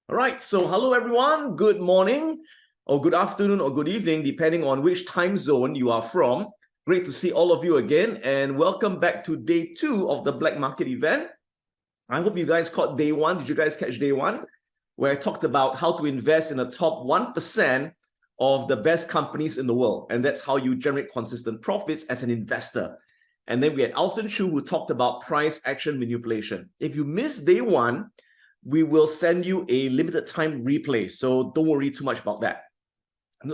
All right, so hello everyone. Good morning or good afternoon or good evening, depending on which time zone you are from. Great to see all of you again, and welcome back to day 2 of the Black Market event. I hope you guys caught day 1. Did you guys catch day 1? Where I talked about how to invest in the top 1% of the best companies in the world. And that's how you generate consistent profits as an investor. And then we had Alson Chu, who talked about price action manipulation. If you missed day 1, we will send you a limited time replay. So don't worry too much about that.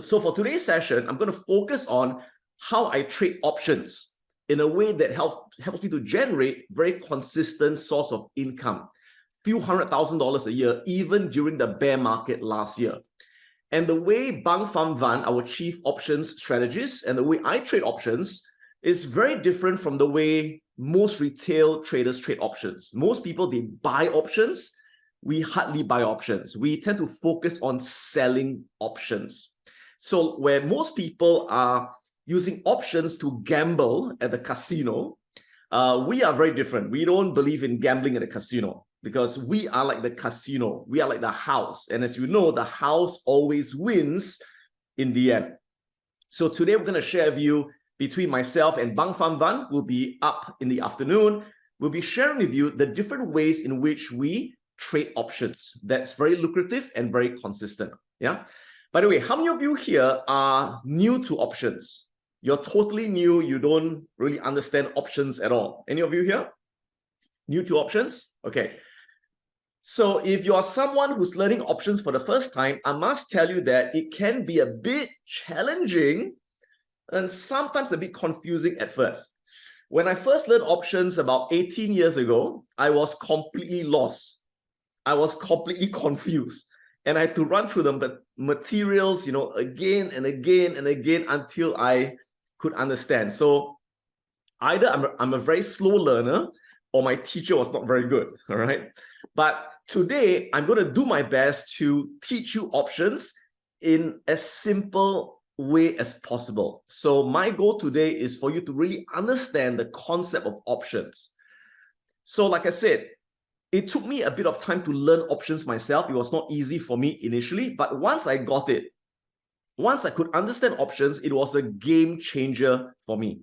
So for today's session, I'm going to focus on how I trade options in a way that helps me to generate very consistent source of income, few $100,000 a year, even during the bear market last year. And the way Bang Pham Van, our chief options strategist, and the way I trade options is very different from the way most retail traders trade options. Most people, they buy options. We hardly buy options. We tend to focus on selling options. So where most people are using options to gamble at the casino, we are very different. We don't believe in gambling at the casino because we are like the casino. We are like the house. And as you know, the house always wins in the end. So today we're going to share with you, between myself and Bang Pham Van, will be up in the afternoon. We'll be sharing with you the different ways in which we trade options. That's very lucrative and very consistent. Yeah. By the way, how many of you here are new to options? You're totally new. You don't really understand options at all. Any of you here? New to options? Okay. So if you are someone who's learning options for the first time, I must tell you that it can be a bit challenging and sometimes a bit confusing at first. When I first learned options about 18 years ago, I was completely lost. I was completely confused, and I had to run through the materials, again and again and again until I could understand. So either I'm a very slow learner or my teacher was not very good, all right? But today, I'm going to do my best to teach you options in as simple way as possible. So my goal today is for you to really understand the concept of options. So like I said, it took me a bit of time to learn options myself. It was not easy for me initially, but once I got it, once I could understand options, it was a game changer for me.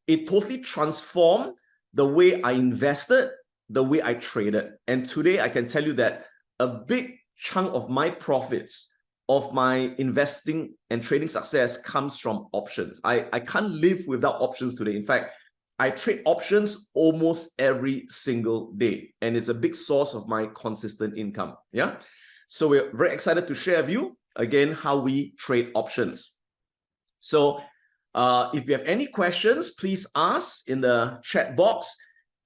It totally transformed the way I invested, the way I traded. And today I can tell you that a big chunk of my profits, of my investing and trading success comes from options. I can't live without options today. In fact, I trade options almost every single day, and it's a big source of my consistent income. Yeah. So we're very excited to share with you again how we trade options. So if you have any questions, please ask in the chat box.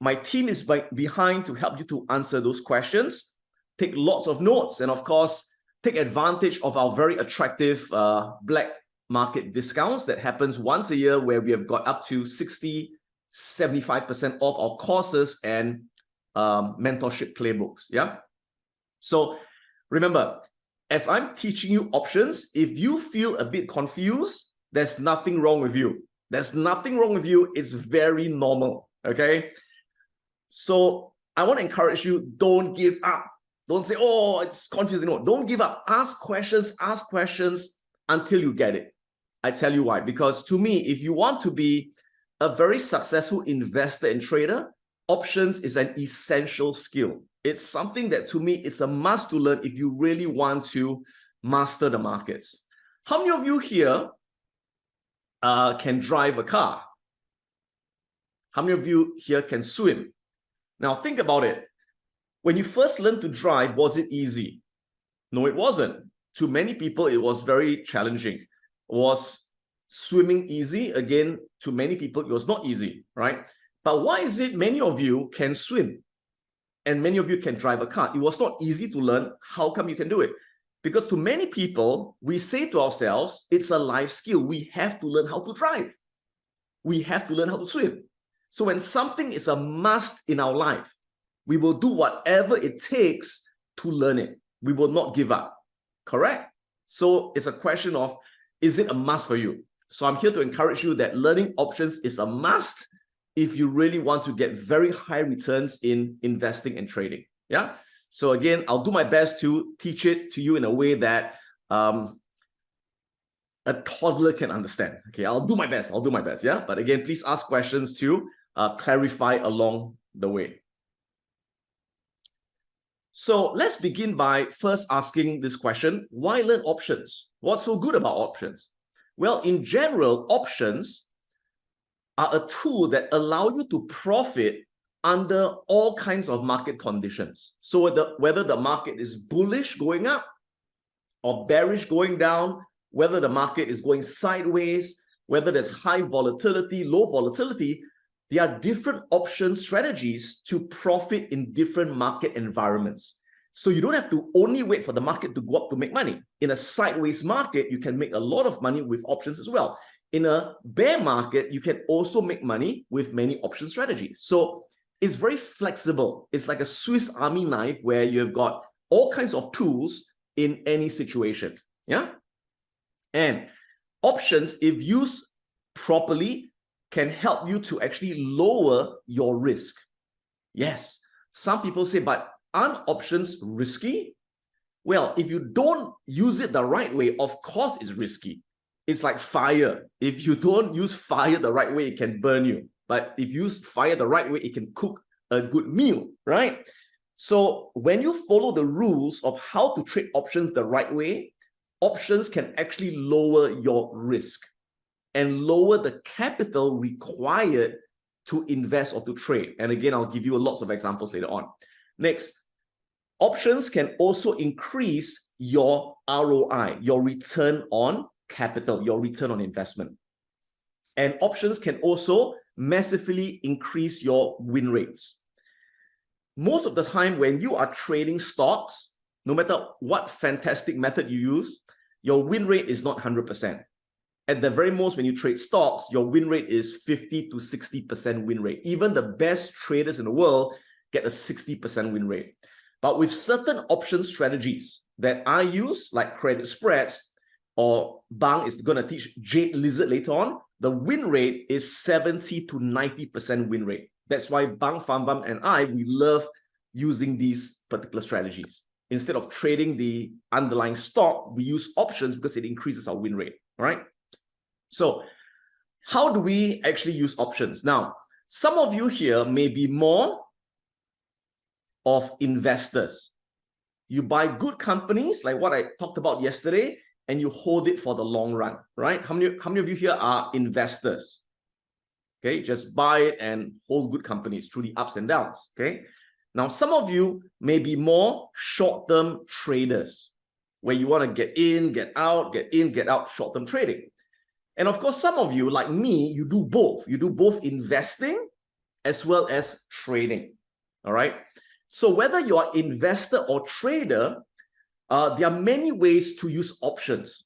My team is behind to help you to answer those questions. Take lots of notes, and of course, take advantage of our very attractive black market discounts that happens once a year, where we have got up to 75% off our courses and mentorship playbooks. Yeah. So remember, as I'm teaching you options, if you feel a bit confused, there's nothing wrong with you. There's nothing wrong with you. It's very normal. Okay. So I want to encourage you, don't give up. Don't say, oh, it's confusing. No, don't give up. Ask questions until you get it. I tell you why. Because to me, if you want to be a very successful investor and trader, options is an essential skill. It's something that, to me, it's a must to learn if you really want to master the markets. How many of you here can drive a car? How many of you here can swim? Now, think about it. When you first learned to drive, was it easy? No, it wasn't. To many people, it was very challenging. Was swimming easy? Again, to many people, it was not easy, right? But why is it many of you can swim and many of you can drive a car? It was not easy to learn. How come you can do it? Because to many people, we say to ourselves, it's a life skill. We have to learn how to drive. We have to learn how to swim. So when something is a must in our life, we will do whatever it takes to learn it. We will not give up. Correct? So it's a question of, is it a must for you? So I'm here to encourage you that learning options is a must if you really want to get very high returns in investing and trading. Yeah. So again, I'll do my best to teach it to you in a way that a toddler can understand. Okay, I'll do my best. I'll do my best. Yeah. But again, please ask questions to clarify along the way. So let's begin by first asking this question: why learn options? What's so good about options? Well, in general, options are a tool that allow you to profit under all kinds of market conditions. So whether the market is bullish going up or bearish going down, whether the market is going sideways, whether there's high volatility, low volatility, there are different option strategies to profit in different market environments. So you don't have to only wait for the market to go up to make money. In a sideways market, you can make a lot of money with options as well. In a bear market, you can also make money with many option strategies. So it's very flexible. It's like a Swiss Army knife where you've got all kinds of tools in any situation. Yeah. And options, if used properly, can help you to actually lower your risk. Yes. Some people say, but aren't options risky? Well, if you don't use it the right way, of course it's risky. It's like fire. If you don't use fire the right way, it can burn you. But if you use fire the right way, it can cook a good meal, right? So when you follow the rules of how to trade options the right way, options can actually lower your risk and lower the capital required to invest or to trade. And again, I'll give you lots of examples later on. Next, options can also increase your ROI, your return on capital, your return on investment. And options can also massively increase your win rates. Most of the time when you are trading stocks, no matter what fantastic method you use, your win rate is not 100%. At the very most, when you trade stocks, your win rate is 50 to 60% win rate. Even the best traders in the world get a 60% win rate. But with certain option strategies that I use, like credit spreads, or Bang is going to teach Jade Lizard later on, the win rate is 70 to 90% win rate. That's why Bang, Fambam, and we love using these particular strategies. Instead of trading the underlying stock, we use options because it increases our win rate, all right? So how do we actually use options? Now, some of you here may be more of investors. You buy good companies, like what I talked about yesterday, and you hold it for the long run, right? How many of you here are investors? Okay, just buy it and hold good companies through the ups and downs, okay? Now, some of you may be more short-term traders, where you want to get in, get out, get in, get out, short-term trading. And of course, some of you, like me, you do both. You do both investing as well as trading, all right? So whether you are investor or trader, there are many ways to use options.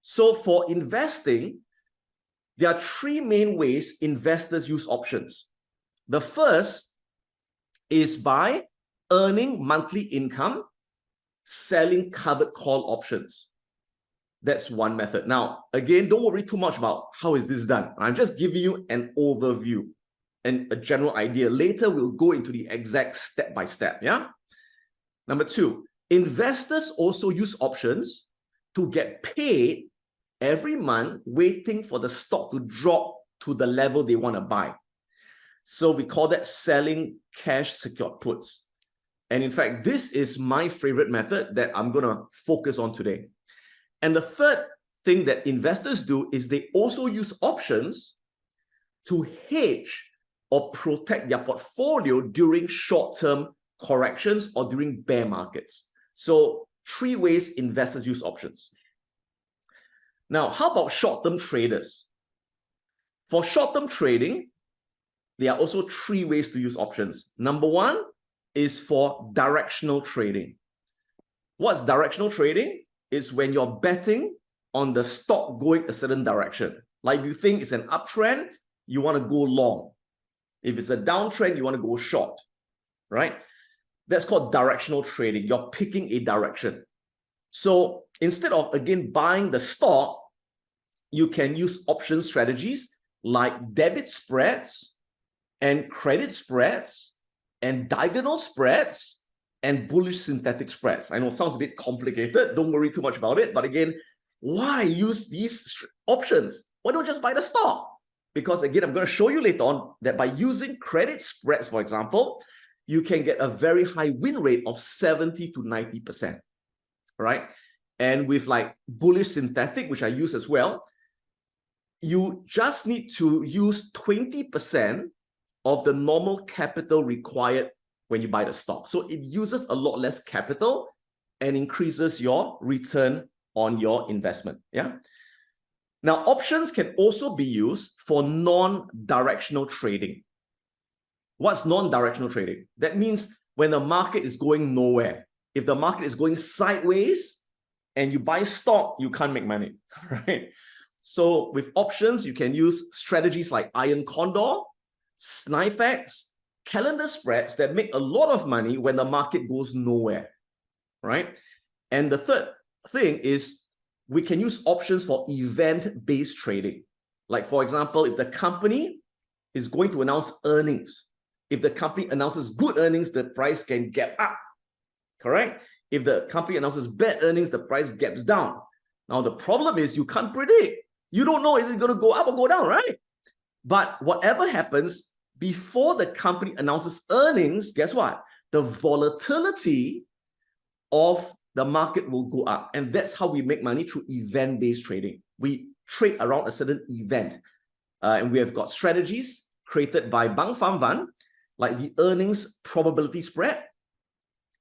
So for investing, there are three main ways investors use options. The first is by earning monthly income, selling covered call options. That's one method. Now, again, don't worry too much about how is this done. I'm just giving you an overview and a general idea. Later, we'll go into the exact step-by-step, yeah? Number two, investors also use options to get paid every month, waiting for the stock to drop to the level they want to buy. So we call that selling cash secured puts. And in fact, this is my favorite method that I'm going to focus on today. And the third thing that investors do is they also use options to hedge or protect their portfolio during short-term corrections or during bear markets. So three ways investors use options. Now, how about short-term traders? For short-term trading, there are also three ways to use options. Number one is for directional trading. What's directional trading? It's when you're betting on the stock going a certain direction. Like if you think it's an uptrend, you want to go long. If it's a downtrend, you want to go short, right? That's called directional trading. You're picking a direction. So instead of, again, buying the stock, you can use option strategies like debit spreads and credit spreads and diagonal spreads and bullish synthetic spreads. I know it sounds a bit complicated. Don't worry too much about it. But again, why use these options? Why don't just buy the stock? Because again, I'm going to show you later on that by using credit spreads, for example, you can get a very high win rate of 70 to 90%, right? And with like bullish synthetic, which I use as well, you just need to use 20% of the normal capital required when you buy the stock. So it uses a lot less capital and increases your return on your investment. Yeah. Now, options can also be used for non-directional trading. What's non-directional trading? That means when the market is going nowhere. If the market is going sideways and you buy stock, you can't make money, right? So with options, you can use strategies like Iron Condor, Snipex, calendar spreads that make a lot of money when the market goes nowhere, right? And the third thing is we can use options for event-based trading. Like, for example, if the company is going to announce earnings, if the company announces good earnings, the price can gap up, correct? If the company announces bad earnings, the price gaps down. Now, the problem is you can't predict. You don't know, is it going to go up or go down, right? But whatever happens, before the company announces earnings, guess what? The volatility of the market will go up. And that's how we make money through event-based trading. We trade around a certain event. And we have got strategies created by Bang Pham Van, like the earnings probability spread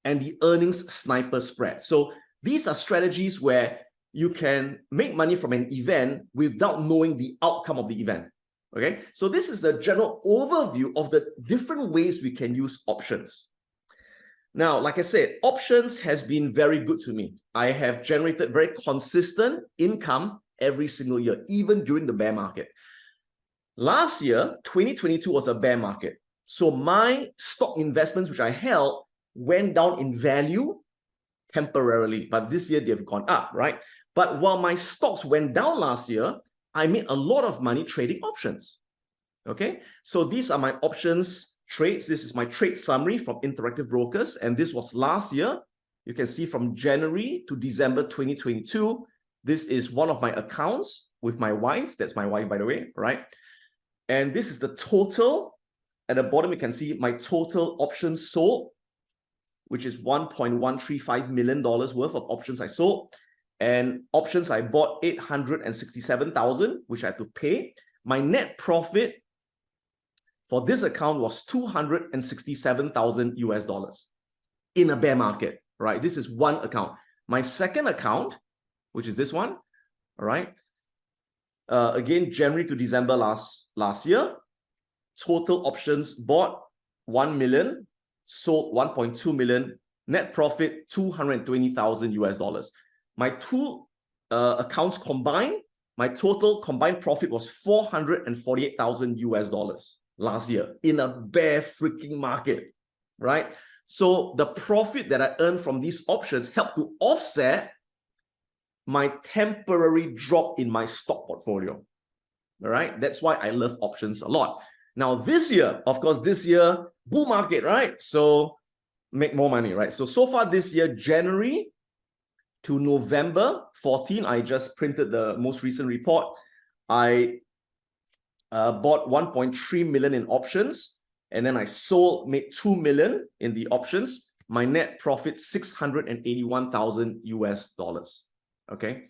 and the earnings sniper spread. So these are strategies where you can make money from an event without knowing the outcome of the event. Okay, so this is a general overview of the different ways we can use options. Now, like I said, options has been very good to me. I have generated very consistent income every single year, even during the bear market. Last year, 2022 was a bear market. So my stock investments, which I held, went down in value temporarily, but this year they've gone up, right? But while my stocks went down last year, I made a lot of money trading options. Okay, so these are my options trades. This is my trade summary from Interactive Brokers, and this was last year. You can see from January to December 2022. This is one of my accounts with my wife. That's my wife, by the way, right? And this is the total. At the bottom, you can see my total options sold, which is $1.135 million worth of options I sold. And options I bought 867,000, which I had to pay. My net profit for this account was 267,000 US dollars in a bear market, right? This is one account. My second account, which is this one, all right? Again, January to December last year, total options bought 1 million, sold 1.2 million, net profit 220,000 US dollars. My two accounts combined, my total combined profit was 448,000 US dollars last year in a bear freaking market, right? So the profit that I earned from these options helped to offset my temporary drop in my stock portfolio, all right? That's why I love options a lot. Now this year, of course, this year, bull market, right? So make more money, right? So far this year, January to November 14, I just printed the most recent report. I bought 1.3 million in options, and then I sold, made 2 million in the options. My net profit, 681,000 US dollars. Okay.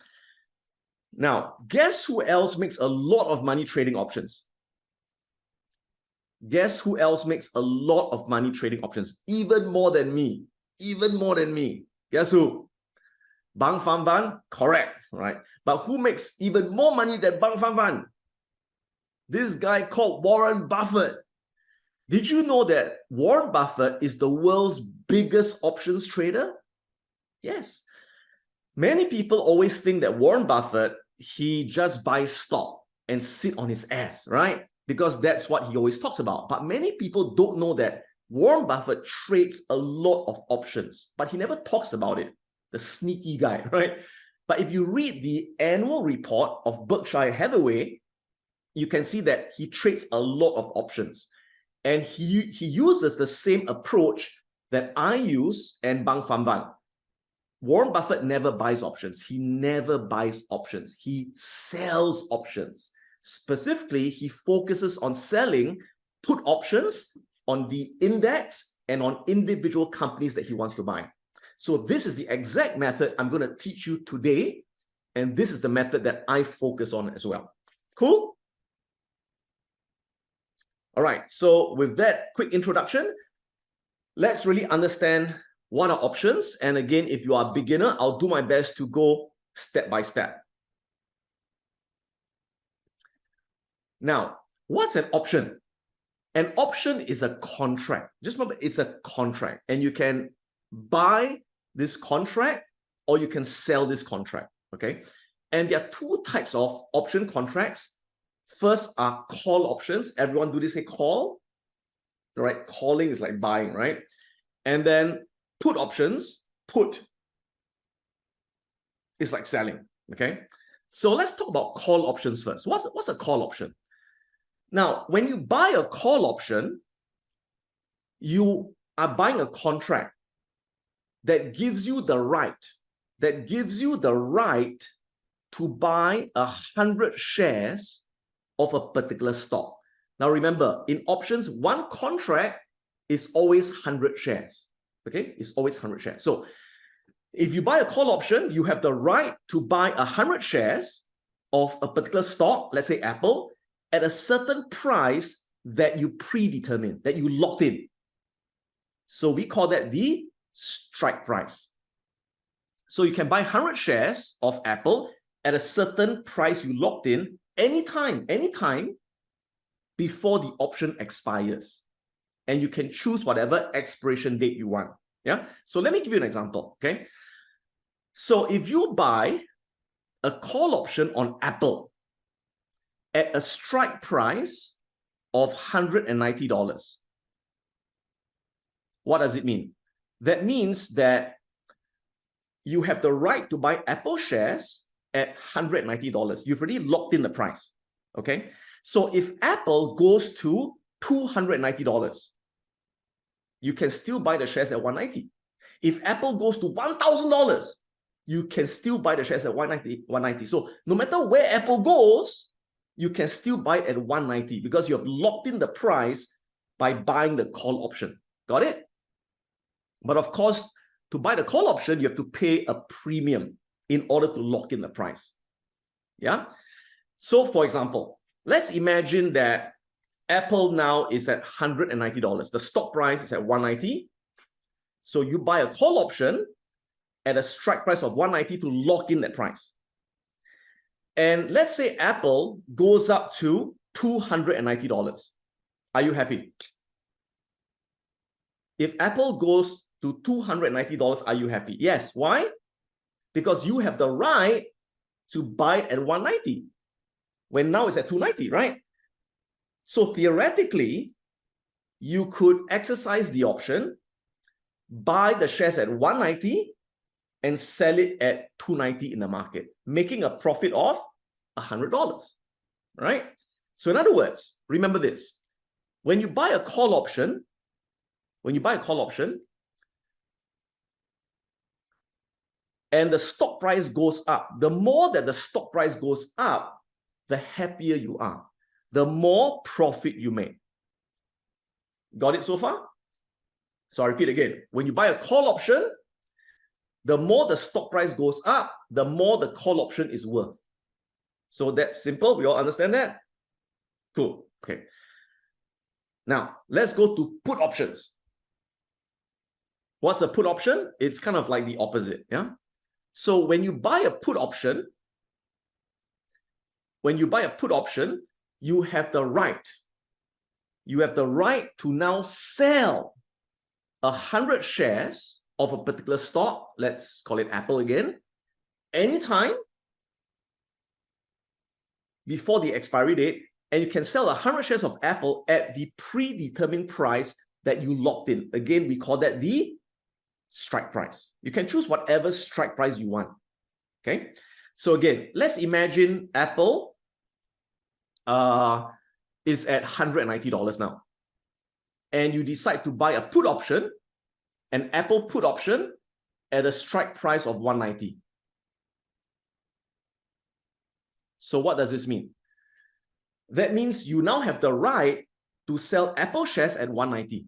Now, guess who else makes a lot of money trading options? Guess who else makes a lot of money trading options? Even more than me. Even more than me. Guess who? Bang Pham Van? Correct, right? But who makes even more money than Bang Pham Van? This guy called Warren Buffett. Did you know that Warren Buffett is the world's biggest options trader? Yes. Many people always think that Warren Buffett, he just buys stock and sit on his ass, right? Because that's what he always talks about. But many people don't know that Warren Buffett trades a lot of options, but he never talks about it. The sneaky guy, right? But if you read the annual report of Berkshire Hathaway, you can see that he trades a lot of options. And he uses the same approach that I use and Bang Fan Van. Warren Buffett never buys options. He never buys options. He sells options. Specifically, he focuses on selling put options on the index and on individual companies that he wants to buy. So this is the exact method I'm going to teach you today. And this is the method that I focus on as well. Cool? All right. So with that quick introduction, let's really understand what are options. And again, if you are a beginner, I'll do my best to go step by step. Now, what's an option? An option is a contract. Just remember, it's a contract. And you can buy this contract or you can sell this contract, okay? And there are two types of option contracts. First are call options. Everyone do this, say call, right? Calling is like buying, right? And then put options, put is like selling, okay? So let's talk about call options first. What's a call option? Now, when you buy a call option, you are buying a contract that gives you the right, to buy 100 shares of a particular stock. Now, remember, in options, one contract is always 100 shares, okay? It's always 100 shares. So if you buy a call option, you have the right to buy 100 shares of a particular stock, let's say Apple, at a certain price that you predetermine, that you locked in. So we call that the strike price. So you can buy 100 shares of Apple at a certain price you locked in anytime before the option expires. And you can choose whatever expiration date you want. Yeah. So let me give you an example. Okay. So if you buy a call option on Apple at a strike price of $190, what does it mean? That means that you have the right to buy Apple shares at $190. You've already locked in the price. Okay. So if Apple goes to $290, you can still buy the shares at $190. If Apple goes to $1,000, you can still buy the shares at $190. So no matter where Apple goes, you can still buy it at $190 because you have locked in the price by buying the call option. Got it? But of course, to buy the call option, you have to pay a premium in order to lock in the price. Yeah. So for example, let's imagine that Apple now is at $190. The stock price is at $190. So you buy a call option at a strike price of $190 to lock in that price. And let's say Apple goes up to $290. Are you happy? If Apple goes to $290, are you happy? Yes. Why? Because you have the right to buy it at $190 when now it's at $290, right? So theoretically, you could exercise the option, buy the shares at $190 and sell it at $290 in the market, making a profit of $100, right? So in other words, remember this. When you buy a call option, and the stock price goes up, the more that the stock price goes up, the happier you are, the more profit you make. Got it so far? So I repeat again, when you buy a call option, the more the stock price goes up, the more the call option is worth. So that's simple. We all understand that? Cool. Okay. Now, let's go to put options. What's a put option? It's kind of like the opposite. Yeah. So when you buy a put option, you have the right. You have the right to now sell 100 shares of a particular stock, let's call it Apple again, anytime before the expiry date, and you can sell 100 shares of Apple at the predetermined price that you locked in. Again, we call that the strike price. You can choose whatever strike price you want. Okay. So again, let's imagine Apple is at $190 now. And you decide to buy a put option an Apple put option at a strike price of 190. So what does this mean? That means you now have the right to sell Apple shares at 190.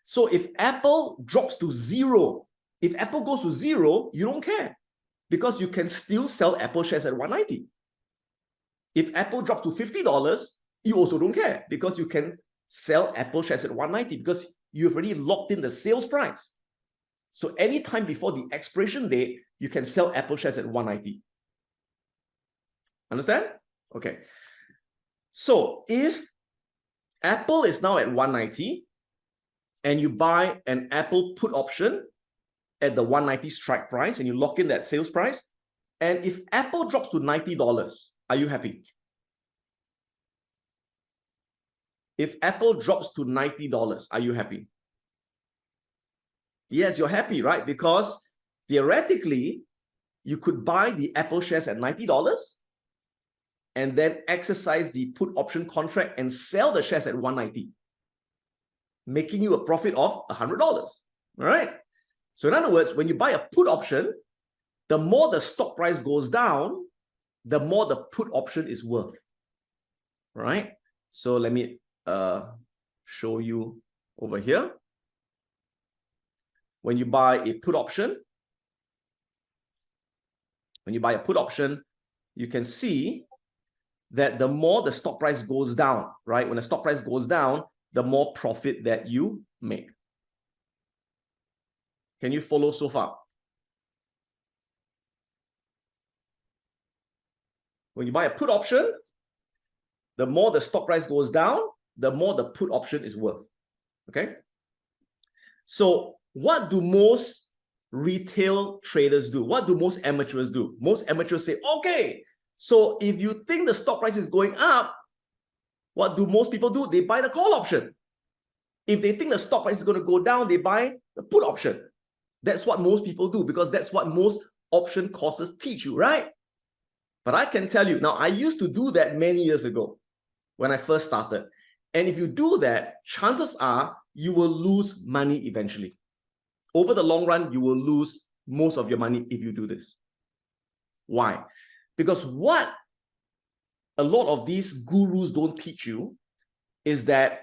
So if Apple drops to zero, if Apple goes to zero, you don't care because you can still sell Apple shares at 190. If Apple drops to $50, you also don't care because you can sell Apple shares at 190 because you've already locked in the sales price. So anytime before the expiration date, you can sell Apple shares at 190. Understand? Okay. So if Apple is now at 190 and you buy an Apple put option at the 190 strike price and you lock in that sales price, and if Apple drops to $90, are you happy? If Apple drops to $90, are you happy? Yes, you're happy, right? Because theoretically, you could buy the Apple shares at $90 and then exercise the put option contract and sell the shares at 190, making you a profit of $100. All right. So in other words, when you buy a put option, the more the stock price goes down, the more the put option is worth. All right. So let me show you over here. When you buy a put option, you can see that the more the stock price goes down, right? When the stock price goes down, the more profit that you make. Can you follow so far? When you buy a put option, the more the stock price goes down, the more the put option is worth. Okay? So what do most retail traders do? What do most amateurs do? Most amateurs say, okay, so if you think the stock price is going up, what do most people do? They buy the call option. If they think the stock price is going to go down, they buy the put option. That's what most people do because that's what most option courses teach you, right? But I can tell you, now I used to do that many years ago when I first started. And if you do that, chances are you will lose money eventually. Over the long run, you will lose most of your money if you do this. Why? Because what a lot of these gurus don't teach you is that,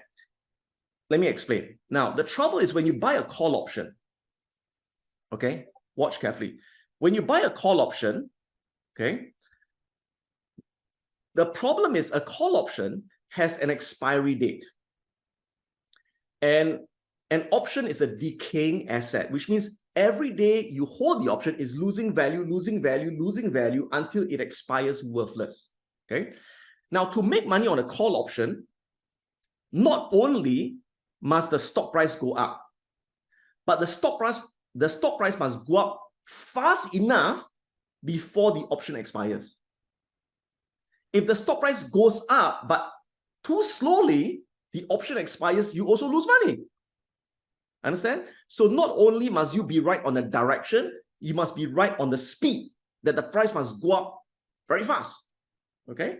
let me explain. Now, the trouble is when you buy a call option, okay, watch carefully. When you buy a call option, okay, the problem is a call option has an expiry date. And an option is a decaying asset, which means every day you hold the option is losing value until it expires worthless. Okay. Now, to make money on a call option, not only must the stock price go up, but the stock price must go up fast enough before the option expires. If the stock price goes up, but too slowly, the option expires, you also lose money. Understand? So not only must you be right on the direction, you must be right on the speed that the price must go up very fast. Okay?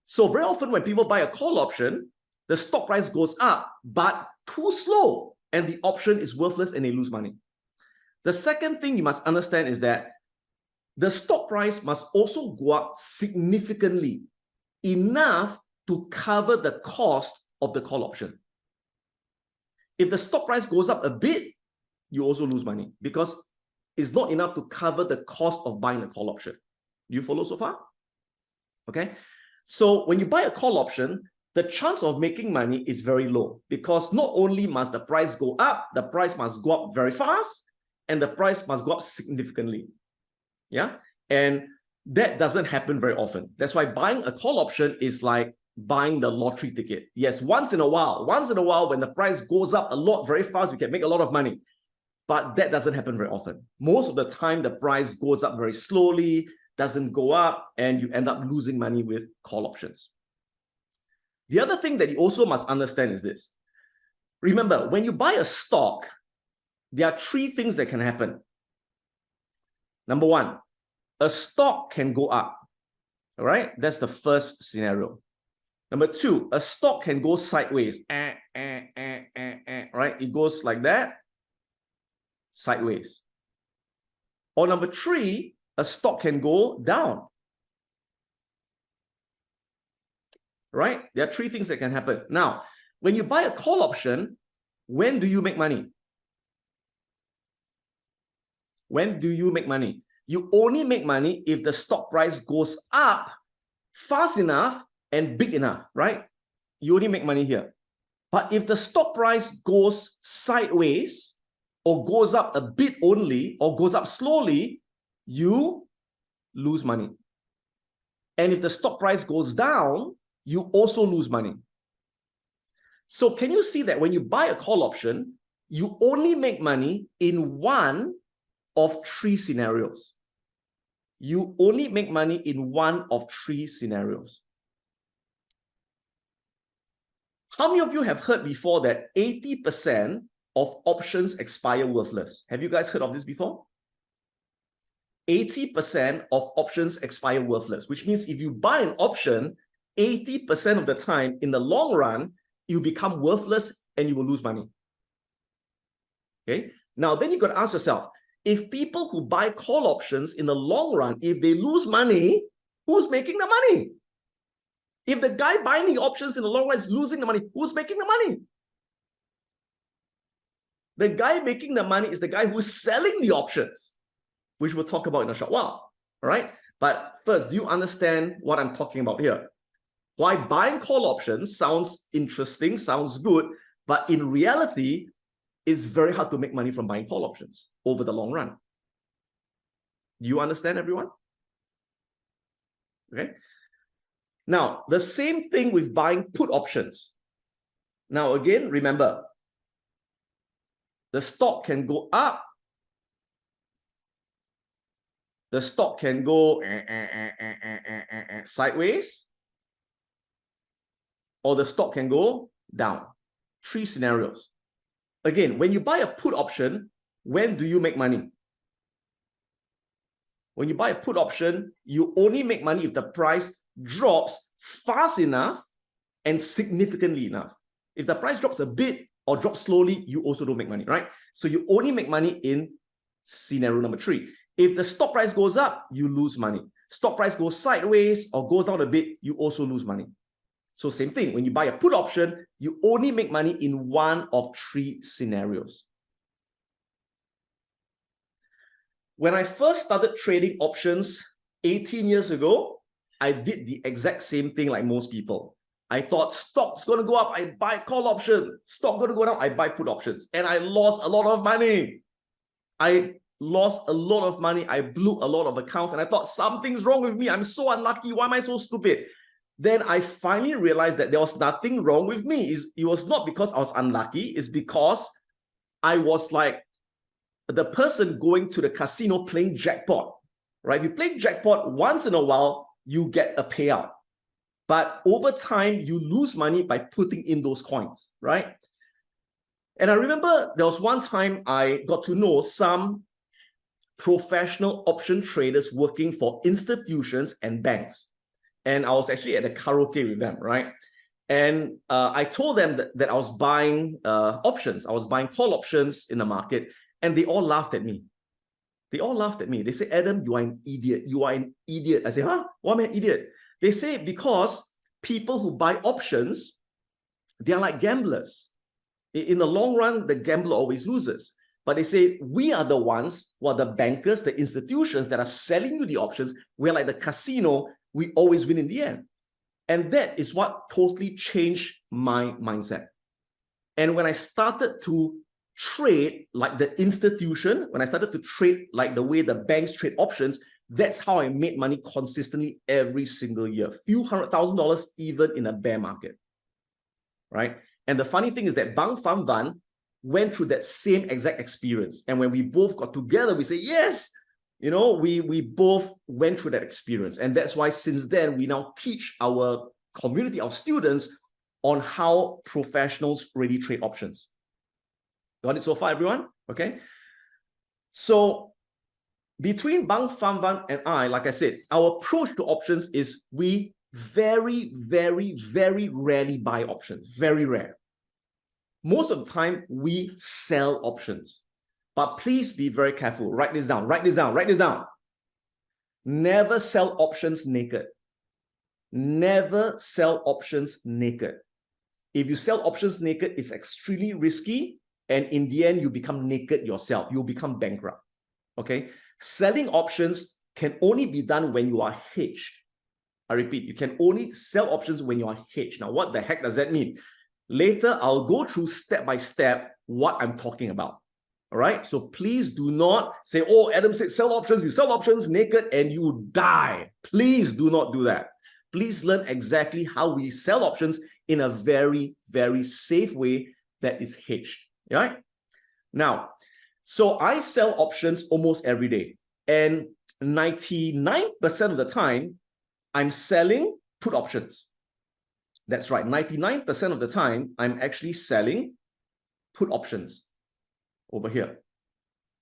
So very often when people buy a call option, the stock price goes up, but too slow, and the option is worthless and they lose money. The second thing you must understand is that the stock price must also go up significantly, enough to cover the cost of the call option. If the stock price goes up a bit, you also lose money because it's not enough to cover the cost of buying the call option. Do you follow so far? Okay. So when you buy a call option, the chance of making money is very low because not only must the price go up, the price must go up very fast and the price must go up significantly. Yeah. And that doesn't happen very often. That's why buying a call option is like buying the lottery ticket. Yes, once in a while when the price goes up a lot very fast, you can make a lot of money. But that doesn't happen very often. Most of the time, the price goes up very slowly, doesn't go up, and you end up losing money with call options. The other thing that you also must understand is this. Remember, when you buy a stock, there are three things that can happen. Number one, a stock can go up. All right, that's the first scenario. Number two, a stock can go sideways. Right? It goes like that, sideways. Or number three, a stock can go down. Right? There are three things that can happen. Now, when you buy a call option, when do you make money? When do you make money? You only make money if the stock price goes up fast enough and big enough, right? You only make money here. But if the stock price goes sideways or goes up a bit only or goes up slowly, you lose money. And if the stock price goes down, you also lose money. So can you see that when you buy a call option, you only make money in one of three scenarios? You only make money in one of three scenarios. How many of you have heard before that 80% of options expire worthless? Have you guys heard of this before? 80% of options expire worthless, which means if you buy an option, 80% of the time in the long run, you become worthless and you will lose money. Okay. Now, then you got to ask yourself, if people who buy call options in the long run, if they lose money, who's making the money? If the guy buying the options in the long run is losing the money, who's making the money? The guy making the money is the guy who's selling the options, which we'll talk about in a short while. All right. But first, do you understand what I'm talking about here? Why buying call options sounds interesting, sounds good, but in reality, it's very hard to make money from buying call options over the long run. Do you understand, everyone? Okay. Now, the same thing with buying put options. Now, again, remember, the stock can go up. The stock can go sideways. Or the stock can go down. Three scenarios. Again, when you buy a put option, when do you make money? When you buy a put option, you only make money if the price drops fast enough and significantly enough. If the price drops a bit or drops slowly, you also don't make money, right? So you only make money in scenario number three. If the stock price goes up, you lose money. Stock price goes sideways or goes down a bit, you also lose money. So same thing, when you buy a put option, you only make money in one of three scenarios. When I first started trading options 18 years ago, I did the exact same thing like most people. I thought stock's going to go up, I buy call option. Stock going to go down, I buy put options. And I lost a lot of money. I lost a lot of money. I blew a lot of accounts and I thought something's wrong with me. I'm so unlucky. Why am I so stupid? Then I finally realized that there was nothing wrong with me. It was not because I was unlucky. It's because I was like the person going to the casino playing jackpot, right? If you play jackpot once in a while, you get a payout. But over time, you lose money by putting in those coins, right? And I remember there was one time I got to know some professional option traders working for institutions and banks. And I was actually at a karaoke with them, right? And I told them that I was buying options. I was buying call options in the market. And they all laughed at me. They all laughed at me. They say, Adam, you are an idiot. You are an idiot. I say, huh? Why am I an idiot? They say because people who buy options, they are like gamblers. In the long run, the gambler always loses. But they say, we are the ones who are the bankers, the institutions that are selling you the options. We're like the casino. We always win in the end. And that is what totally changed my mindset. And when I started to trade like the institution, when I started to trade like the way the banks trade options, that's how I made money consistently every single year. Few $100,000 even in a bear market, right? And the funny thing is that Bang Pham Van went through that same exact experience. And when we both got together, we say, yes, you know, we both went through that experience. And that's why since then, we now teach our community, our students, on how professionals really trade options. Got it so far, everyone? Okay. So between Bang Pham Van and I, like I said, our approach to options is we very, very, very rarely buy options. Very rare. Most of the time, we sell options. But please be very careful. Write this down, write this down, write this down. Never sell options naked. Never sell options naked. If you sell options naked, it's extremely risky. And in the end, you become naked yourself. You'll become bankrupt. Okay? Selling options can only be done when you are hedged. I repeat, you can only sell options when you are hedged. Now, what the heck does that mean? Later, I'll go through step by step what I'm talking about. All right? So please do not say, oh, Adam said sell options. You sell options naked and you die. Please do not do that. Please learn exactly how we sell options in a very, very safe way that is hedged. All right? Now, so I sell options almost every day. And 99% of the time, I'm selling put options. That's right. 99% of the time, I'm actually selling put options over here.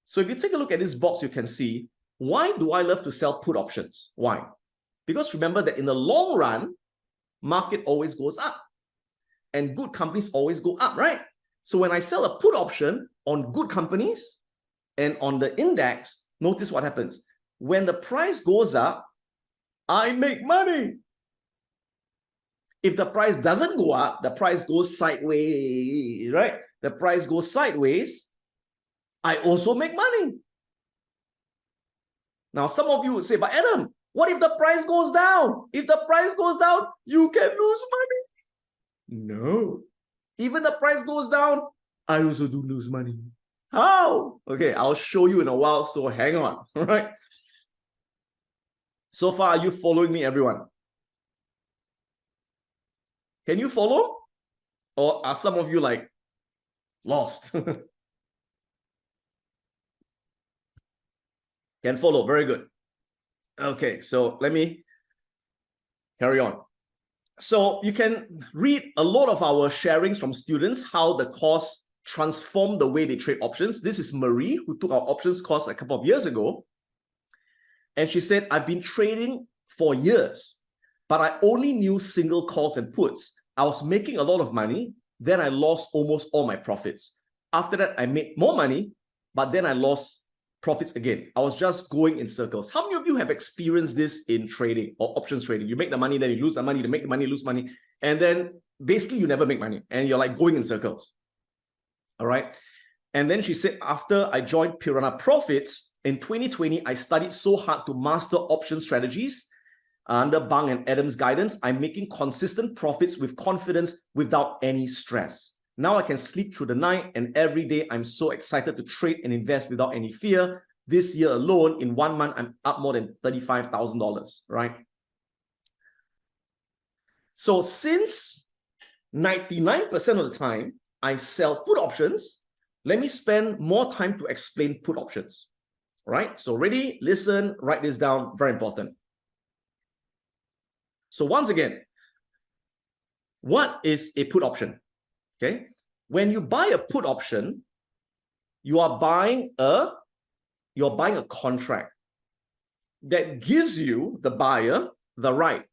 So if you take a look at this box, you can see, why do I love to sell put options? Why? Because remember that in the long run, market always goes up and good companies always go up, right? So when I sell a put option on good companies and on the index, notice what happens. When the price goes up, I make money. If the price doesn't go up, the price goes sideways, right? The price goes sideways, I also make money. Now, some of you would say, but Adam, what if the price goes down? If the price goes down, you can lose money. No. Even the price goes down, I also do lose money. How? Okay, I'll show you in a while, so hang on, all right? So far, are you following me, everyone? Can you follow? Or are some of you like lost? Can follow, very good. Okay, so let me carry on. So you can read a lot of our sharings from students, how the course transformed the way they trade options. This is Marie, who took our options course a couple of years ago. And she said, I've been trading for years, but I only knew single calls and puts. I was making a lot of money. Then I lost almost all my profits. After that, I made more money, but then I lost profits again. I was just going in circles. How many of you have experienced this in trading or options trading? You make the money, then you lose the money, you make the money, lose money, and then basically you never make money and you're like going in circles. All right. And then she said, after I joined Piranha Profits in 2020, I studied so hard to master option strategies. Under Bang and Adam's guidance, I'm making consistent profits with confidence without any stress. Now I can sleep through the night, and every day I'm so excited to trade and invest without any fear. This year alone, in 1 month, I'm up more than $35,000, right? So since 99% of the time I sell put options, let me spend more time to explain put options, right? So ready, listen, write this down, very important. So once again, what is a put option? Okay, when you buy a put option, you are buying a contract that gives you, the buyer, the right.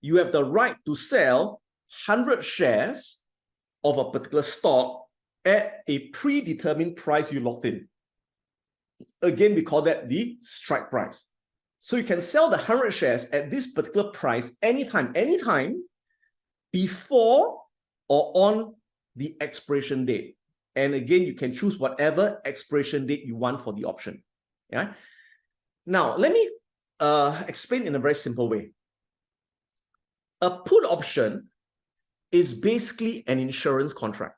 You have the right to sell 100 shares of a particular stock at a predetermined price you locked in. Again, we call that the strike price. So you can sell the 100 shares at this particular price anytime before or on the expiration date. And again, you can choose whatever expiration date you want for the option. Yeah. Now, let me explain in a very simple way. A put option is basically an insurance contract.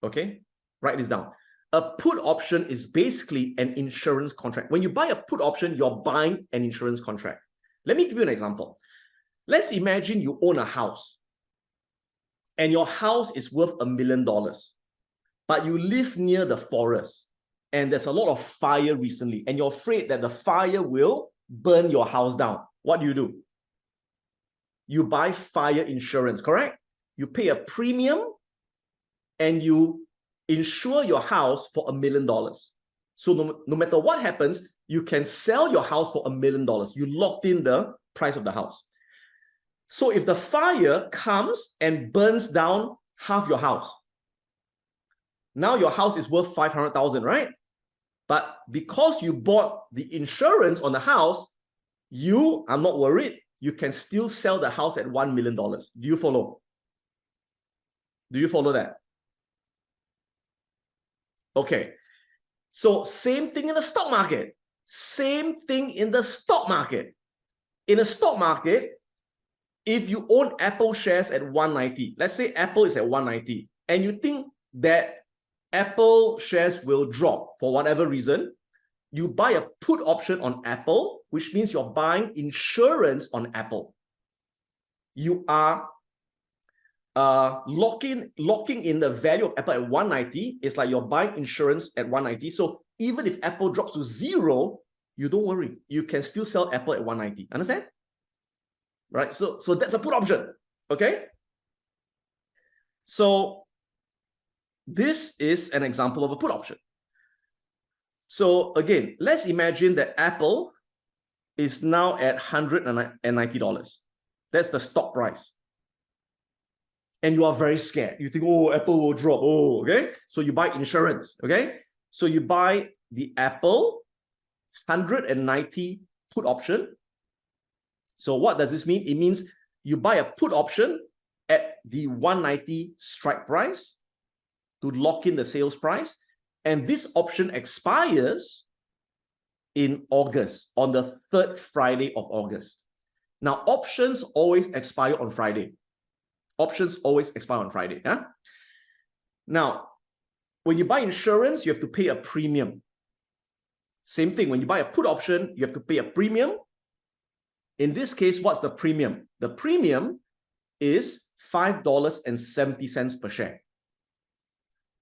Okay, write this down. A put option is basically an insurance contract. When you buy a put option, you're buying an insurance contract. Let me give you an example. Let's imagine you own a house and your house is worth $1 million, but you live near the forest and there's a lot of fire recently and you're afraid that the fire will burn your house down. What do? You buy fire insurance, correct? You pay a premium and you insure your house for $1 million. So no matter what happens, you can sell your house for $1 million. You locked in the price of the house. So if the fire comes and burns down half your house, Now your house is worth 500,000, right? But because you bought the insurance on the house, you are not worried. You can still sell the house at $1 million. Do you follow? Do you follow that? Okay. So same thing in the stock market. Same thing in the stock market. In the stock market, if you own Apple shares at 190, let's say Apple is at 190, and you think that Apple shares will drop for whatever reason, you buy a put option on Apple, which means you're buying insurance on Apple. You are locking in the value of Apple at 190. It's like you're buying insurance at 190. So even if Apple drops to 0, you don't worry. You can still sell Apple at 190. Understand? Right? So that's a put option. Okay? So this is an example of a put option. So again, let's imagine that Apple is now at $190. That's the stock price. And you are very scared. You think, oh, Apple will drop. Oh, okay. So you buy insurance. Okay. So you buy the Apple 190 put option. So what does this mean? It means you buy a put option at the 190 strike price to lock in the sales price. And this option expires in August, on the 3rd Friday of August. Now, options always expire on Friday. Options always expire on Friday. Huh? Now, when you buy insurance, you have to pay a premium. Same thing. When you buy a put option, you have to pay a premium. In this case, what's the premium? The premium is $5.70 per share.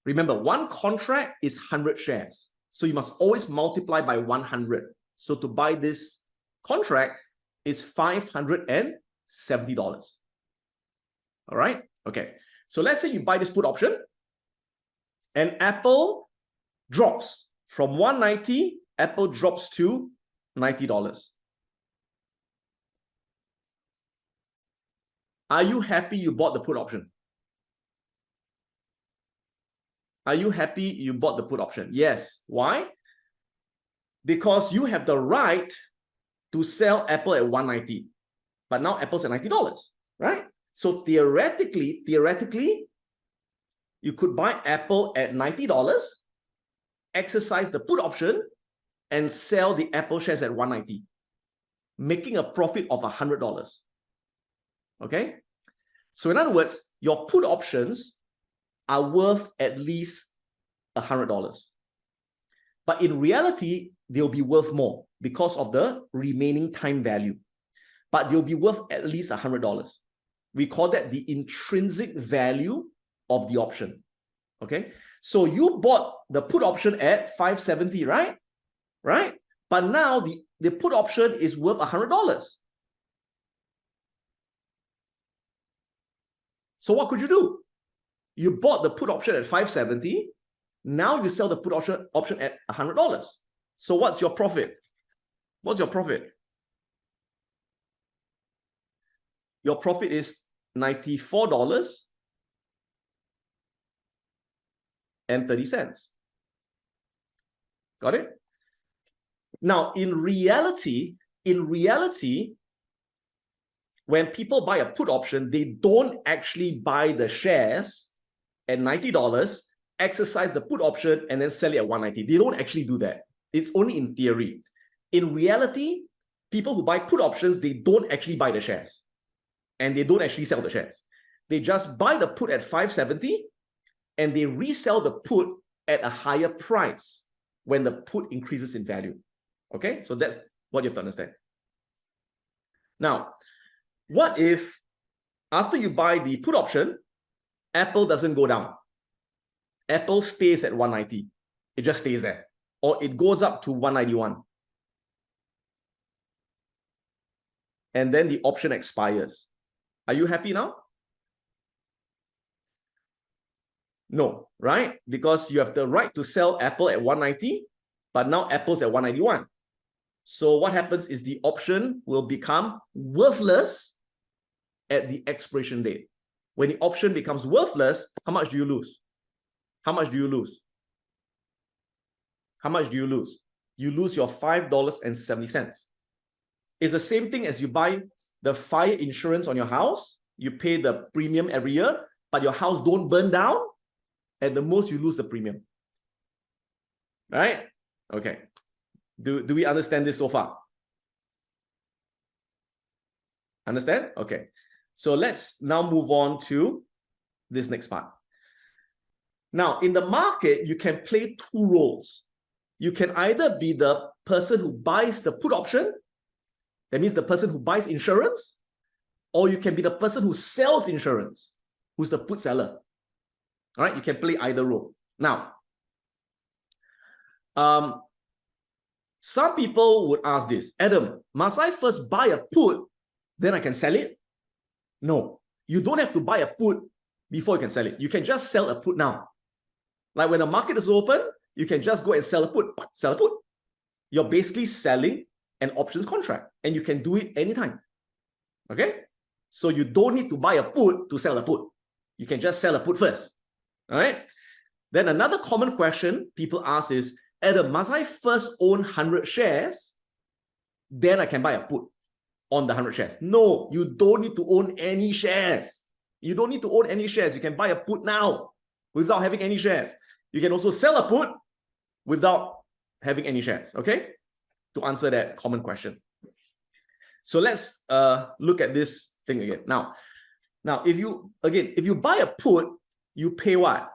Remember, one contract is 100 shares. So you must always multiply by 100. So to buy this contract is $570. All right? Okay. So let's say you buy this put option and Apple drops from 190, Apple drops to $90. Are you happy you bought the put option? Are you happy you bought the put option? Yes. Why? Because you have the right to sell Apple at 190. But now Apple's at $90, right? So theoretically, you could buy Apple at $90, exercise the put option, and sell the Apple shares at 190, making a profit of $100. Okay? So in other words, your put options are worth at least $100. But in reality, they'll be worth more because of the remaining time value. But they'll be worth at least $100. We call that the intrinsic value of the option. Okay? So you bought the put option at $570, right? Right? But now the put option is worth $100. So what could you do? You bought the put option at $570. Now you sell the put option at $100. So what's your profit? What's your profit? Your profit is $94.30. Got it? Now, in reality, when people buy a put option, they don't actually buy the shares at $90, exercise the put option, and then sell it at 190. They don't actually do that. It's only in theory. In reality, people who buy put options, they don't actually buy the shares. And they don't actually sell the shares. They just buy the put at $570, and they resell the put at a higher price when the put increases in value. Okay? So that's what you have to understand. Now, what if after you buy the put option, Apple doesn't go down? Apple stays at 190. It just stays there. Or it goes up to 191. And then the option expires. Are you happy now? No, right? Because you have the right to sell Apple at 190, but now Apple's at 191. So what happens is the option will become worthless at the expiration date. When the option becomes worthless, how much do you lose? how much do you lose? How much do you lose? You lose your $5.70. It's the same thing as you buy the fire insurance on your house. You pay the premium every year, but your house don't burn down. At the most, you lose the premium. Right? Okay. Do we understand this so far? Understand? Okay. So let's now move on to this next part. Now, in the market, you can play two roles. You can either be the person who buys the put option, that means the person who buys insurance, or you can be the person who sells insurance, who's the put seller. All right, you can play either role. Now, some people would ask this, Adam, must I first buy a put, then I can sell it? No, you don't have to buy a put before you can sell it. You can just sell a put now. Like when the market is open, you can just go and sell a put. Sell a put. You're basically selling an options contract, and you can do it anytime. Okay? So you don't need to buy a put to sell a put. You can just sell a put first. All right? Then another common question people ask is, Adam, must I first own 100 shares? Then I can buy a put on the 100 shares. No, you don't need to own any shares. You don't need to own any shares. You can buy a put now without having any shares. You can also sell a put without having any shares, okay? To answer that common question. So let's look at this thing again. Now, if you buy a put, you pay what?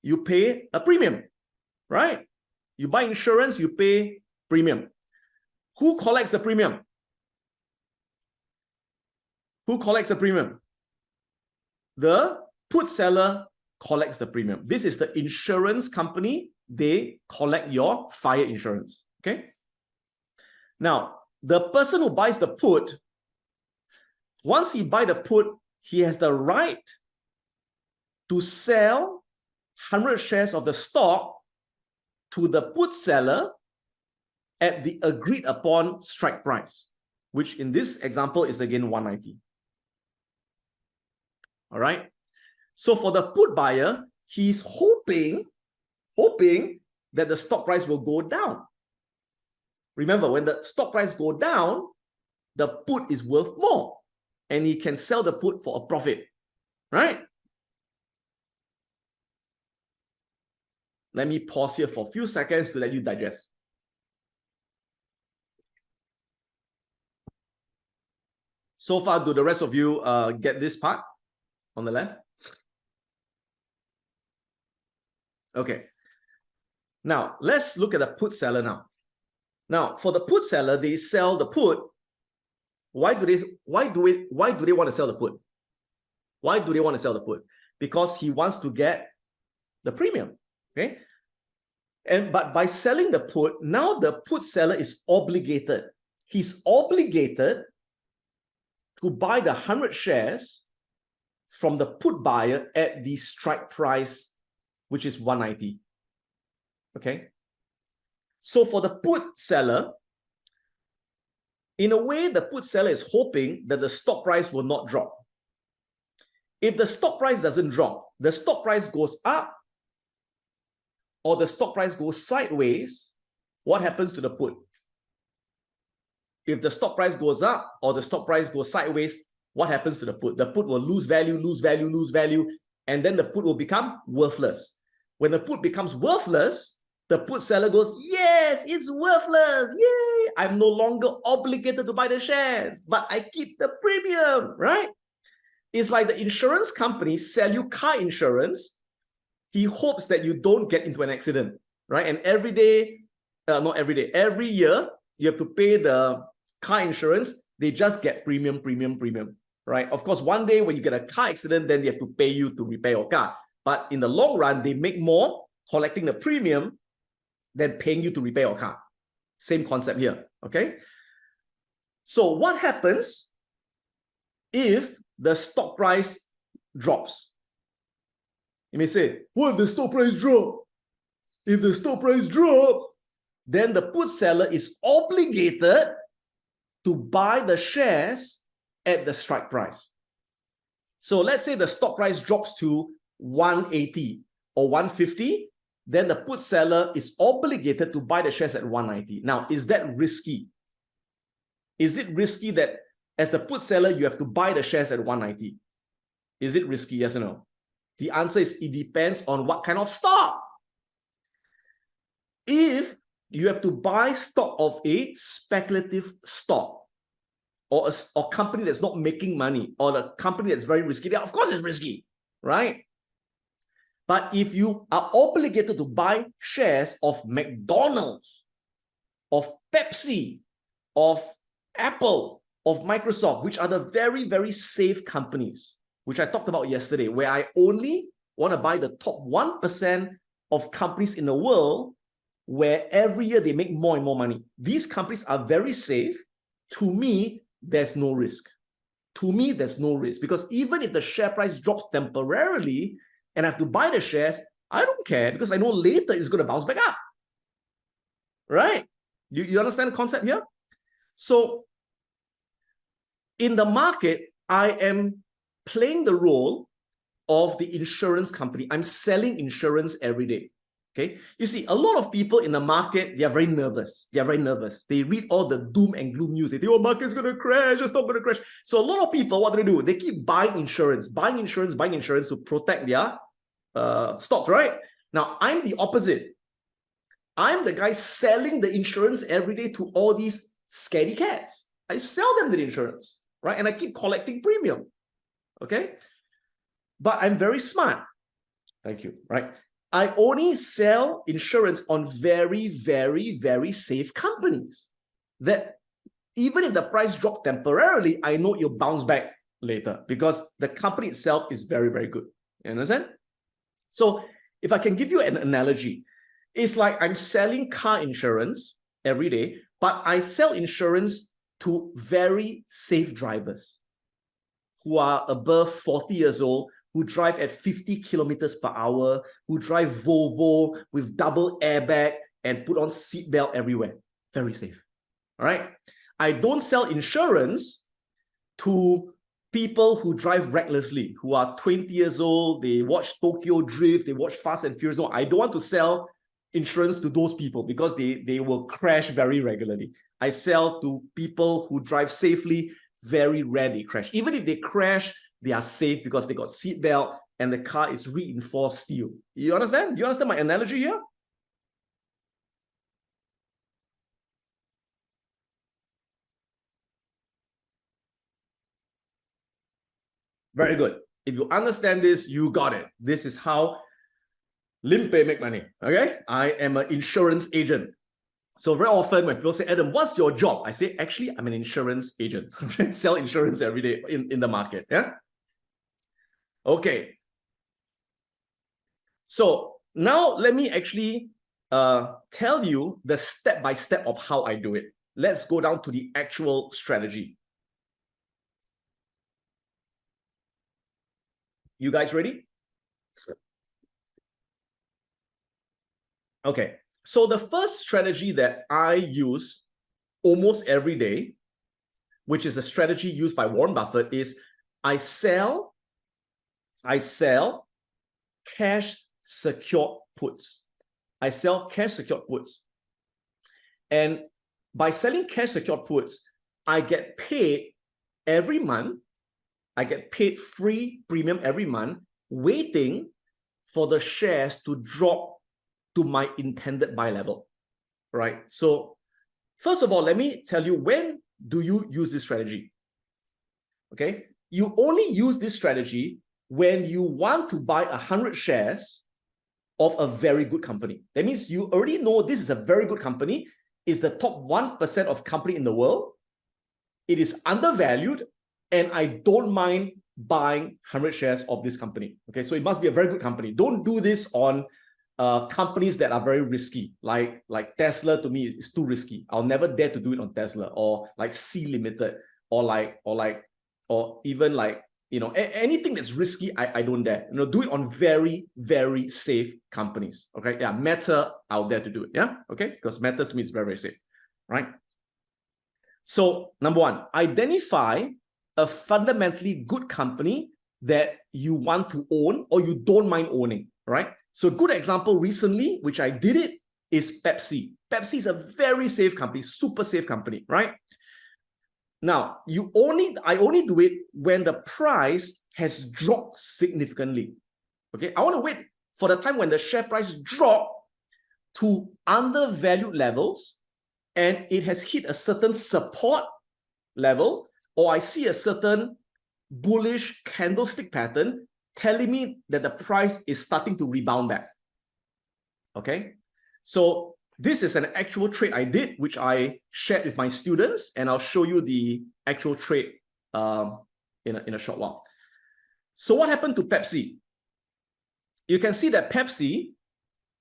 You pay a premium, right? You buy insurance, you pay premium. Who collects the premium? Who collects the premium? The put seller collects the premium. This is the insurance company. They collect your fire insurance, okay? Now, the person who buys the put, once he buys the put, he has the right to sell 100 shares of the stock to the put seller at the agreed upon strike price, which in this example is again 190. All right. So for the put buyer, he's hoping that the stock price will go down. Remember, when the stock price go down, the put is worth more, and he can sell the put for a profit, right? Let me pause here for a few seconds to let you digest. So far, do the rest of you get this part on the left? Okay. Now, let's look at the put seller now. Now, for the put seller, they sell the put. Why do they want to sell the put? Why do they want to sell the put? Because he wants to get the premium, okay? But by selling the put, now the put seller is obligated. He's obligated to buy the 100 shares from the put buyer at the strike price, which is 190. Okay? So for the put seller, in a way, the put seller is hoping that the stock price will not drop. If the stock price doesn't drop, the stock price goes up, or the stock price goes sideways, what happens to the put? If the stock price goes up or the stock price goes sideways, what happens to the put? The put will lose value, and then the put will become worthless. When the put becomes worthless, the put seller goes, yes, it's worthless. Yay! I'm no longer obligated to buy the shares, but I keep the premium, right? It's like the insurance company sell you car insurance. He hopes that you don't get into an accident, right? And every year, you have to pay the car insurance. They just get premium, right? Of course, one day when you get a car accident, then they have to pay you to repair your car. But in the long run, they make more collecting the premium than paying you to repair your car. Same concept here, okay? So what happens if the stock price drops? You may say, what if the stock price drop? If the stock price drop, then the put seller is obligated to buy the shares at the strike price. So let's say the stock price drops to 180 or 150, then the put seller is obligated to buy the shares at 190. Now, is that risky? Is it risky that as the put seller, you have to buy the shares at 190? Is it risky, yes or no? The answer is it depends on what kind of stock. If you have to buy stock of a speculative stock or a company that's not making money or a company that's very risky, then of course it's risky, right? But if you are obligated to buy shares of McDonald's, of Pepsi, of Apple, of Microsoft, which are the very, very safe companies, which I talked about yesterday, where I only want to buy the top 1% of companies in the world where every year they make more and more money. These companies are very safe. To me, there's no risk. To me, there's no risk, because even if the share price drops temporarily and I have to buy the shares, I don't care, because I know later it's going to bounce back up. Right? You understand the concept here? So in the market, I am playing the role of the insurance company. I'm selling insurance every day. Okay, you see, a lot of people in the market, they are very nervous. They are very nervous. They read all the doom and gloom news. They think, oh, market's going to crash, it's not going to crash. So a lot of people, what do? They keep buying insurance to protect their stocks, right? Now, I'm the opposite. I'm the guy selling the insurance every day to all these scaredy cats. I sell them the insurance, right? And I keep collecting premium, okay? But I'm very smart. Thank you, right? I only sell insurance on very, very, very safe companies that even if the price drops temporarily, I know you'll bounce back later because the company itself is very, very good. You understand? So if I can give you an analogy, it's like I'm selling car insurance every day, but I sell insurance to very safe drivers who are above 40 years old, who drive at 50 kilometers per hour, who drive Volvo with double airbag and put on seatbelt everywhere. Very safe. All right. I don't sell insurance to people who drive recklessly, who are 20 years old, they watch Tokyo Drift, they watch Fast and Furious. No, I don't want to sell insurance to those people because they will crash very regularly. I sell to people who drive safely, very rarely crash. Even if they crash, they are safe because they got seatbelt and the car is reinforced steel. You understand? Do you understand my analogy here? Very good. If you understand this, you got it. This is how Limpe make money. Okay? I am an insurance agent. So very often when people say, Adam, what's your job? I say, actually, I'm an insurance agent. I sell insurance every day in the market. Yeah. Okay. So now let me actually tell you the step-by-step of how I do it. Let's go down to the actual strategy. You guys ready? Okay. So the first strategy that I use almost every day, which is a strategy used by Warren Buffett, is I sell cash secured puts. I sell cash secured puts. And by selling cash secured puts, I get paid every month. I get paid free premium every month, waiting for the shares to drop to my intended buy level, right? So first of all, let me tell you, when do you use this strategy? Okay, you only use this strategy when you want to buy 100 shares of a very good company. That means you already know this is a very good company. It's the top 1% of company in the world. It is undervalued, and I don't mind buying 100 shares of this company. Okay, so it must be a very good company. Don't do this on companies that are very risky, like Tesla. To me is too risky. I'll never dare to do it on Tesla, or like C Limited, or even like, you know, anything that's risky. I don't dare. You know, do it on very, very safe companies. Okay, yeah, Meta, I'll dare to do it. Yeah, okay, because Meta to me is very, very safe, right? So number one, identify a fundamentally good company that you want to own or you don't mind owning, right? So a good example recently, which I did it, is Pepsi. Pepsi is a very safe company, super safe company, right? Now, I only do it when the price has dropped significantly. Okay, I want to wait for the time when the share price drop to undervalued levels and it has hit a certain support level, or I see a certain bullish candlestick pattern telling me that the price is starting to rebound back. Okay, so this is an actual trade I did, which I shared with my students, and I'll show you the actual trade in a short while. So what happened to Pepsi? You can see that Pepsi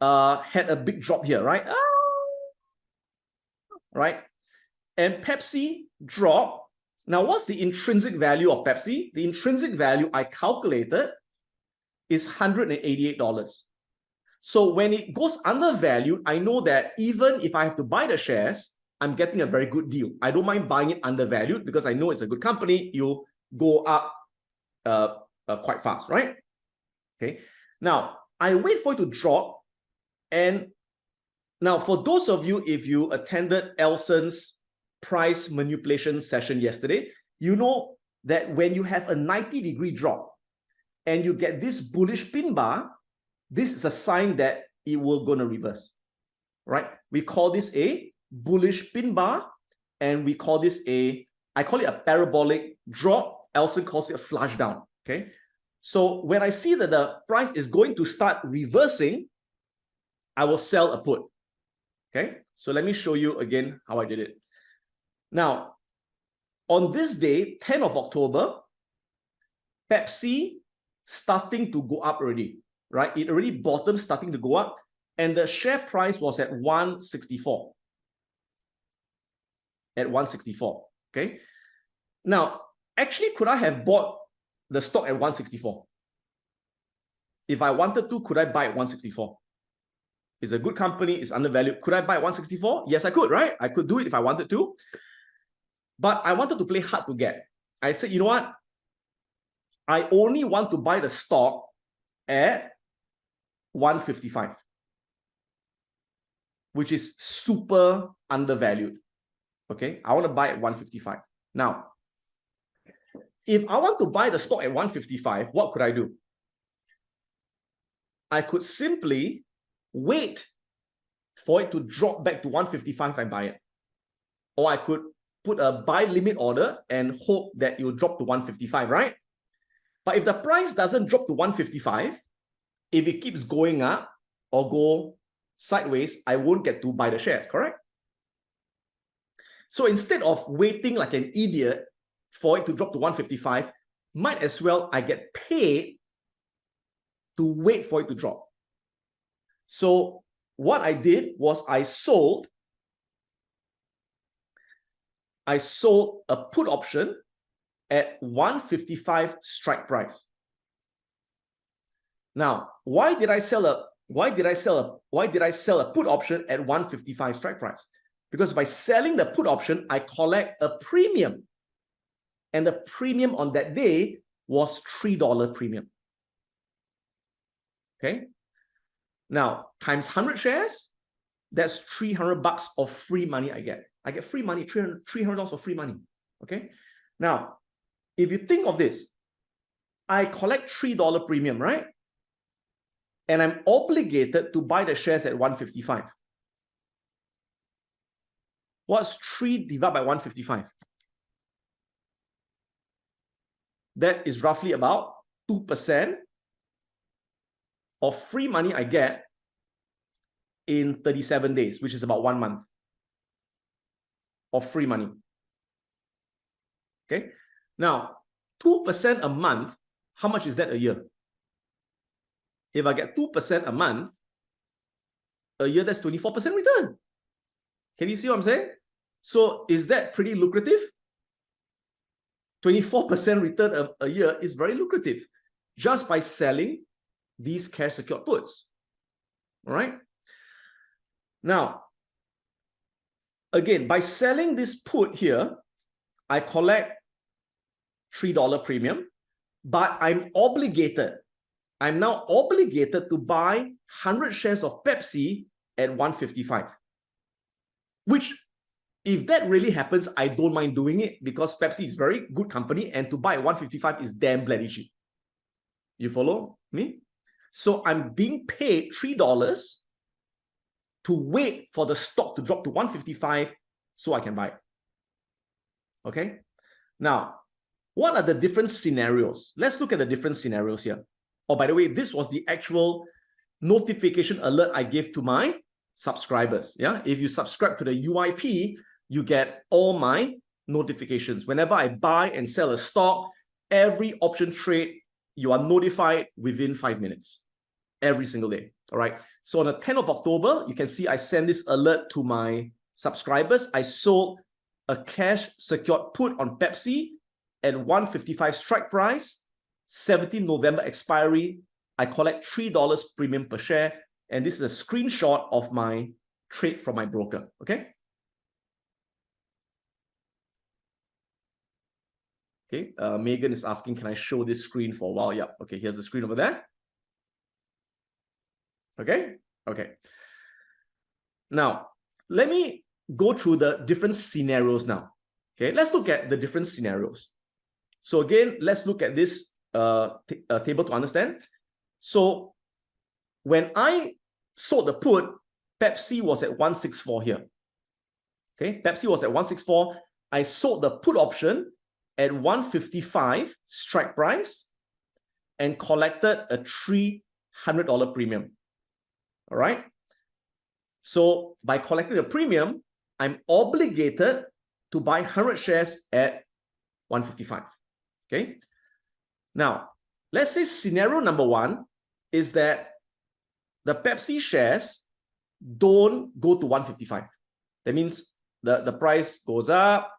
had a big drop here, right? Right? And Pepsi dropped. Now, what's the intrinsic value of Pepsi? The intrinsic value I calculated is $188. So when it goes undervalued, I know that even if I have to buy the shares, I'm getting a very good deal. I don't mind buying it undervalued because I know it's a good company. You'll go up quite fast, right? Okay. Now, I wait for it to drop. And now, for those of you, if you attended Elson's price manipulation session yesterday, you know that when you have a 90-degree drop and you get this bullish pin bar, this is a sign that it will going to reverse, right? We call this a bullish pin bar, and we call this I call it a parabolic drop. Elson calls it a flush down, okay? So when I see that the price is going to start reversing, I will sell a put, okay? So let me show you again how I did it. Now, on this day, 10th of October, Pepsi starting to go up already, right? It already bottomed, starting to go up, and the share price was at 164. At 164, okay? Now, actually, could I have bought the stock at 164? If I wanted to, could I buy at 164? It's a good company, it's undervalued. Could I buy at 164? Yes, I could, right? I could do it if I wanted to. But I wanted to play hard to get. I said, you know what? I only want to buy the stock at 155, which is super undervalued. Okay, I want to buy at 155. Now, if I want to buy the stock at 155, what could I do? I could simply wait for it to drop back to 155 and buy it. Or I could put a buy limit order and hope that it will drop to 155, right? But if the price doesn't drop to 155, if it keeps going up or go sideways, I won't get to buy the shares, correct? So instead of waiting like an idiot for it to drop to 155, might as well I get paid to wait for it to drop. So what I did was I sold a put option at 155 strike price. Now, why did I sell a put option at 155 strike price? Because by selling the put option, I collect a premium. And the premium on that day was $3 premium. Okay. Now, times 100 shares, that's $300 of free money I get. I get free money, $300 of free money. Okay. Now, if you think of this, I collect $3 premium, right? And I'm obligated to buy the shares at 155. What's 3 divided by 155? That is roughly about 2% of free money I get in 37 days, which is about 1 month of free money. Okay. Now, 2% a month, how much is that a year? If I get 2% a month, a year, that's 24% return. Can you see what I'm saying? So is that pretty lucrative? 24% return a year is very lucrative just by selling these cash secured puts. All right. Now, again, by selling this put here, I collect $3 premium, but I'm obligated I'm now obligated to buy 100 shares of Pepsi at 155. Which, if that really happens, I don't mind doing it because Pepsi is very good company and to buy at 155 is damn bloody cheap. You follow me? So I'm being paid $3 to wait for the stock to drop to 155 so I can buy it. Okay? Now, what are the different scenarios? Let's look at the different scenarios here. Oh, by the way, this was the actual notification alert I gave to my subscribers. Yeah, if you subscribe to the UIP, you get all my notifications. Whenever I buy and sell a stock, every option trade, you are notified within 5 minutes, every single day. All right. So on the 10th of October, you can see I send this alert to my subscribers. I sold a cash secured put on Pepsi at 155 strike price, 17 November expiry. I collect $3 premium per share. And this is a screenshot of my trade from my broker. Okay. Okay. Megan is asking, can I show this screen for a while? Yeah. Okay. Here's the screen over there. Okay. Okay. Now, let me go through the different scenarios now. Okay. Let's look at the different scenarios. So again, let's look at this table to understand. So when I sold the put, Pepsi was at 164 here. Okay, Pepsi was at 164. I sold the put option at 155 strike price and collected a $300 premium. All right. So by collecting the premium, I'm obligated to buy 100 shares at 155. Okay. Now, let's say scenario number one is that the Pepsi shares don't go to 155. That means the price goes up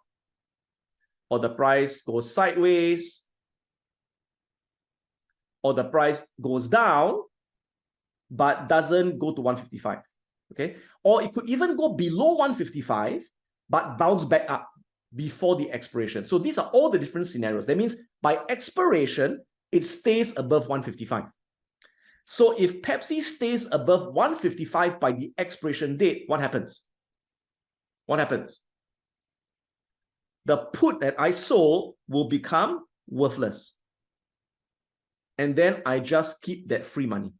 or the price goes sideways or the price goes down but doesn't go to 155. Okay. Or it could even go below 155 but bounce back up before the expiration. So these are all the different scenarios. That means by expiration, it stays above 155. So if Pepsi stays above 155 by the expiration date, what happens? What happens? The put that I sold will become worthless. And then I just keep that free money.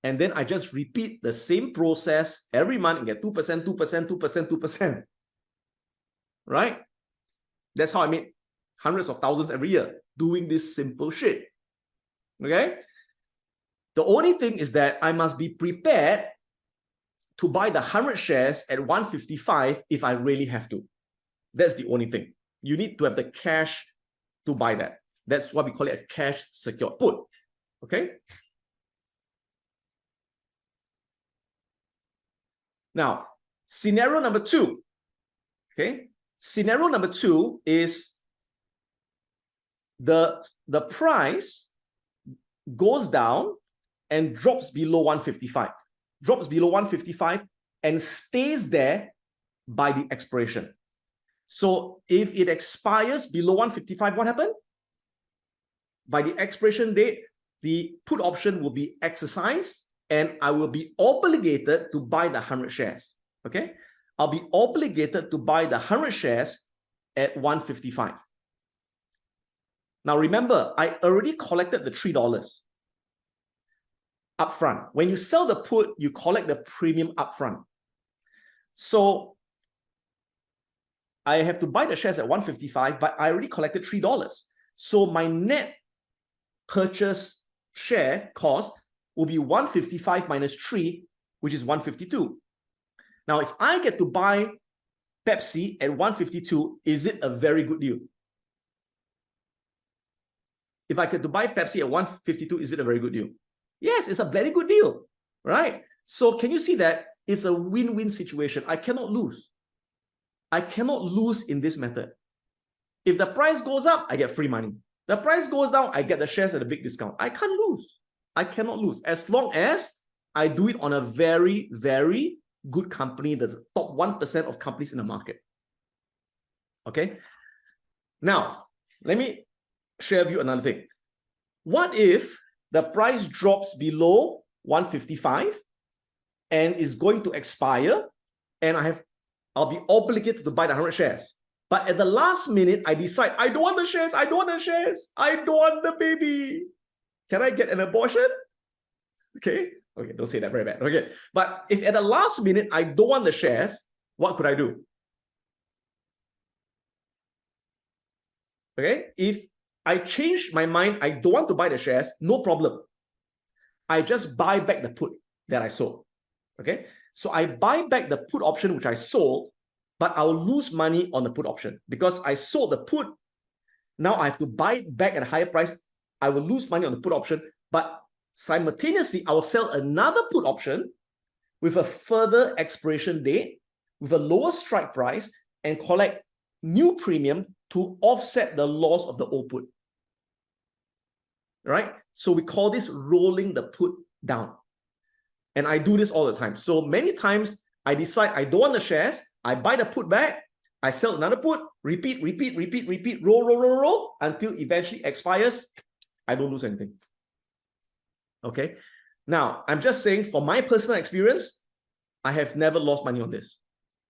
And then I just repeat the same process every month and get 2%, 2%, 2%, 2%. Right? That's how I made hundreds of thousands every year doing this simple shit. Okay? The only thing is that I must be prepared to buy the 100 shares at 155 if I really have to. That's the only thing. You need to have the cash to buy that. That's why we call it a cash secured put. Okay? Now, scenario number two. Okay? Scenario number two is the price goes down and drops below 155. Drops below 155 and stays there by the expiration. So if it expires below 155, what happened? By the expiration date, the put option will be exercised and I will be obligated to buy the 100 shares. Okay? I'll be obligated to buy the 100 shares at 155. Now remember, I already collected the $3 upfront. When you sell the put, you collect the premium upfront. So I have to buy the shares at 155, but I already collected $3. So my net purchase share cost will be 155 minus 3, which is 152. Now, if I get to buy Pepsi at 152, is it a very good deal? If I get to buy Pepsi at 152, is it a very good deal? Yes, it's a bloody good deal, right? So can you see that it's a win-win situation? I cannot lose. I cannot lose in this method. If the price goes up, I get free money. The price goes down, I get the shares at a big discount. I can't lose. I cannot lose as long as I do it on a very, very good company that's the top 1% of companies in the market. Okay. Now, let me share with you another thing. What if the price drops below 155 and is going to expire, and I'll be obligated to buy the 100 shares. But at the last minute, I decide, I don't want the shares, I don't want the shares, I don't want the baby. Can I get an abortion? Okay, don't say that, very bad. Okay, but if at the last minute, I don't want the shares, what could I do? Okay, if I change my mind, I don't want to buy the shares, no problem. I just buy back the put that I sold. Okay, so I buy back the put option which I sold, but I'll lose money on the put option because I sold the put. Now I have to buy it back at a higher price. I will lose money on the put option, but simultaneously, I will sell another put option with a further expiration date, with a lower strike price, and collect new premium to offset the loss of the old put. Right? So we call this rolling the put down. And I do this all the time. So many times I decide I don't want the shares, I buy the put back, I sell another put, repeat, roll, until eventually expires. I don't lose anything. Okay. Now, I'm just saying from my personal experience, I have never lost money on this.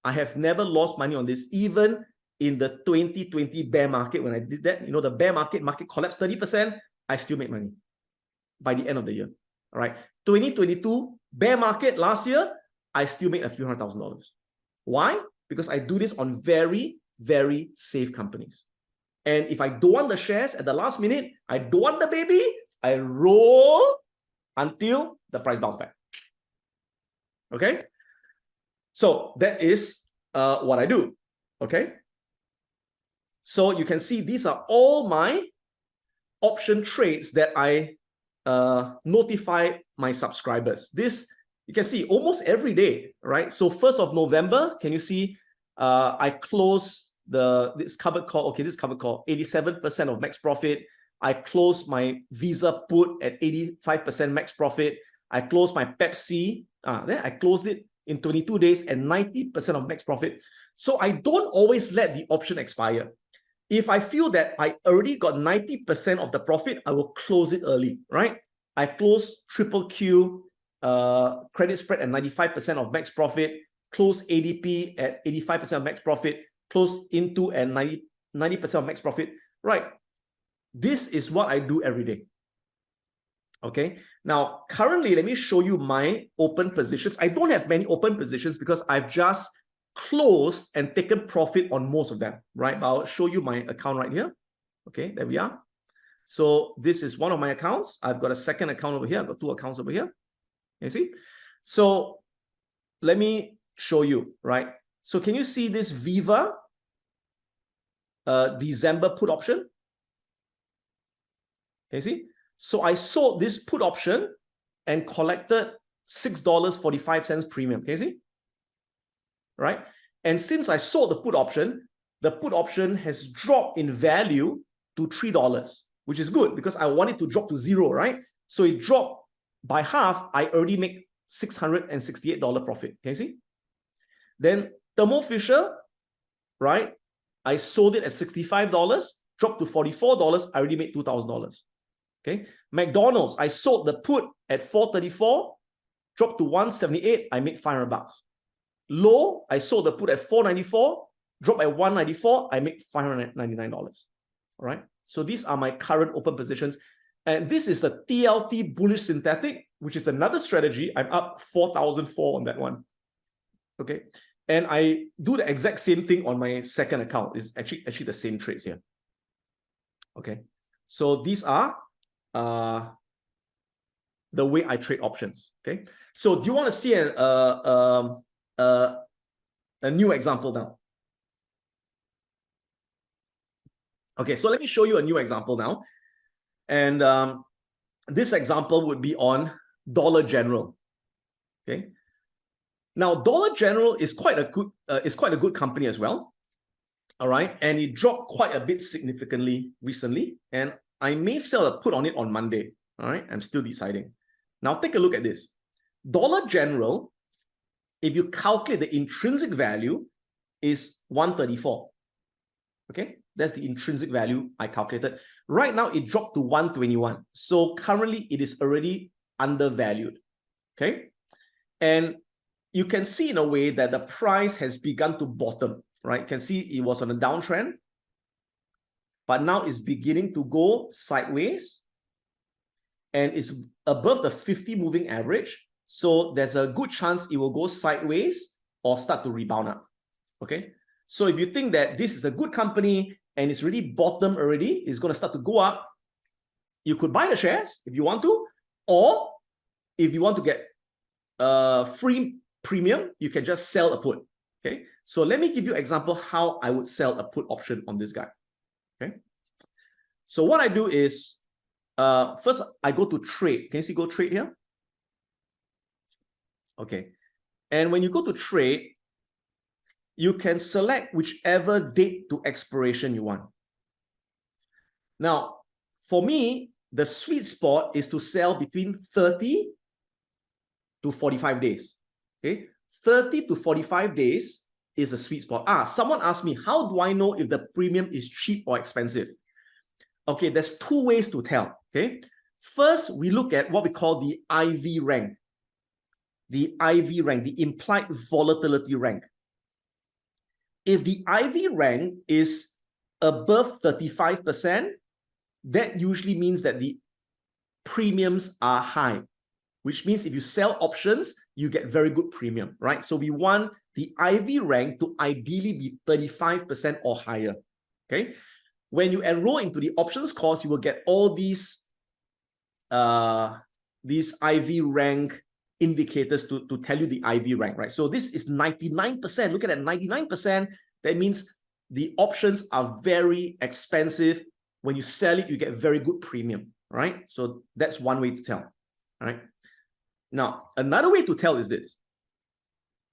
I have never lost money on this, even in the 2020 bear market. When I did that, you know, the bear market collapsed 30%, I still made money by the end of the year. All right. 2022 bear market last year, I still made a few $100,000. Why? Because I do this on very, very safe companies. And if I don't want the shares at the last minute, I don't want the baby, I roll until the price bounces back. Okay? So that is what I do. Okay? So you can see these are all my option trades that I notify my subscribers. This, you can see almost every day, right? So 1st of November, can you see I close this covered call. Okay, this covered call, 87% of max profit. I closed my Visa put at 85% max profit. I closed my Pepsi. Then I closed it in 22 days and 90% of max profit. So I don't always let the option expire. If I feel that I already got 90% of the profit, I will close it early, right? I close triple Q credit spread at 95% of max profit, close ADP at 85% of max profit, close into at 90% of max profit, right? This is what I do every day. Okay. Now, currently, let me show you my open positions. I don't have many open positions because I've just closed and taken profit on most of them, right? But I'll show you my account right here. Okay, there we are. So this is one of my accounts. I've got a second account over here. I've got two accounts over here. You see? So let me show you, right? So can you see this Viva December put option? Can you see? So I sold this put option and collected $6.45 premium. Can you see? Right? And since I sold the put option has dropped in value to $3, which is good because I want it to drop to zero, right? So it dropped by half. I already make $668 profit. Can you see? Then Thermo Fisher, right? I sold it at $65, dropped to $44. I already made $2,000. Okay. McDonald's, I sold the put at $4.34, dropped to $178. I made $500. Low, I sold the put at $4.94, dropped at $194. I make $599. All right. So these are my current open positions. And this is the TLT bullish synthetic, which is another strategy. I'm up 4,004 on that one. Okay. And I do the exact same thing on my second account. It's actually the same trades here. Okay. So these are the way I trade options. Okay. So do you want to see a new example now? Okay. So let me show you a new example now. And this example would be on Dollar General. Okay. Now, Dollar General is quite a good company as well. All right. And it dropped quite a bit significantly recently. And I may sell a put on it on Monday. All right. I'm still deciding. Now, take a look at this. Dollar General, if you calculate the intrinsic value, is 134. Okay, that's the intrinsic value I calculated. Right now, it dropped to 121. So currently, it is already undervalued. Okay, and you can see in a way that the price has begun to bottom, right? You can see it was on a downtrend, but now it's beginning to go sideways and it's above the 50 moving average. So there's a good chance it will go sideways or start to rebound up. Okay, so if you think that this is a good company and it's really bottom already, it's going to start to go up, you could buy the shares if you want to, or if you want to get free premium, you can just sell a put. Okay, so let me give you an example how I would sell a put option on this guy. Okay, so what I do is first I go to trade. Can you see go trade here? Okay, and when you go to trade, you can select whichever date to expiration you want. Now, for me, the sweet spot is to sell between 30 to 45 days. Okay, 30 to 45 days is a sweet spot. Someone asked me, how do I know if the premium is cheap or expensive? Okay, there's two ways to tell. Okay, first, we look at what we call the IV rank. The IV rank, the implied volatility rank. If the IV rank is above 35%, that usually means that the premiums are high, which means if you sell options, you get very good premium, right? So we want the IV rank to ideally be 35% or higher, okay? When you enroll into the options course, you will get all these IV rank indicators to tell you the IV rank, right? So this is 99%. Look at that, 99%. That means the options are very expensive. When you sell it, you get very good premium, right? So that's one way to tell, all right? Now, another way to tell is this.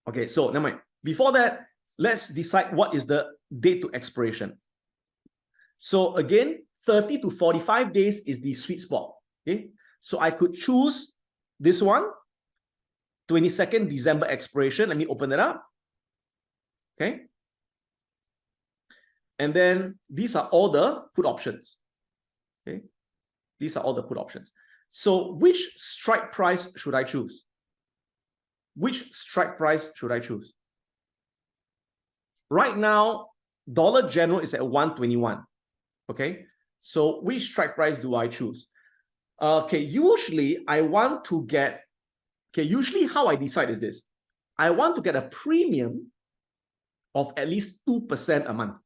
Okay, so never mind. Before that, let's decide what is the date to expiration. So again, 30 to 45 days is the sweet spot, okay? So I could choose this one, 22nd December expiration. Let me open it up, okay? And then these are all the put options, okay? These are all the put options. So which strike price should I choose? Which strike price should I choose? Right now, Dollar General is at 121, okay? So which strike price do I choose? Okay, usually I want to get, usually how I decide is this. I want to get a premium of at least 2% a month,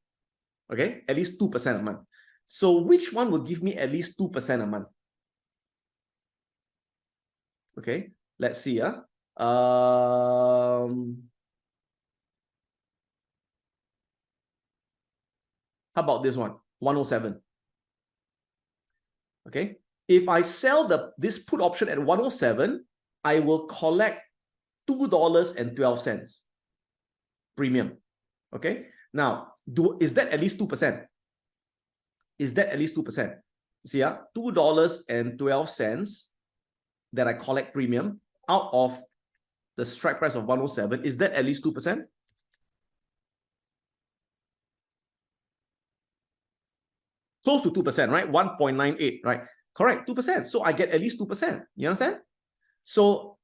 okay? At least 2% a month. So which one will give me at least 2% a month? Okay, let's see. How about this one? 107. Okay, if I sell this put option at 107, I will collect $2.12 premium. Okay, now is that at least 2%? Is that at least 2%? See, $2.12 that I collect premium out of the strike price of 107, is that at least 2%? Close to 2%, right? 1.98, right? Correct, 2%. So I get at least 2%. You understand? So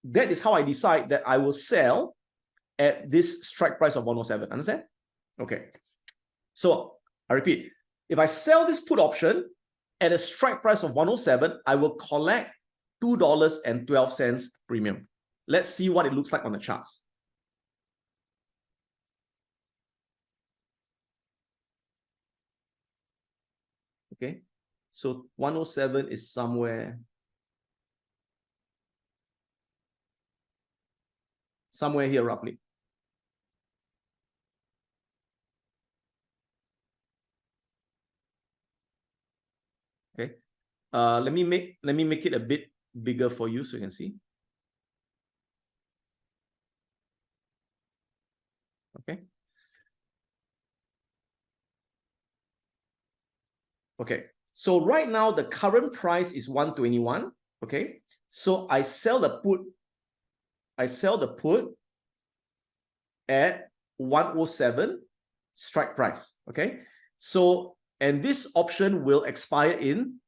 that is how I decide that I will sell at this strike price of 107. Understand? Okay. So I repeat, if I sell this put option at a strike price of 107, I will collect $2.12 premium. Let's see what it looks like on the charts. Okay, so 107 is somewhere here roughly. Okay, let me make it a bit bigger for you so you can see. Okay. Okay. So right now the current price is 121. Okay. So I sell the put. I sell the put at 107. strike price. Okay. So, and this option will expire in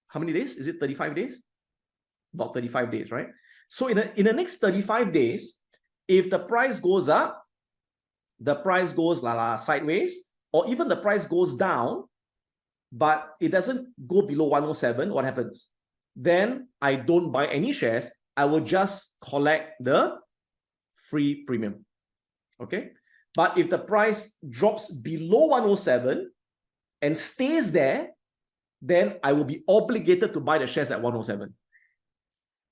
how many days? Is it 35 days? About 35 days, right? So in the next 35 days, if the price goes up, the price goes sideways, or even the price goes down, but it doesn't go below 107, what happens? Then I don't buy any shares. I will just collect the free premium. Okay. But if the price drops below 107 and stays there, then I will be obligated to buy the shares at 107.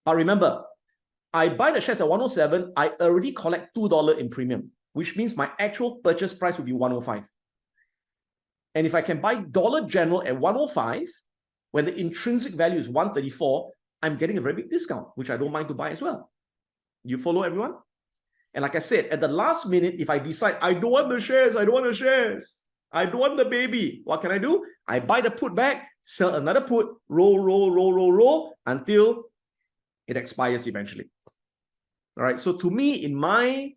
But remember, I buy the shares at 107, I already collect $2 in premium, which means my actual purchase price will be 105. And if I can buy Dollar General at 105, when the intrinsic value is 134, I'm getting a very big discount, which I don't mind to buy as well. You follow, everyone? And like I said, at the last minute, if I decide I don't want the shares, I don't want the shares, I don't want the baby, what can I do? I buy the put back, sell another put, roll until it expires eventually. All right. So to me, in my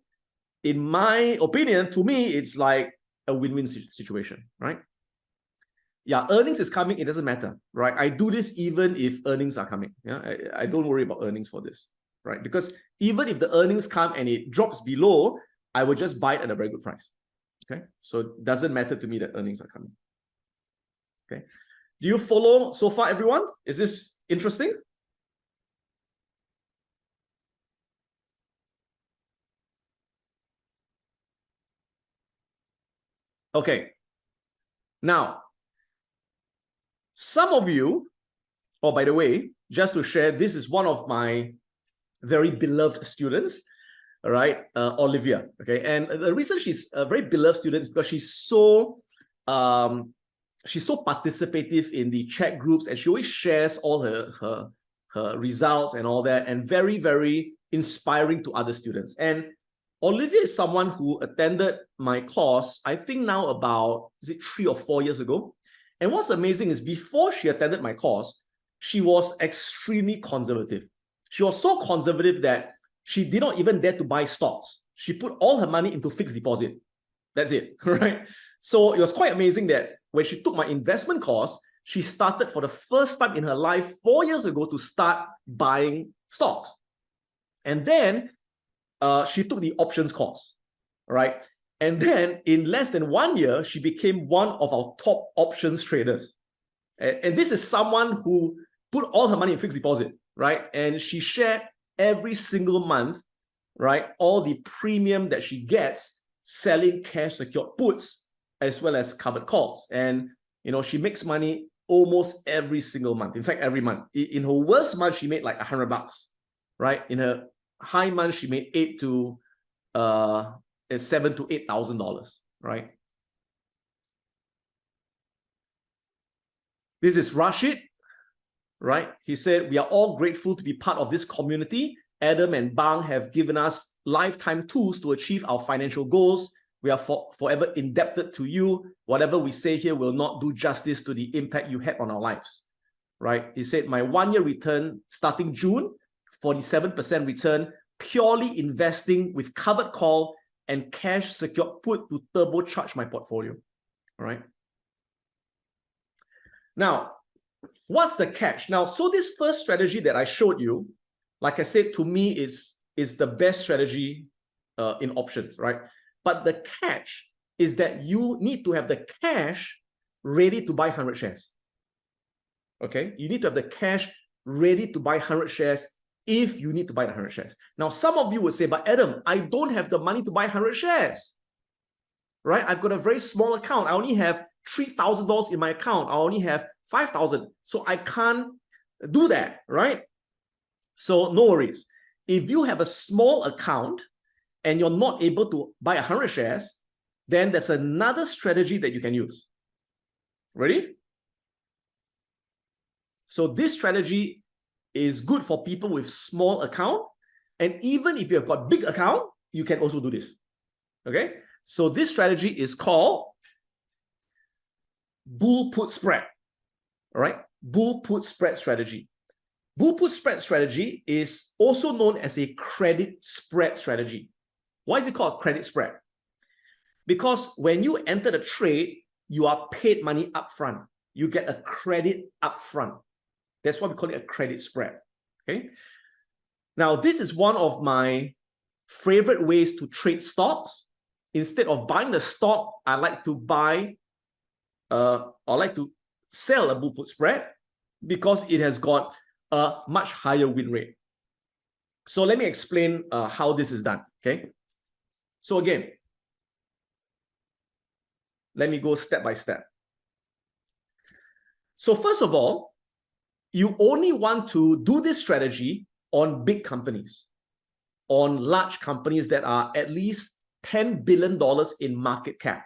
opinion, to me, it's like a win-win situation, right? Yeah, earnings is coming, it doesn't matter, right? I do this even if earnings are coming. Yeah, I don't worry about earnings for this, right? Because even if the earnings come and it drops below, I will just buy it at a very good price. Okay, so it doesn't matter to me that earnings are coming. Okay, do you follow so far, everyone? Is this interesting? Okay, now some of you, oh, by the way, just to share, this is one of my very beloved students, all right, Olivia. Okay, and the reason she's a very beloved student is because she's so participative in the chat groups, and she always shares all her results and all that, and very, very inspiring to other students. And Olivia is someone who attended my course, I think now about, is it 3 or 4 years ago? And what's amazing is before she attended my course, she was extremely conservative. She was so conservative that she did not even dare to buy stocks. She put all her money into fixed deposit. That's it, right? So it was quite amazing that when she took my investment course, she started for the first time in her life 4 years ago to start buying stocks. And then she took the options course, right? And then in less than 1 year, she became one of our top options traders. And this is someone who put all her money in fixed deposit, right? And she shared every single month, right, all the premium that she gets selling cash secured puts as well as covered calls. And, you know, she makes money almost every single month. In fact, every month. In her worst month, she made like $100, right? In her high month, she made $7,000 to $8,000, right? This is Rashid, right? He said, we are all grateful to be part of this community. Adam and Bang have given us lifetime tools to achieve our financial goals. We are forever indebted to you. Whatever we say here will not do justice to the impact you had on our lives, right? He said, my 1 year return starting June, 47% return, purely investing with covered call and cash secured put to turbocharge my portfolio, all right? Now, what's the catch? Now, so this first strategy that I showed you, like I said, to me, is the best strategy in options, right? But the catch is that you need to have the cash ready to buy 100 shares. Okay? You need to have the cash ready to buy 100 shares if you need to buy the 100 shares. Now, some of you would say, but Adam, I don't have the money to buy 100 shares, right? I've got a very small account. I only have $3,000 in my account. I only have 5,000. So I can't do that, right? So no worries. If you have a small account and you're not able to buy 100 shares, then there's another strategy that you can use. Ready? So this strategy is good for people with small account. And even if you have got big account, you can also do this. Okay? So this strategy is called bull put spread. All right? Bull put spread strategy. Bull put spread strategy is also known as a credit spread strategy. Why is it called credit spread? Because when you enter the trade, you are paid money upfront. You get a credit upfront. That's why we call it a credit spread. Okay. Now, this is one of my favorite ways to trade stocks. Instead of buying the stock, I like to sell a bull put spread because it has got a much higher win rate. So let me explain how this is done. Okay. So again, let me go step by step. So first of all, you only want to do this strategy on big companies, on large companies that are at least $10 billion in market cap.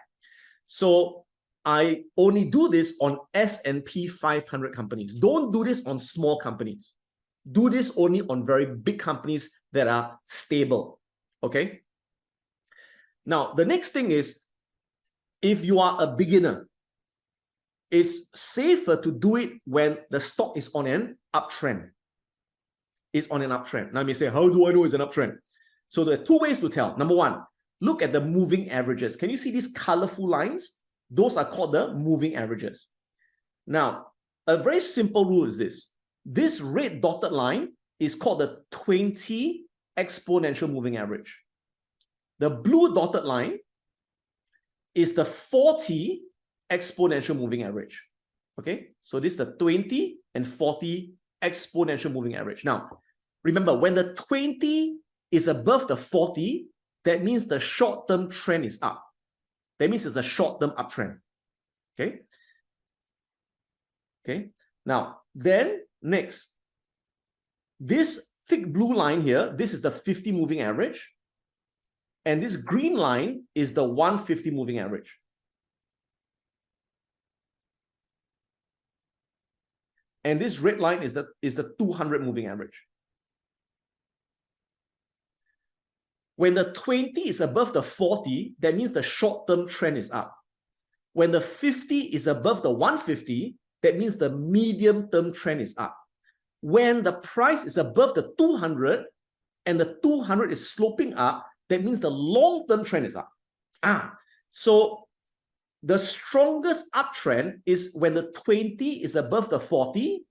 So I only do this on S&P 500 companies. Don't do this on small companies. Do this only on very big companies that are stable. Okay. Now, the next thing is, if you are a beginner, it's safer to do it when the stock is on an uptrend. It's on an uptrend. Now you may say, how do I know it's an uptrend? So there are two ways to tell. Number one, look at the moving averages. Can you see these colorful lines? Those are called the moving averages. Now, a very simple rule is this. This red dotted line is called the 20 exponential moving average. The blue dotted line is the 40 exponential moving average. Okay, so this is the 20 and 40 exponential moving average. Now, remember, when the 20 is above the 40, that means the short-term trend is up. That means it's a short-term uptrend. Okay. Okay. Now, then next, this thick blue line here, this is the 50 moving average. And this green line is the 150 moving average. And this red line is the 200 moving average. When the 20 is above the 40, that means the short-term trend is up. When the 50 is above the 150, that means the medium-term trend is up. When the price is above the 200 and the 200 is sloping up, that means the long-term trend is up. So the strongest uptrend is when the 20 is above the 40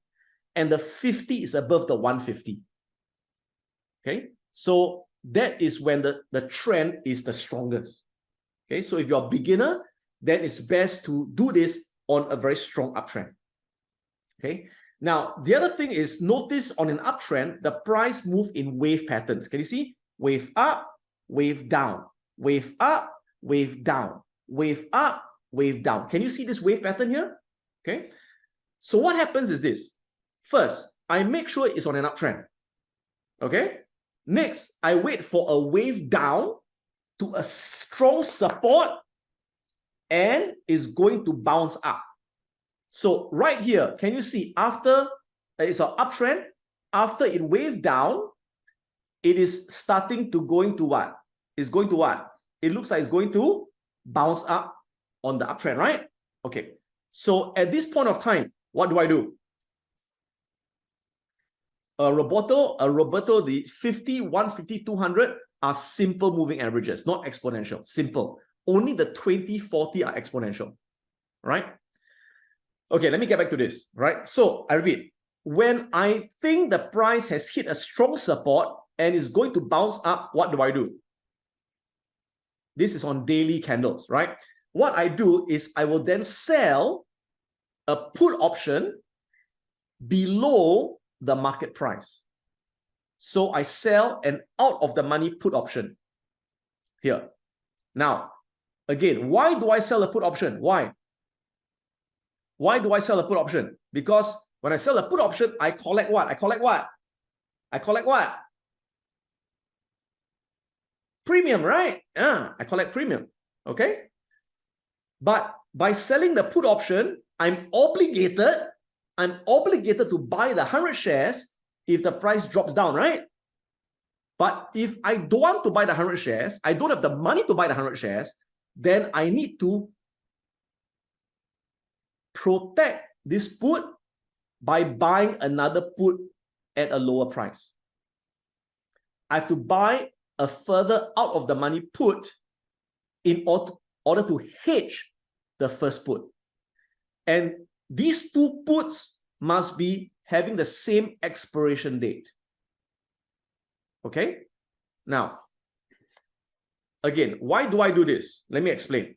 and the 50 is above the 150. Okay, so that is when the trend is the strongest. Okay, so if you're a beginner, then it's best to do this on a very strong uptrend. Okay, now the other thing is, notice on an uptrend, the price move in wave patterns. Can you see? Wave up, wave down, wave up, wave down, wave up, wave down. Can you see this wave pattern here? Okay, so what happens is this. First, I make sure it's on an uptrend. Okay, next, I wait for a wave down to a strong support and is going to bounce up. So right here, can you see, after it's an uptrend, after it waved down, it is starting to going to what? It's going to what? It looks like it's going to bounce up on the uptrend, right? Okay. So at this point of time, what do? Roberto, the 50, 150, 200 are simple moving averages, not exponential, simple. Only the 20, 40 are exponential, right? Okay, let me get back to this, right? So I repeat, when I think the price has hit a strong support and is going to bounce up, what do? This is on daily candles, right? What I do is I will then sell a put option below the market price. So I sell an out of the money put option here. Now, again, why do I sell a put option? Why? Why do I sell a put option? Because when I sell a put option, I collect what? I collect what? Premium, right? I collect premium. Okay? But by selling the put option, I'm obligated to buy the 100 shares if the price drops down, right? But if I don't want to buy the 100 shares, I don't have the money to buy the 100 shares, then I need to protect this put by buying another put at a lower price. I have to buy a further out of the money put in order order to hedge the first put. And these two puts must be having the same expiration date. Okay? Now, again, why do I do this? Let me explain.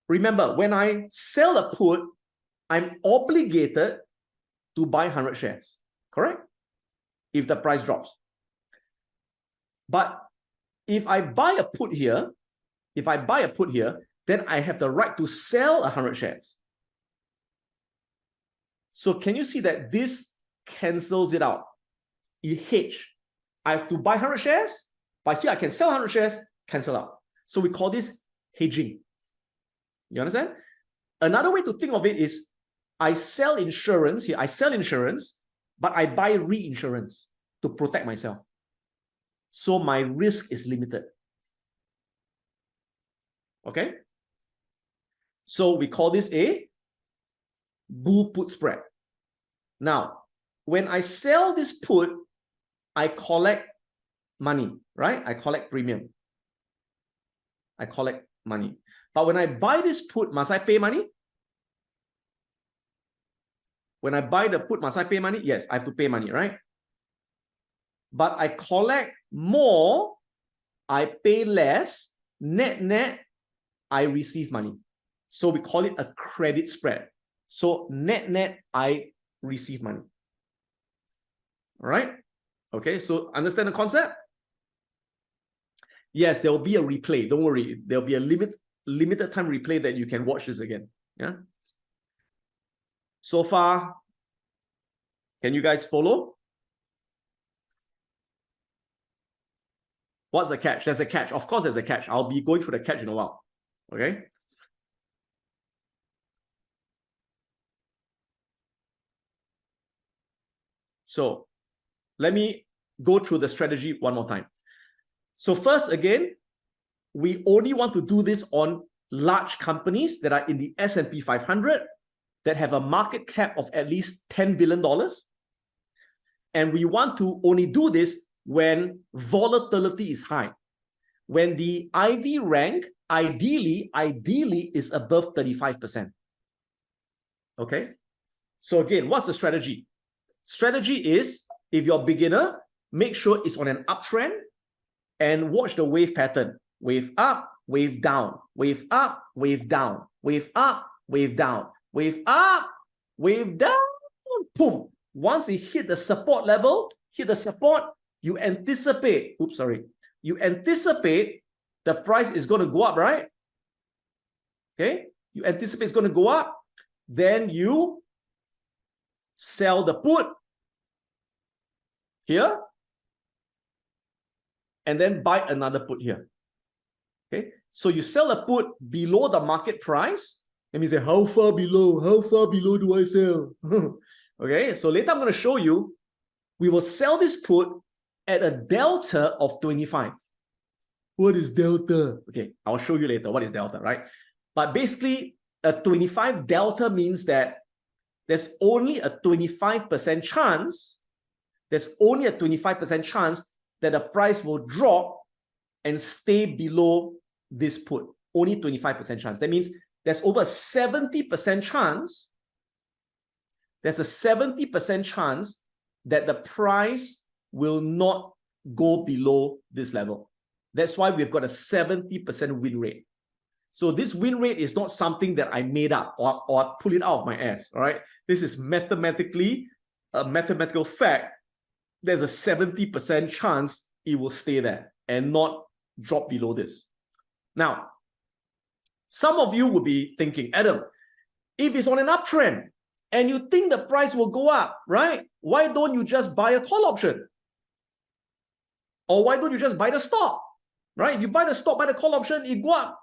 Remember, when I sell a put, I'm obligated to buy 100 shares, correct? If the price drops. But if I buy a put here, then I have the right to sell 100 shares. So can you see that this cancels it out? It hedge. I have to buy 100 shares, but here I can sell 100 shares, cancel out. So we call this hedging. You understand? Another way to think of it is I sell insurance here. I sell insurance, but I buy reinsurance to protect myself. So my risk is limited. Okay? So we call this a bull put spread. Now, when I sell this put, I collect money, right? I collect premium. I collect money. But when I buy this put, must I pay money? When I buy the put, must I pay money? Yes, I have to pay money, right? But I collect more, I pay less, net, I receive money. So we call it a credit spread. So net, I receive money. All right? Okay, so understand the concept? Yes, there will be a replay. Don't worry. There'll be a limited time replay that you can watch this again. Yeah. So far, can you guys follow? What's the catch? There's a catch. Of course, there's a catch. I'll be going through the catch in a while. Okay. So let me go through the strategy one more time. So first, again, we only want to do this on large companies that are in the S&P 500 that have a market cap of at least $10 billion. And we want to only do this when volatility is high. When the IV rank, ideally is above 35%. Okay? So again, what's the strategy? Strategy is, if you're a beginner, make sure it's on an uptrend and watch the wave pattern. Wave up, wave down, wave up, wave down, wave up, wave down, wave up, wave down, boom. Once it hit the support level, you anticipate, you anticipate the price is going to go up, right? Okay, you anticipate it's going to go up, then you sell the put here, and then buy another put here. Okay, so you sell a put below the market price. Let me say, how far below? How far below do I sell? Okay, so later I'm going to show you, we will sell this put at a delta of 25. What is delta? Okay, I'll show you later what is delta, right? But basically, a 25 delta means that there's only a 25% chance, that the price will drop and stay below this put. Only 25% chance. That means there's over a 70% chance, there's a 70% chance that the price will not go below this level. That's why we've got a 70% win rate. So this win rate is not something that I made up or pull it out of my ass, all right? This is mathematically a mathematical fact. There's a 70% chance it will stay there and not drop below this. Now, some of you will be thinking, Adam, if it's on an uptrend and you think the price will go up, right? Why don't you just buy a call option? Or why don't you just buy the stock, right? If you buy the stock, buy the call option, it go up.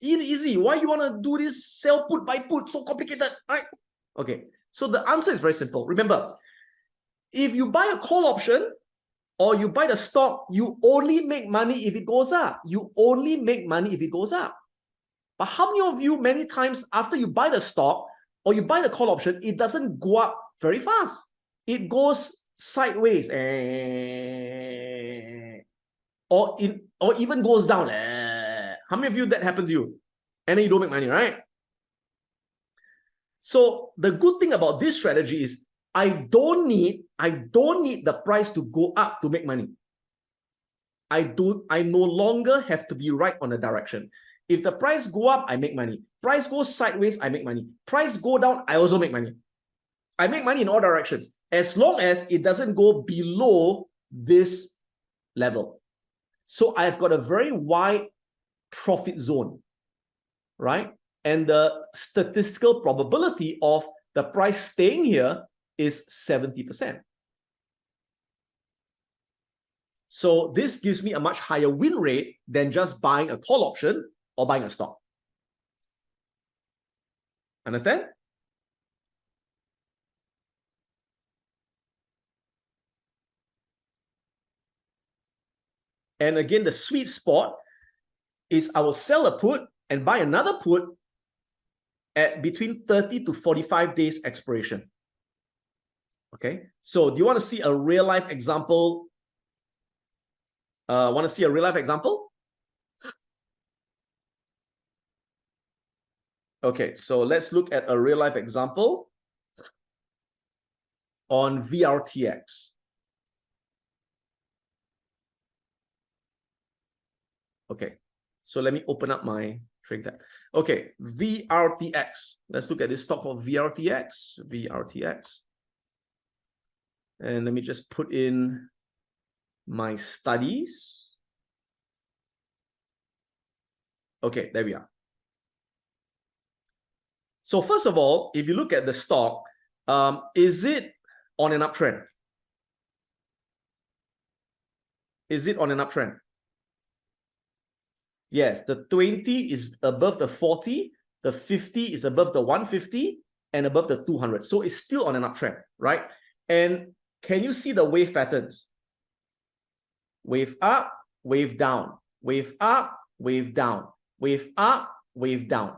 Easy. Why you want to do this sell put, buy put? So complicated, right? Okay, so the answer is very simple. Remember, if you buy a call option or you buy the stock, you only make money if it goes up. You only make money if it goes up. But how many of you, many times after you buy the stock or you buy the call option, it doesn't go up very fast. It goes sideways, or even goes down. How many of you that happened to you? And then you don't make money, right? So the good thing about this strategy is I don't need the price to go up to make money. I no longer have to be right on the direction. If the price go up, I make money. Price goes sideways, I make money. Price go down, I also make money. I make money in all directions as long as it doesn't go below this level. So I've got a very wide profit zone, right? And the statistical probability of the price staying here is 70%. So this gives me a much higher win rate than just buying a call option or buying a stock. Understand? And again, the sweet spot is I will sell a put and buy another put at between 30 to 45 days expiration. Okay, so do you want to see a real life example? Want to see a real life example? Okay, so let's look at a real life example on VRTX. Okay, so let me open up my trading tab. Okay, VRTX. Let's look at this stock for VRTX. VRTX. And let me just put in my studies. Okay, there we are. So first of all, if you look at the stock, is it on an uptrend? Is it on an uptrend? Yes, the 20 is above the 40, the 50 is above the 150, and above the 200. So it's still on an uptrend, right? And can you see the wave patterns? Wave up, wave down, wave up, wave down, wave up, wave down.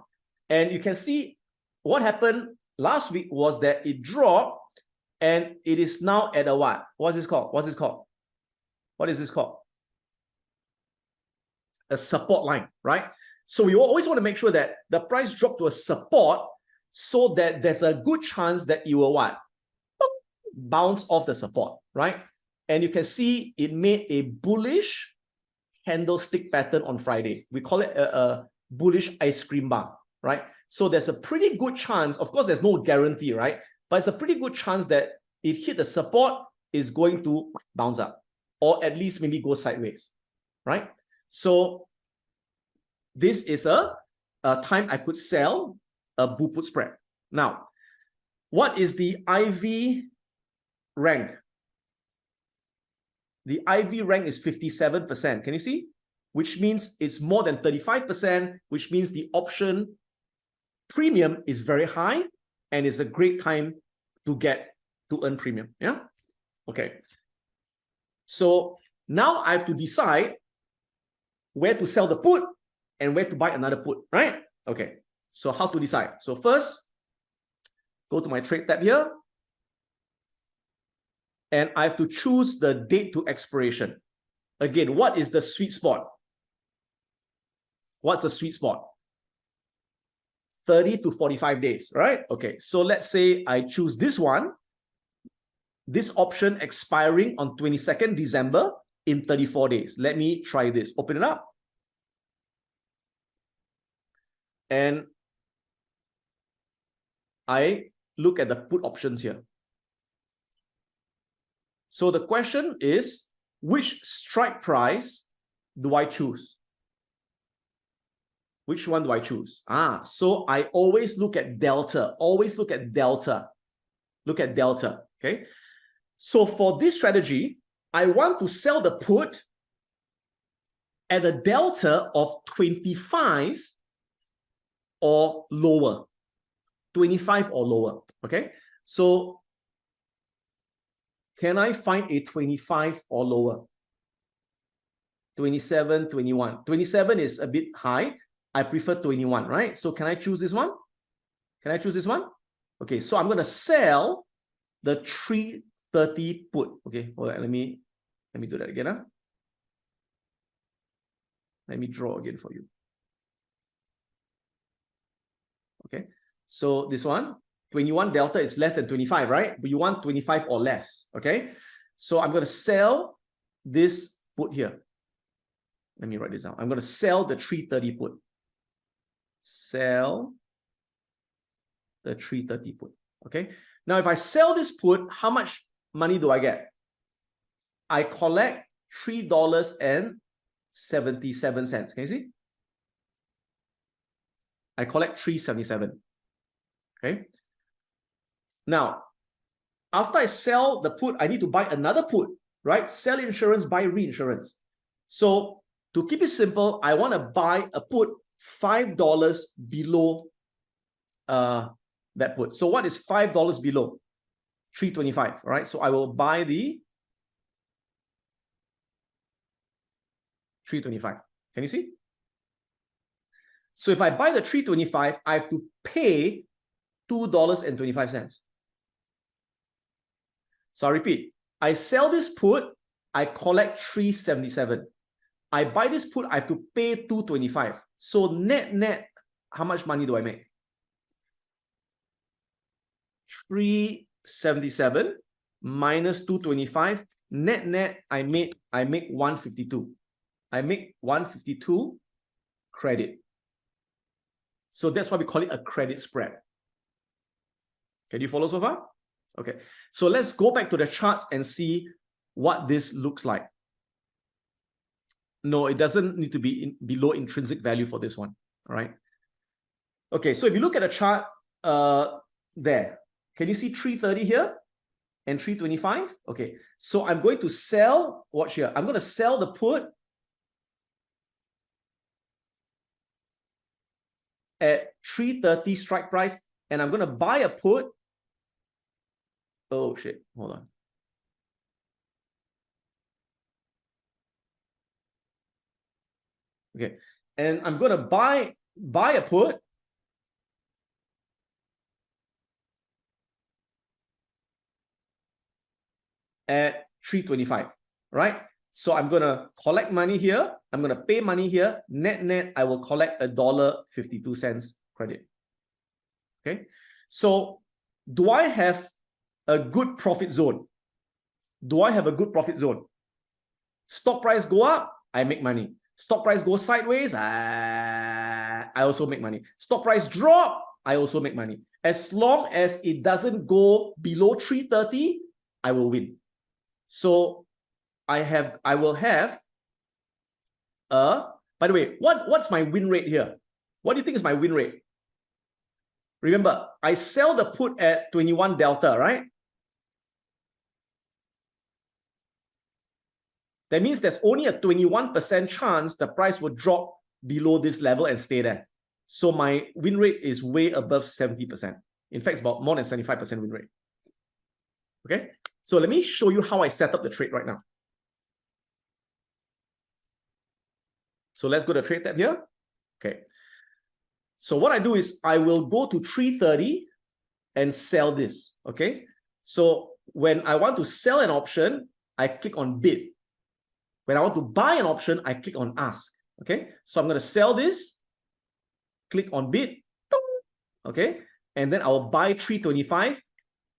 And you can see what happened last week was that it dropped and it is now at a what? What's this called? What's this called? What is this called? A support line, right? So we always want to make sure that the price drop to a support so that there's a good chance that you will what? Bounce off the support, right? And you can see it made a bullish candlestick pattern on Friday. We call it a bullish ice cream bar, right? So there's a pretty good chance, of course, there's no guarantee, right? But it's a pretty good chance that it hit the support is going to bounce up or at least maybe go sideways, right? So this is a time I could sell a bull put spread. Now, what is the IV rank? The IV rank is 57%. Can you see? Which means it's more than 35%, which means the option premium is very high and it's a great time to earn premium. Yeah. Okay. So now I have to decide where to sell the put and where to buy another put, right? Okay. So how to decide? So first, go to my trade tab here. And I have to choose the date to expiration. Again, what is the sweet spot? What's the sweet spot? 30 to 45 days, right? Okay, so let's say I choose this one, this option expiring on 22nd December in 34 days. Let me try this. Open it up. And I look at the put options here. So the question is, which strike price do I choose? Which one do I choose? So I always look at delta. Always look at delta. Look at delta. Okay. So for this strategy, I want to sell the put at a delta of 25 or lower. 25 or lower. Okay. So can I find a 25 or lower? 27, 21. 27 is a bit high. I prefer 21, right? So can I choose this one? Can I choose this one? Okay, so I'm going to sell the 330 put. Okay, hold on, let me do that again. Let me draw again for you. Okay, so this one, 21 delta is less than 25, right? But you want 25 or less, okay? So I'm going to sell this put here. Let me write this down. I'm going to sell the 330 put. Sell the 330 put, okay? Now, if I sell this put, how much money do I get? I collect $3.77. Can you see? I collect $3.77. Okay. Now, after I sell the put, I need to buy another put, right? Sell insurance, buy reinsurance. So to keep it simple, I want to buy a put $5 below that put. So what is $5 below? 325, right? So I will buy the 325. Can you see? So if I buy the 325, I have to pay $2.25. So I repeat, I sell this put, I collect 377. I buy this put, I have to pay 225. So net, how much money do I make? 377 minus 225. Net, I make 152. I make 152 credit. So that's why we call it a credit spread. Can you follow so far? Okay. So let's go back to the charts and see what this looks like. No, it doesn't need to be below intrinsic value for this one. All right. Okay. So if you look at the chart there, can you see 330 here and 325? Okay. So I'm going to sell, watch here. I'm going to sell the put at 330 strike price, and I'm going to buy a put. Oh shit, hold on. Okay, and I'm going to buy a put at 325, right? So I'm going to collect money here. I'm going to pay money here. Net, I will collect $1.52 credit. Okay. So do I have a good profit zone? Do I have a good profit zone? Stock price go up, I make money. Stock price go sideways, I also make money. Stock price drop, I also make money. As long as it doesn't go below 330, I will win. So I will have by the way, what's my win rate here? What do you think is my win rate? Remember, I sell the put at 21 delta, right? That means there's only a 21% chance the price will drop below this level and stay there. So my win rate is way above 70%. In fact, it's about more than 75% win rate. Okay, so let me show you how I set up the trade right now. So let's go to trade tab here. Okay. So what I do is I will go to 330 and sell this. Okay. So when I want to sell an option, I click on bid. When I want to buy an option, I click on ask. Okay. So I'm going to sell this, click on bid. Okay. And then I'll buy 325,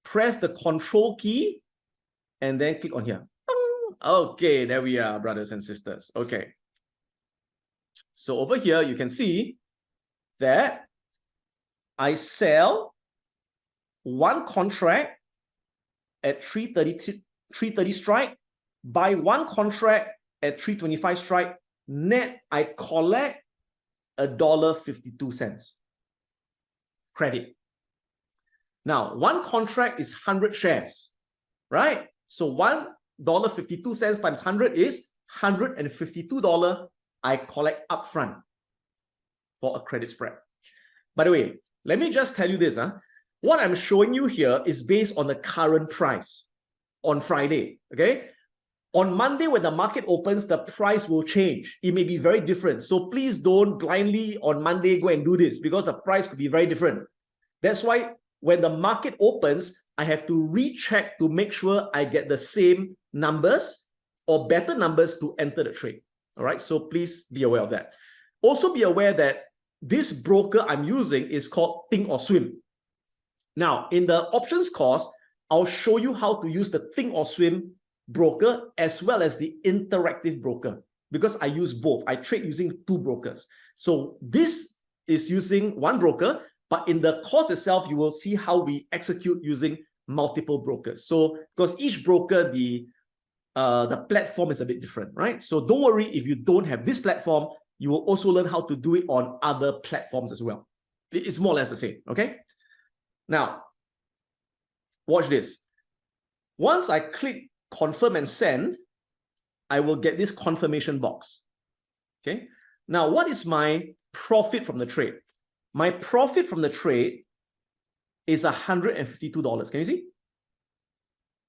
press the control key, and then click on here. Okay. There we are, brothers and sisters. Okay. So over here, you can see that I sell one contract at 330 strike, buy one contract at 325 strike. Net, I collect $1.52 credit. Now, one contract is 100 shares, right? So $1.52 times 100 is $152 I collect upfront for a credit spread. By the way, let me just tell you this. What I'm showing you here is based on the current price on Friday. Okay. On Monday, when the market opens, the price will change. It may be very different. So please don't blindly on Monday go and do this, because the price could be very different. That's why when the market opens, I have to recheck to make sure I get the same numbers or better numbers to enter the trade. All right. So please be aware of that. Also be aware that this broker I'm using is called Think or Swim. Now, in the options course, I'll show you how to use the Think or Swim broker as well as the interactive broker, because I use both. I trade using two brokers. So this is using one broker, but in the course itself, you will see how we execute using multiple brokers. So because each broker, the platform is a bit different, right? So don't worry if you don't have this platform, you will also learn how to do it on other platforms as well. It's more or less the same, okay? Now, watch this. Once I click confirm and send, I will get this confirmation box, okay? Now, what is my profit from the trade? My profit from the trade is $152. Can you see?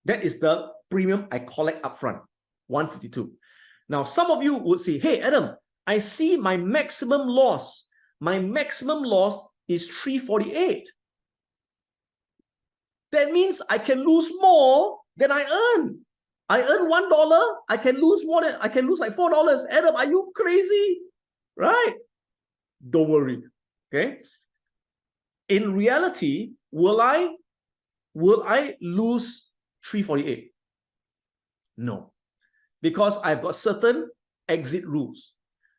That is the premium I collect upfront, 152. Now, some of you would say, hey, Adam, I see my maximum loss. My maximum loss is 348. That means I can lose more than I earn. I earn $1, I can lose more than, I can lose like $4. Adam, are you crazy? Right? Don't worry. Okay. In reality, will I lose 348? No. Because I've got certain exit rules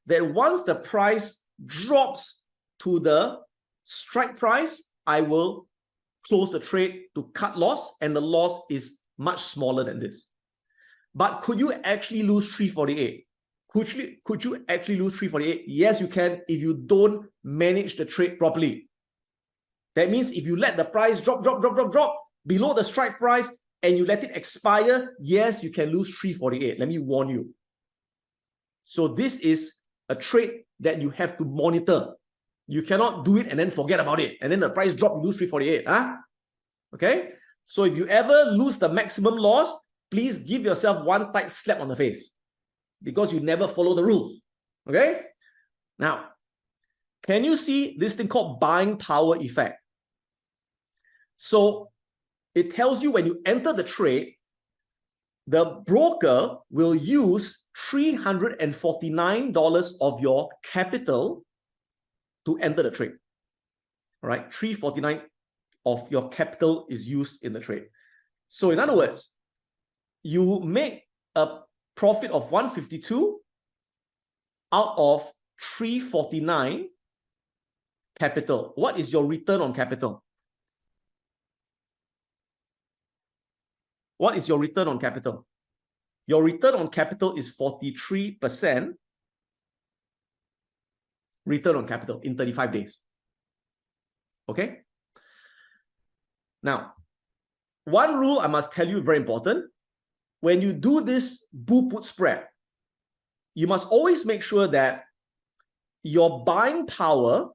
that once the price drops to the strike price, I will close the trade to cut loss, and the loss is much smaller than this. But could you actually lose 348? Could you actually lose 348? Yes, you can if you don't manage the trade properly. That means if you let the price drop below the strike price and you let it expire, yes, you can lose 348. Let me warn you. So this is a trade that you have to monitor. You cannot do it and then forget about it. And then the price drop, you lose 348. Huh? Okay? So if you ever lose the maximum loss, please give yourself one tight slap on the face because you never follow the rules. Okay? Now, can you see this thing called buying power effect? So it tells you when you enter the trade, the broker will use $349 of your capital to enter the trade. All right, $349 of your capital is used in the trade. So in other words, you make a profit of 152 out of 349 capital. What is your return on capital? What is your return on capital? Your return on capital is 43% return on capital in 35 days. Okay? Now, one rule I must tell you, very important. When you do this bull-put spread, you must always make sure that your buying power,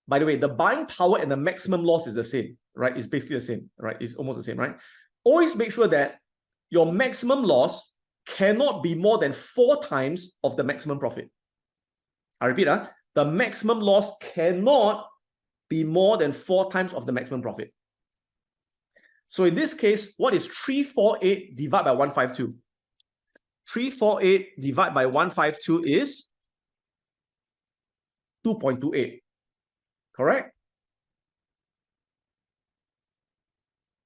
by the way, the buying power and the maximum loss is the same, right? It's basically the same, right? It's almost the same, right? Always make sure that your maximum loss cannot be more than 4 times of the maximum profit. I repeat, the maximum loss cannot be more than 4 times of the maximum profit. So in this case, what is 348 divided by 152? 348 divided by 152 is 2.28. Correct?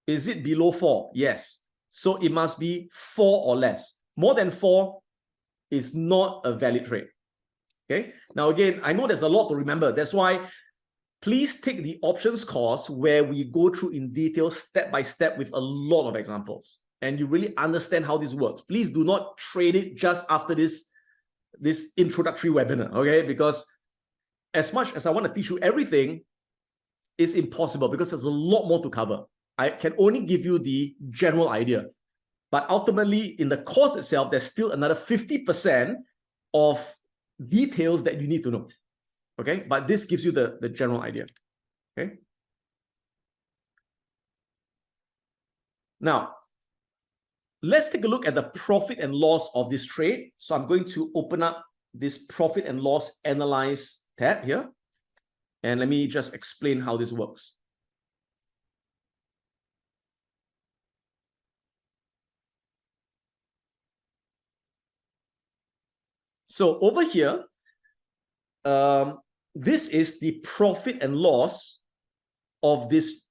Is it below 4? Yes. So it must be 4 or less. More than 4 is not a valid trade. Okay. Now, again, I know there's a lot to remember. That's why please take the options course where we go through in detail, step by step, with a lot of examples. And you really understand how this works. Please do not trade it just after this introductory webinar, okay? Because as much as I want to teach you everything, it's impossible because there's a lot more to cover. I can only give you the general idea. But ultimately, in the course itself, there's still another 50% of details that you need to know. Okay, but this gives you the general idea. Okay. Now, let's take a look at the profit and loss of this trade. So I'm going to open up this profit and loss analyze tab here. And let me just explain how this works. So over here, this is the profit and loss of this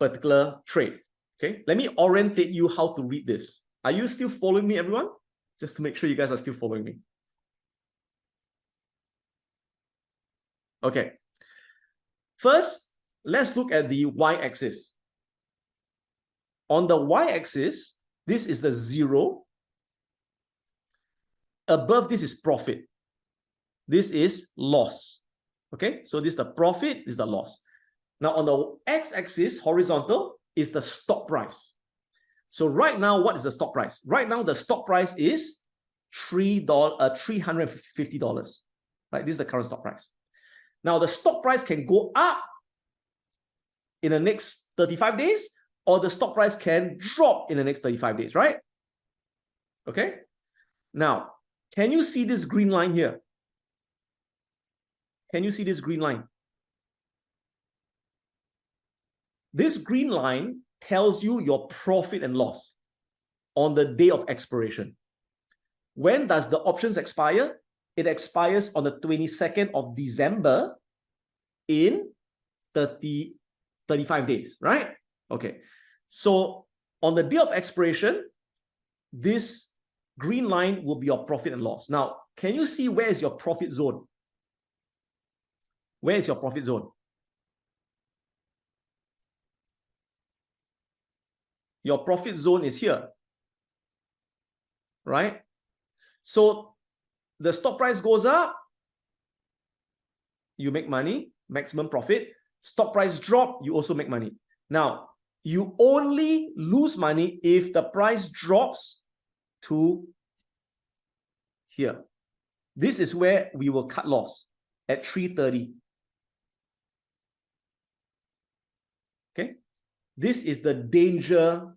particular trade. Okay, let me orientate you how to read this. Are you still following me, everyone? Just to make sure you guys are still following me. Okay. First, let's look at the y-axis. On the y-axis, this is the 0. Above this is profit. This is loss. Okay, so this is the profit, this is the loss. Now on the x-axis, horizontal, is the stock price. So right now, what is the stock price? Right now, the stock price is $350. Right, this is the current stock price. Now the stock price can go up in the next 35 days, or the stock price can drop in the next 35 days, right? Okay. Now, can you see this green line here? Can you see this green line? This green line tells you your profit and loss on the day of expiration. When does the options expire? It expires on the 22nd of December in 35 days, right? Okay. So on the day of expiration, this green line will be your profit and loss. Now, can you see where is your profit zone? Where is your profit zone? Your profit zone is here, right? So the stock price goes up, you make money, maximum profit. Stock price drop, you also make money. Now, you only lose money if the price drops to here. This is where we will cut loss at 330. Okay, this is the danger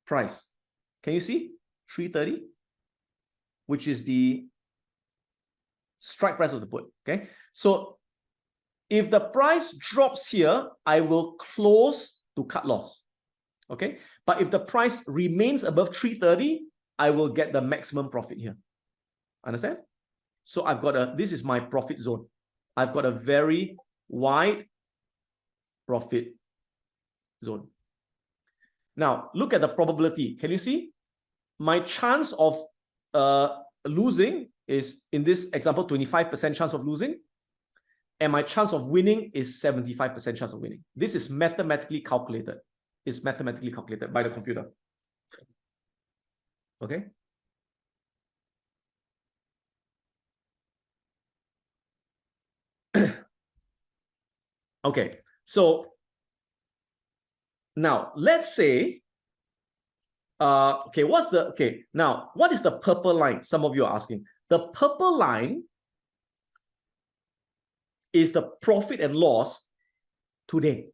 price. Can you see 330, which is the strike price of the put? Okay, so if the price drops here, I will close to cut loss. Okay, but if the price remains above 330, I will get the maximum profit here. Understand? So I've got this is my profit zone. I've got a very wide profit zone. Now, look at the probability. Can you see? My chance of losing is, in this example, 25% chance of losing. And my chance of winning is 75% chance of winning. This is mathematically calculated. It's mathematically calculated by the computer. Okay? Okay, so now let's say, okay, now what is the purple line? Some of you are asking. The purple line is the profit and loss today.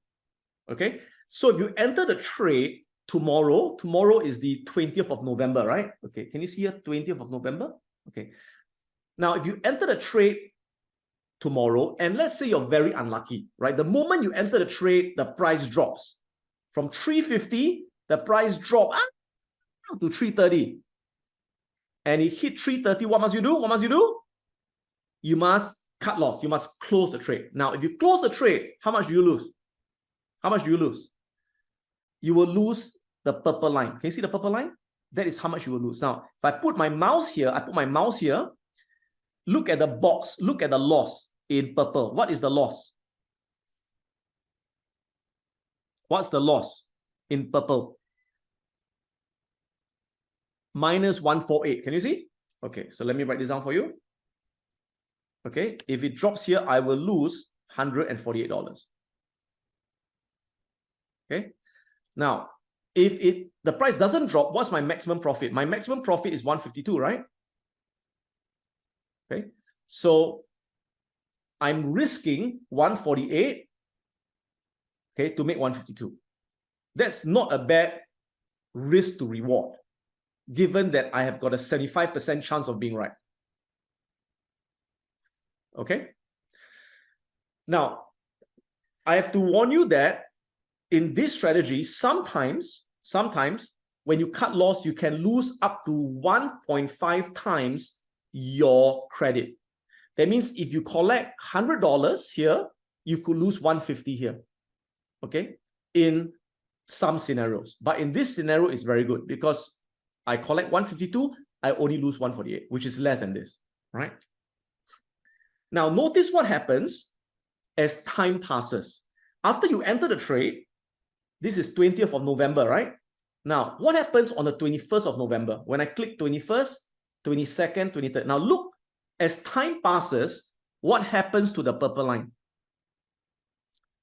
Okay, so if you enter the trade tomorrow is the 20th of November, right? Okay, can you see here 20th of November? Okay, now if you enter the trade tomorrow, and let's say you're very unlucky, right? The moment you enter the trade, the price drops. From 350, the price dropped to 330. And it hit 330, what must you do? What must you do? You must cut loss. You must close the trade. Now, if you close the trade, how much do you lose? How much do you lose? You will lose the purple line. Can you see the purple line? That is how much you will lose. Now, if I put my mouse here, look at the box, look at the loss in purple. What is the loss? What's the loss in purple? Minus 148. Can you see? Okay, so let me write this down for you. Okay, if it drops here, I will lose $148. Okay, now if the price doesn't drop, what's my maximum profit? My maximum profit is 152, right? Okay, so I'm risking 148, okay, to make 152. That's not a bad risk to reward, given that I have got a 75% chance of being right. Okay. Now, I have to warn you that in this strategy, sometimes when you cut loss, you can lose up to 1.5 times your credit. That means if you collect $100 here, you could lose 150 here. Okay, in some scenarios. But in this scenario, it's very good because I collect 152, I only lose 148, which is less than this, right? Now, notice what happens as time passes. After you enter the trade, this is 20th of November, right? Now, what happens on the 21st of November? When I click 21st, 22nd, 23rd. Now, look, as time passes, what happens to the purple line?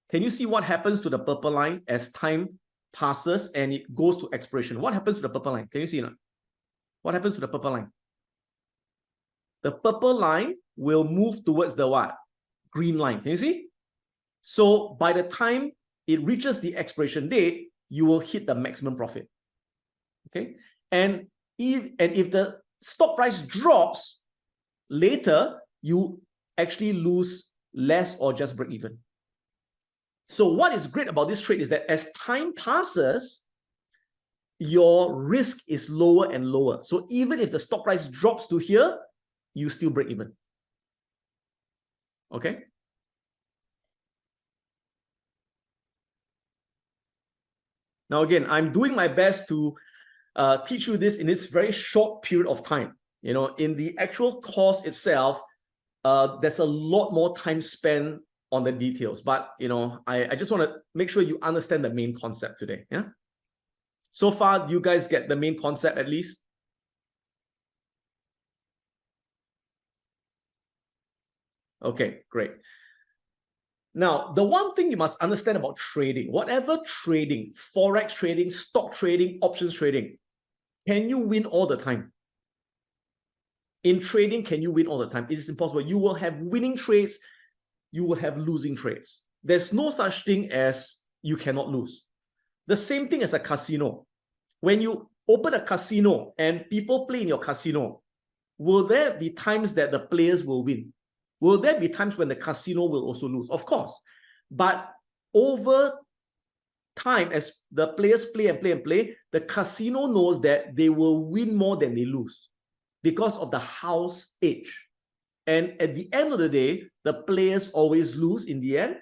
Can you see what happens to the purple line as time passes and it goes to expiration? What happens to the purple line? Can you see now? What happens to the purple line? The purple line will move towards the what? Green line. Can you see? So by the time it reaches the expiration date, you will hit the maximum profit. Okay? And if the stock price drops later, you actually lose less or just break even. So what is great about this trade is that as time passes, your risk is lower and lower. So even if the stock price drops to here, you still break even. Okay? Now, again, I'm doing my best to teach you this in this very short period of time. You know, in the actual course itself, there's a lot more time spent on the details. But, you know, I just want to make sure you understand the main concept today. Yeah. So far, do you guys get the main concept at least? Okay, great. Now, the one thing you must understand about trading, whatever trading, forex trading, stock trading, options trading, can you win all the time? In trading, can you win all the time? It is impossible. You will have winning trades, you will have losing trades. There's no such thing as you cannot lose. The same thing as a casino. When you open a casino and people play in your casino, will there be times that the players will win? Will there be times when the casino will also lose? Of course. But over time, as the players play and play and play, the casino knows that they will win more than they lose because of the house edge. And at the end of the day, the players always lose in the end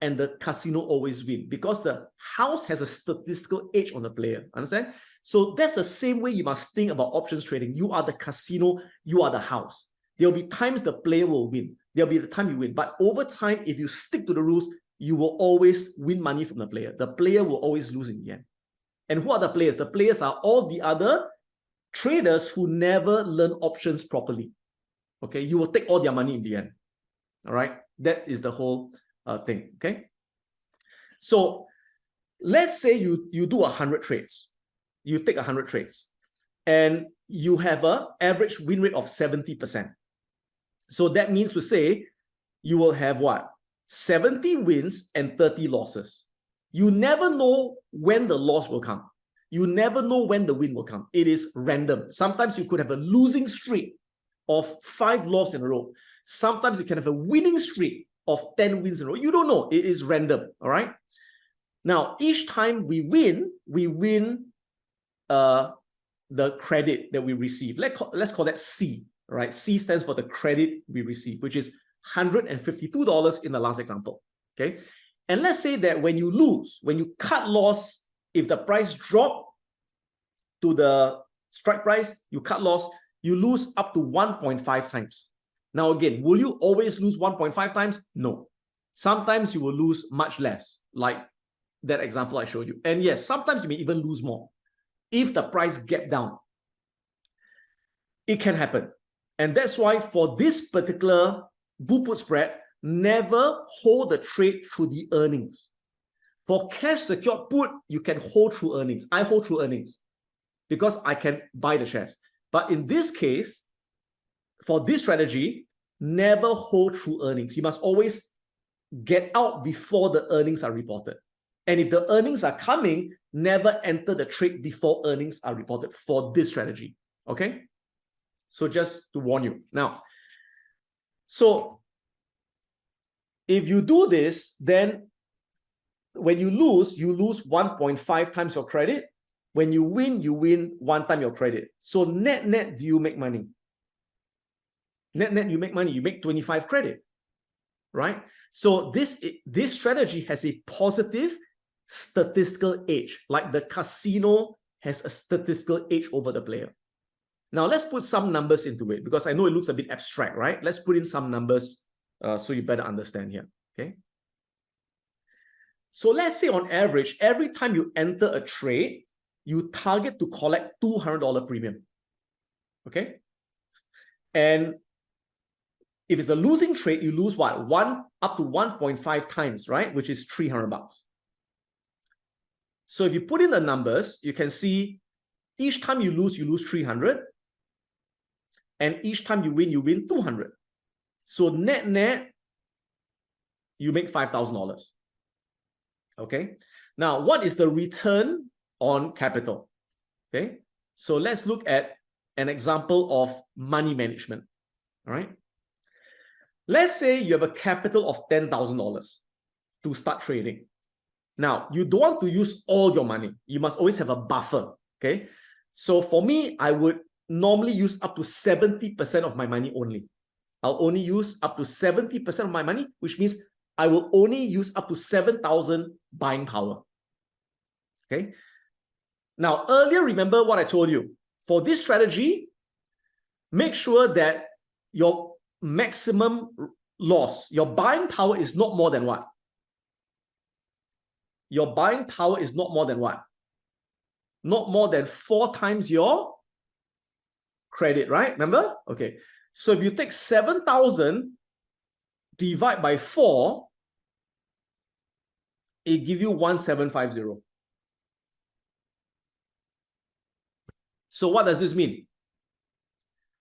and the casino always win because the house has a statistical edge on the player. Understand? So that's the same way you must think about options trading. You are the casino, you are the house. There'll be times the player will win. There'll be the time you win. But over time, if you stick to the rules, you will always win money from the player. The player will always lose in the end. And who are the players? The players are all the other traders who never learn options properly. Okay, you will take all their money in the end. All right, that is the whole thing. Okay, so let's say you do 100 trades. You take 100 trades and you have an average win rate of 70%. So that means to say you will have what? 70 wins and 30 losses. You never know when the loss will come. You never know when the win will come. It is random. Sometimes you could have a losing streak of 5 losses in a row. Sometimes you can have a winning streak of 10 wins in a row. You don't know. It is random. All right. Now, each time we win the credit that we receive. Let's call that C. Right? C stands for the credit we receive, which is $152 in the last example. Okay. And let's say that when you lose, when you cut loss, if the price drop to the strike price, you cut loss, you lose up to 1.5 times. Now, again, will you always lose 1.5 times? No. Sometimes you will lose much less, like that example I showed you. And yes, sometimes you may even lose more. If the price gap down, it can happen. And that's why for this particular bull put spread, never hold the trade through the earnings. For cash secured put, you can hold through earnings. I hold through earnings because I can buy the shares. But in this case, for this strategy, never hold through earnings. You must always get out before the earnings are reported. And if the earnings are coming, never enter the trade before earnings are reported for this strategy. Okay? So just to warn you. Now, so if you do this, then when you lose 1.5 times your credit. When you win 1 time your credit. So net, do you make money? Net, you make money. You make 25 credit, right? So this strategy has a positive statistical edge, like the casino has a statistical edge over the player. Now, let's put some numbers into it, because I know it looks a bit abstract, right? Let's put in some numbers so you better understand here, okay? So let's say on average, every time you enter a trade, you target to collect $200 premium, okay? And if it's a losing trade, you lose what? Up to 1.5 times, right? Which is $300. So if you put in the numbers, you can see each time you lose 300. And each time you win 200. So net, you make $5,000. Okay. Now, what is the return on capital? Okay. So let's look at an example of money management. All right. Let's say you have a capital of $10,000 to start trading. Now, you don't want to use all your money. You must always have a buffer. Okay. So for me, I would normally use up to 70% of my money only. I'll only use up to 70% of my money, which means I will only use up to 7,000 buying power. Okay. Now, earlier, remember what I told you. For this strategy, make sure that your maximum loss, your buying power is not more than what? Your buying power is not more than what? Not more than 4 times your credit, right? Remember? Okay. So if you take 7,000 divide by 4, it gives you 1,750. So what does this mean?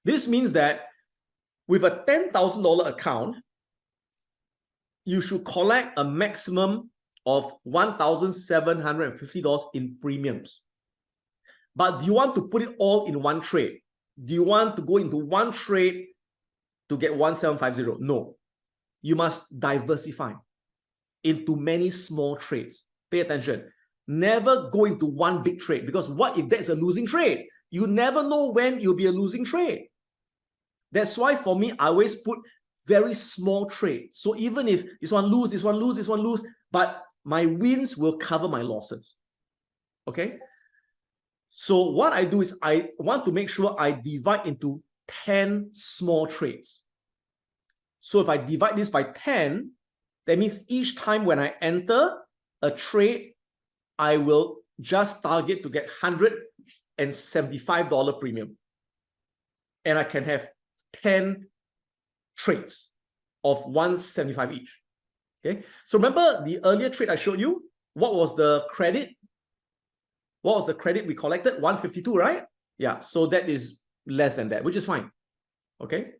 This means that with a $10,000 account, you should collect a maximum of $1,750 in premiums. But do you want to put it all in one trade? Do you want to go into one trade to get 1,750? No. You must diversify into many small trades. Pay attention. Never go into one big trade, because what if that's a losing trade? You never know when you'll be a losing trade. That's why for me, I always put very small trade. So even if this one lose, this one lose, this one lose, but my wins will cover my losses. Okay? So what I do is I want to make sure I divide into 10 small trades. So if I divide this by 10, that means each time when I enter a trade, I will just target to get $175 premium. And I can have 10 trades of 175 each. Okay. So remember the earlier trade I showed you? What was the credit? What was the credit we collected? 152, right? Yeah. So that is less than that, which is fine. Okay.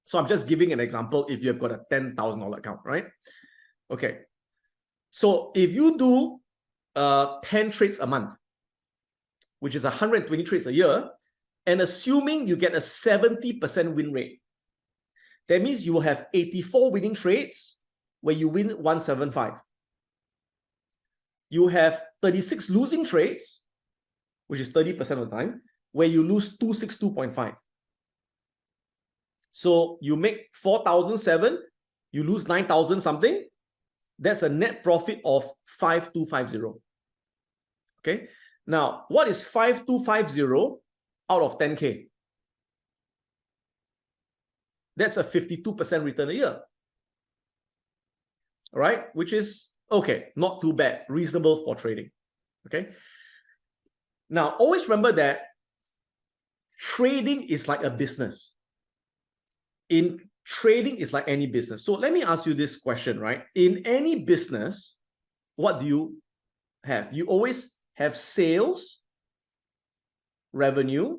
So I'm just giving an example if you've got a $10,000 account, right? Okay. So if you do 10 trades a month, which is 120 trades a year, and assuming you get a 70% win rate, that means you will have 84 winning trades where you win 175. You have 36 losing trades, which is 30% of the time, where you lose 262.5. So you make 4,007, you lose 9,000 something. That's a net profit of 5,250. Okay. Now, what is 5,250 out of 10K? That's a 52% return a year. All right, which is okay, not too bad, reasonable for trading. Okay. Now, always remember that trading is like a business. In trading is like any business. So let me ask you this question, right? In any business, what do you have? You always have sales, revenue,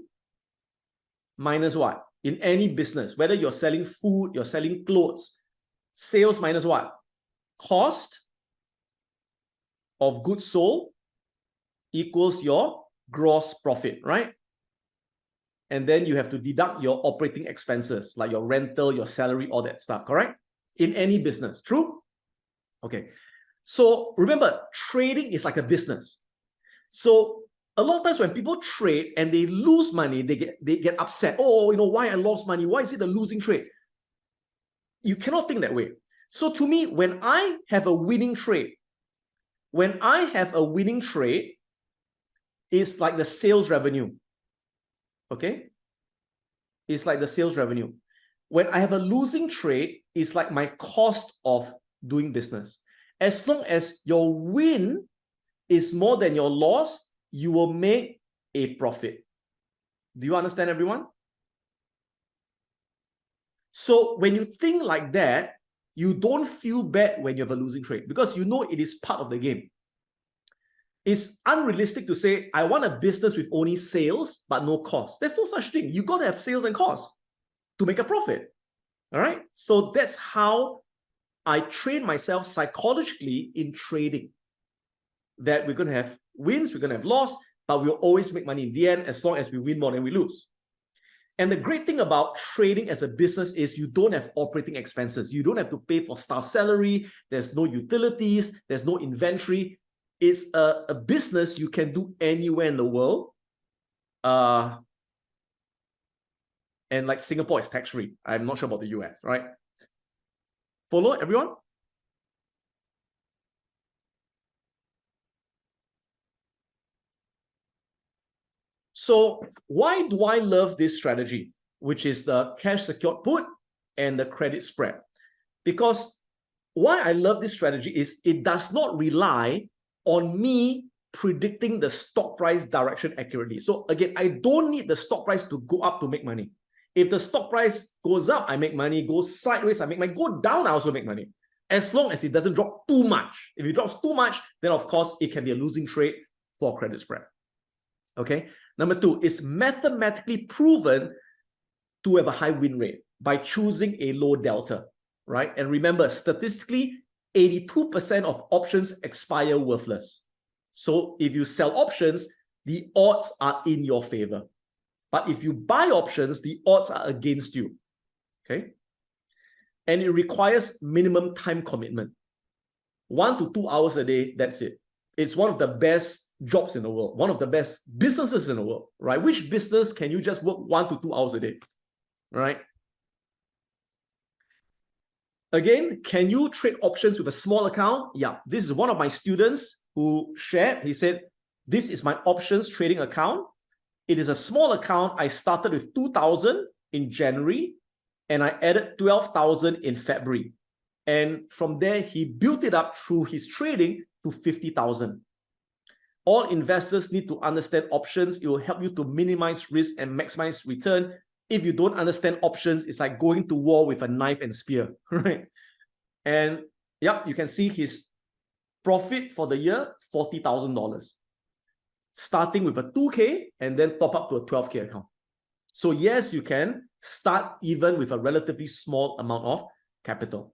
minus what? In any business, whether you're selling food, you're selling clothes, sales minus what? Cost of goods sold equals your gross profit, right? And then you have to deduct your operating expenses, like your rental, your salary, all that stuff, correct? In any business, true? Okay. So remember, trading is like a business. So a lot of times when people trade and they lose money, they get upset. Oh, why I lost money? Why is it a losing trade? You cannot think that way. So to me, when I have a winning trade, it's like the sales revenue. Okay? It's like the sales revenue. When I have a losing trade, it's like my cost of doing business. As long as your win is more than your loss, you will make a profit. Do you understand, everyone? So when you think like that, you don't feel bad when you have a losing trade because you know it is part of the game. It's unrealistic to say, I want a business with only sales but no cost. There's no such thing. You got to have sales and costs to make a profit. All right? So that's how I train myself psychologically in trading. That we're going to have wins, we're going to have loss, but we'll always make money in the end as long as we win more than we lose. And the great thing about trading as a business is you don't have operating expenses. You don't have to pay for staff salary. There's no utilities. There's no inventory. It's a business you can do anywhere in the world. And like Singapore is tax-free. I'm not sure about the US, right? Follow, everyone? So why do I love this strategy, which is the cash secured put and the credit spread? Because why I love this strategy is it does not rely on me predicting the stock price direction accurately. So again, I don't need the stock price to go up to make money. If the stock price goes up, I make money. Goes sideways, I make money. Go down, I also make money. As long as it doesn't drop too much. If it drops too much, then of course, it can be a losing trade for credit spread. Okay. Number two, it's mathematically proven to have a high win rate by choosing a low delta, right? And remember, statistically, 82% of options expire worthless. So if you sell options, the odds are in your favor. But if you buy options, the odds are against you. Okay. And it requires minimum time commitment. 1 to 2 hours a day, that's it. It's one of the best jobs in the world, one of the best businesses in the world, right? Which business can you just work 1 to 2 hours a day, right? Again, can you trade options with a small account? Yeah, this is one of my students who shared. He said, this is my options trading account. It is a small account. I started with 2,000 in January and I added 12,000 in February. And from there, he built it up through his trading to 50,000. All investors need to understand options. It will help you to minimize risk and maximize return. If you don't understand options, it's like going to war with a knife and spear, right? And yeah, you can see his profit for the year, $40,000. Starting with a 2K and then top up to a 12K account. So yes, you can start even with a relatively small amount of capital.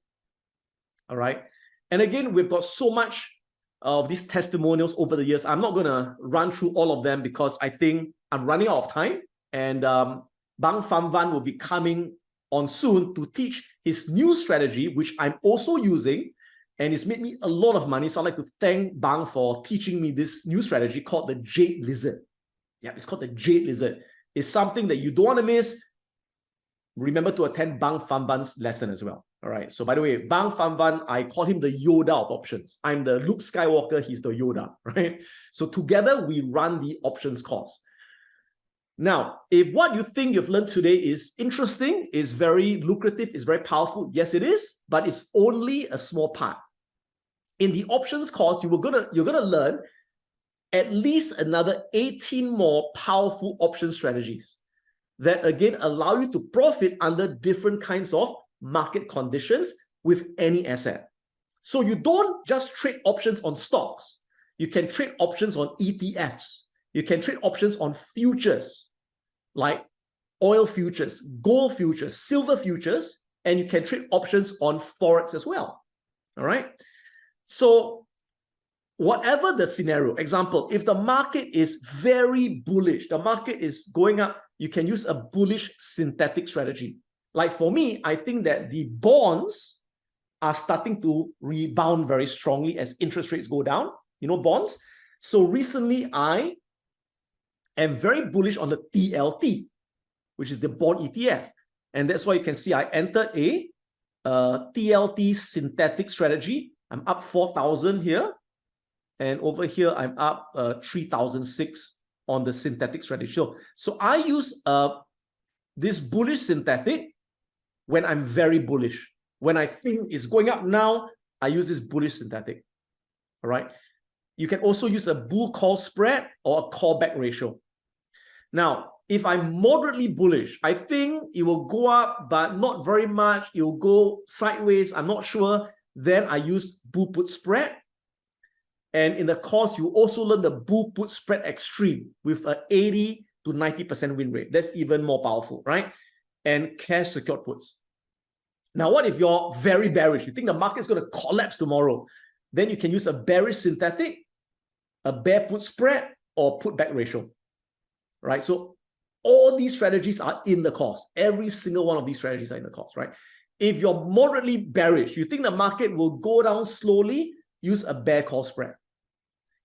All right. And again, we've got so much of these testimonials over the years. I'm not going to run through all of them because I think I'm running out of time. And Bang Pham Van will be coming on soon to teach his new strategy, which I'm also using. And it's made me a lot of money. So I'd like to thank Bang for teaching me this new strategy called the Jade Lizard. Yeah, it's called the Jade Lizard. It's something that you don't want to miss. Remember to attend Bang Pham Van's lesson as well. All right. So by the way, Bang Pham Van, I call him the Yoda of options. I'm the Luke Skywalker. He's the Yoda, right? So together we run the options course. Now, if what you think you've learned today is interesting, is very lucrative, is very powerful, yes, it is, but it's only a small part. In the options course, you're gonna learn at least another 18 more powerful option strategies that again allow you to profit under different kinds of market conditions with any asset. So you don't just trade options on stocks. You can trade options on ETFs. You can trade options on futures like oil futures, gold futures, silver futures, and you can trade options on Forex as well. All right. So whatever the scenario, example, if the market is very bullish, the market is going up, you can use a bullish synthetic strategy. Like for me, I think that the bonds are starting to rebound very strongly as interest rates go down, bonds. So recently I and very bullish on the TLT, which is the bond ETF. And that's why you can see I entered a TLT synthetic strategy. I'm up 4,000 here. And over here, I'm up 3,006 on the synthetic strategy. So I use this bullish synthetic when I'm very bullish. When I think it's going up now, I use this bullish synthetic. All right. You can also use a bull call spread or a callback ratio. Now, if I'm moderately bullish, I think it will go up, but not very much. It will go sideways. I'm not sure. Then I use bull put spread. And in the course, you also learn the bull put spread extreme with an 80 to 90% win rate. That's even more powerful, right? And cash secured puts. Now, what if you're very bearish? You think the market's going to collapse tomorrow? Then you can use a bearish synthetic, a bear put spread, or put back ratio, right? So all these strategies are in the course. Every single one of these strategies are in the course, right? If you're moderately bearish, you think the market will go down slowly, use a bear call spread.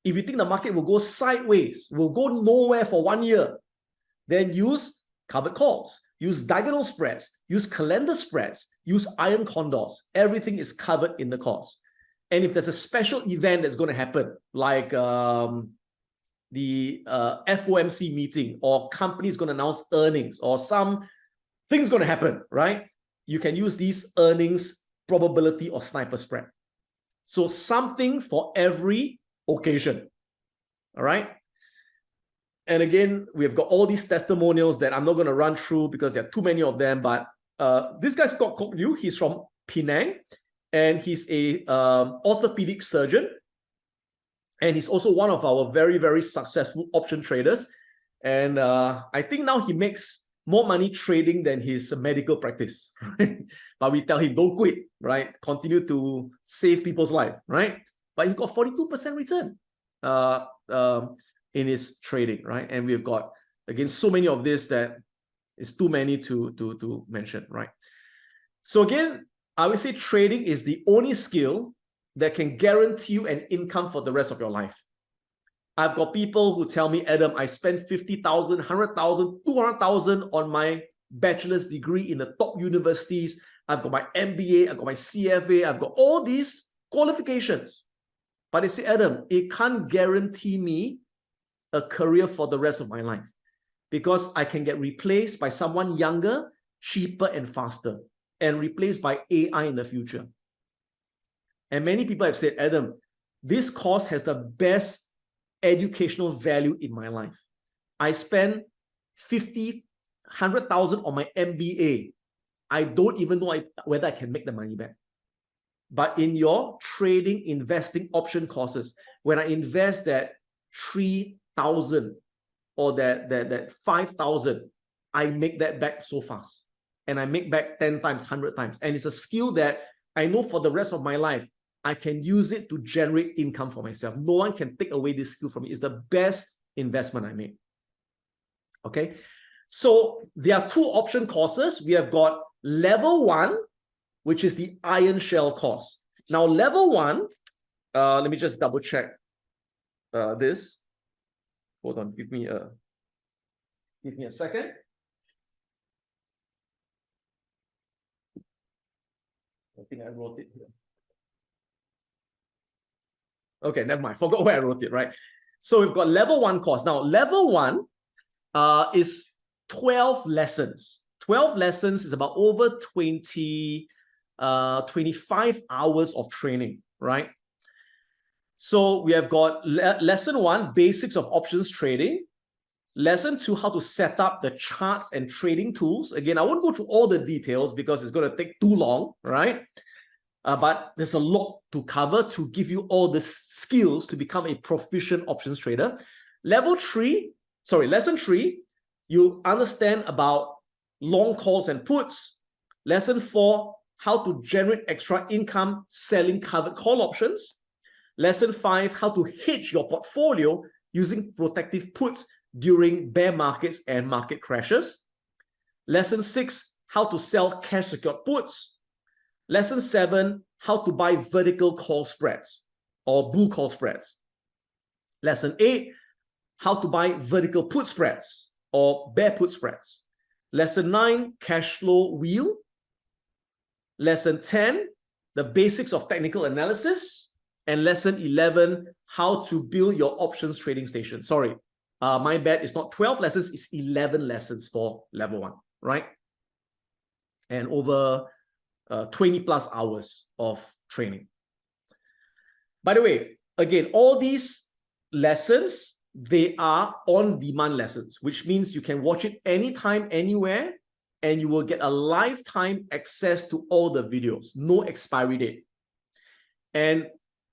If you think the market will go sideways, will go nowhere for 1 year, then use covered calls, use diagonal spreads, use calendar spreads, use iron condors. Everything is covered in the course. And if there's a special event that's going to happen, like the FOMC meeting, or company's going to announce earnings, or some thing's going to happen, right? You can use these earnings probability or sniper spread. So something for every occasion. All right. And again, we've got all these testimonials that I'm not going to run through because there are too many of them. But this guy's Scott Liu. He's from Penang, and he's a orthopedic surgeon. And he's also one of our very, very successful option traders. And I think now he makes more money trading than his medical practice. Right? But we tell him, don't quit, right? Continue to save people's life, right? But he got 42% return in his trading, right? And we've got, again, so many of this that is too many to mention, right? So again, I would say trading is the only skill that can guarantee you an income for the rest of your life. I've got people who tell me, Adam, I spent 50,000, 100,000, 200,000 on my bachelor's degree in the top universities. I've got my MBA, I've got my CFA, I've got all these qualifications. But they say, Adam, it can't guarantee me a career for the rest of my life because I can get replaced by someone younger, cheaper, and faster, and replaced by AI in the future. And many people have said, Adam, this course has the best educational value in my life. I spent 50, 100,000 on my MBA. I don't even know whether I can make the money back. But in your trading, investing option courses, when I invest that 3,000 or that 5,000, I make that back so fast. And I make back 10 times, 100 times. And it's a skill that I know for the rest of my life, I can use it to generate income for myself. No one can take away this skill from me. It's the best investment I made. Okay. So there are two option courses. We have got level 1, which is the iron shell course. Now, level 1, let me just double check this. Hold on, give me a second. I think I wrote it here. Okay, never mind. Forgot where I wrote it, right? So we've got level 1 course. Now, level 1 is 12 lessons. 12 lessons is about over 25 hours of training, right? So we have got lesson 1, basics of options trading. Lesson 2, how to set up the charts and trading tools. Again, I won't go through all the details because it's going to take too long, right? But there's a lot to cover to give you all the skills to become a proficient options trader. Lesson 3, you understand about long calls and puts. Lesson 4, how to generate extra income selling covered call options. Lesson 5, how to hedge your portfolio using protective puts during bear markets and market crashes. Lesson 6, how to sell cash secured puts. Lesson 7, how to buy vertical call spreads or bull call spreads. Lesson 8, how to buy vertical put spreads or bear put spreads. Lesson 9, cash flow wheel. Lesson 10, the basics of technical analysis. And lesson 11, how to build your options trading station. Sorry, my bad, it's not 12 lessons, it's 11 lessons for level 1, right? And over 20 plus hours of training. By the way, again, all these lessons, they are on-demand lessons, which means you can watch it anytime, anywhere, and you will get a lifetime access to all the videos, no expiry date. And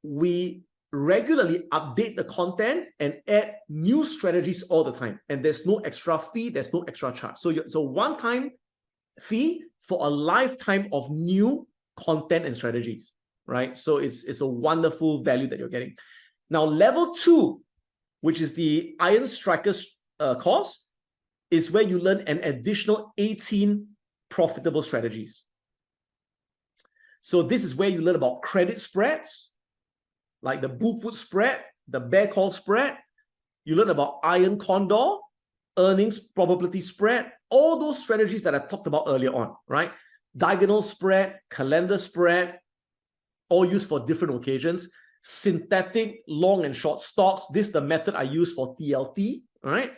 we regularly update the content and add new strategies all the time. And there's no extra fee, there's no extra charge. So it's a one-time fee for a lifetime of new content and strategies, right? So it's a wonderful value that you're getting. Now, level 2, which is the Iron Strikers course, is where you learn an additional 18 profitable strategies. So this is where you learn about credit spreads, like the bull put spread, the bear call spread. You learn about iron condor, earnings probability spread, all those strategies that I talked about earlier on, right? Diagonal spread, calendar spread, all used for different occasions. Synthetic long and short stocks. This is the method I use for TLT, right?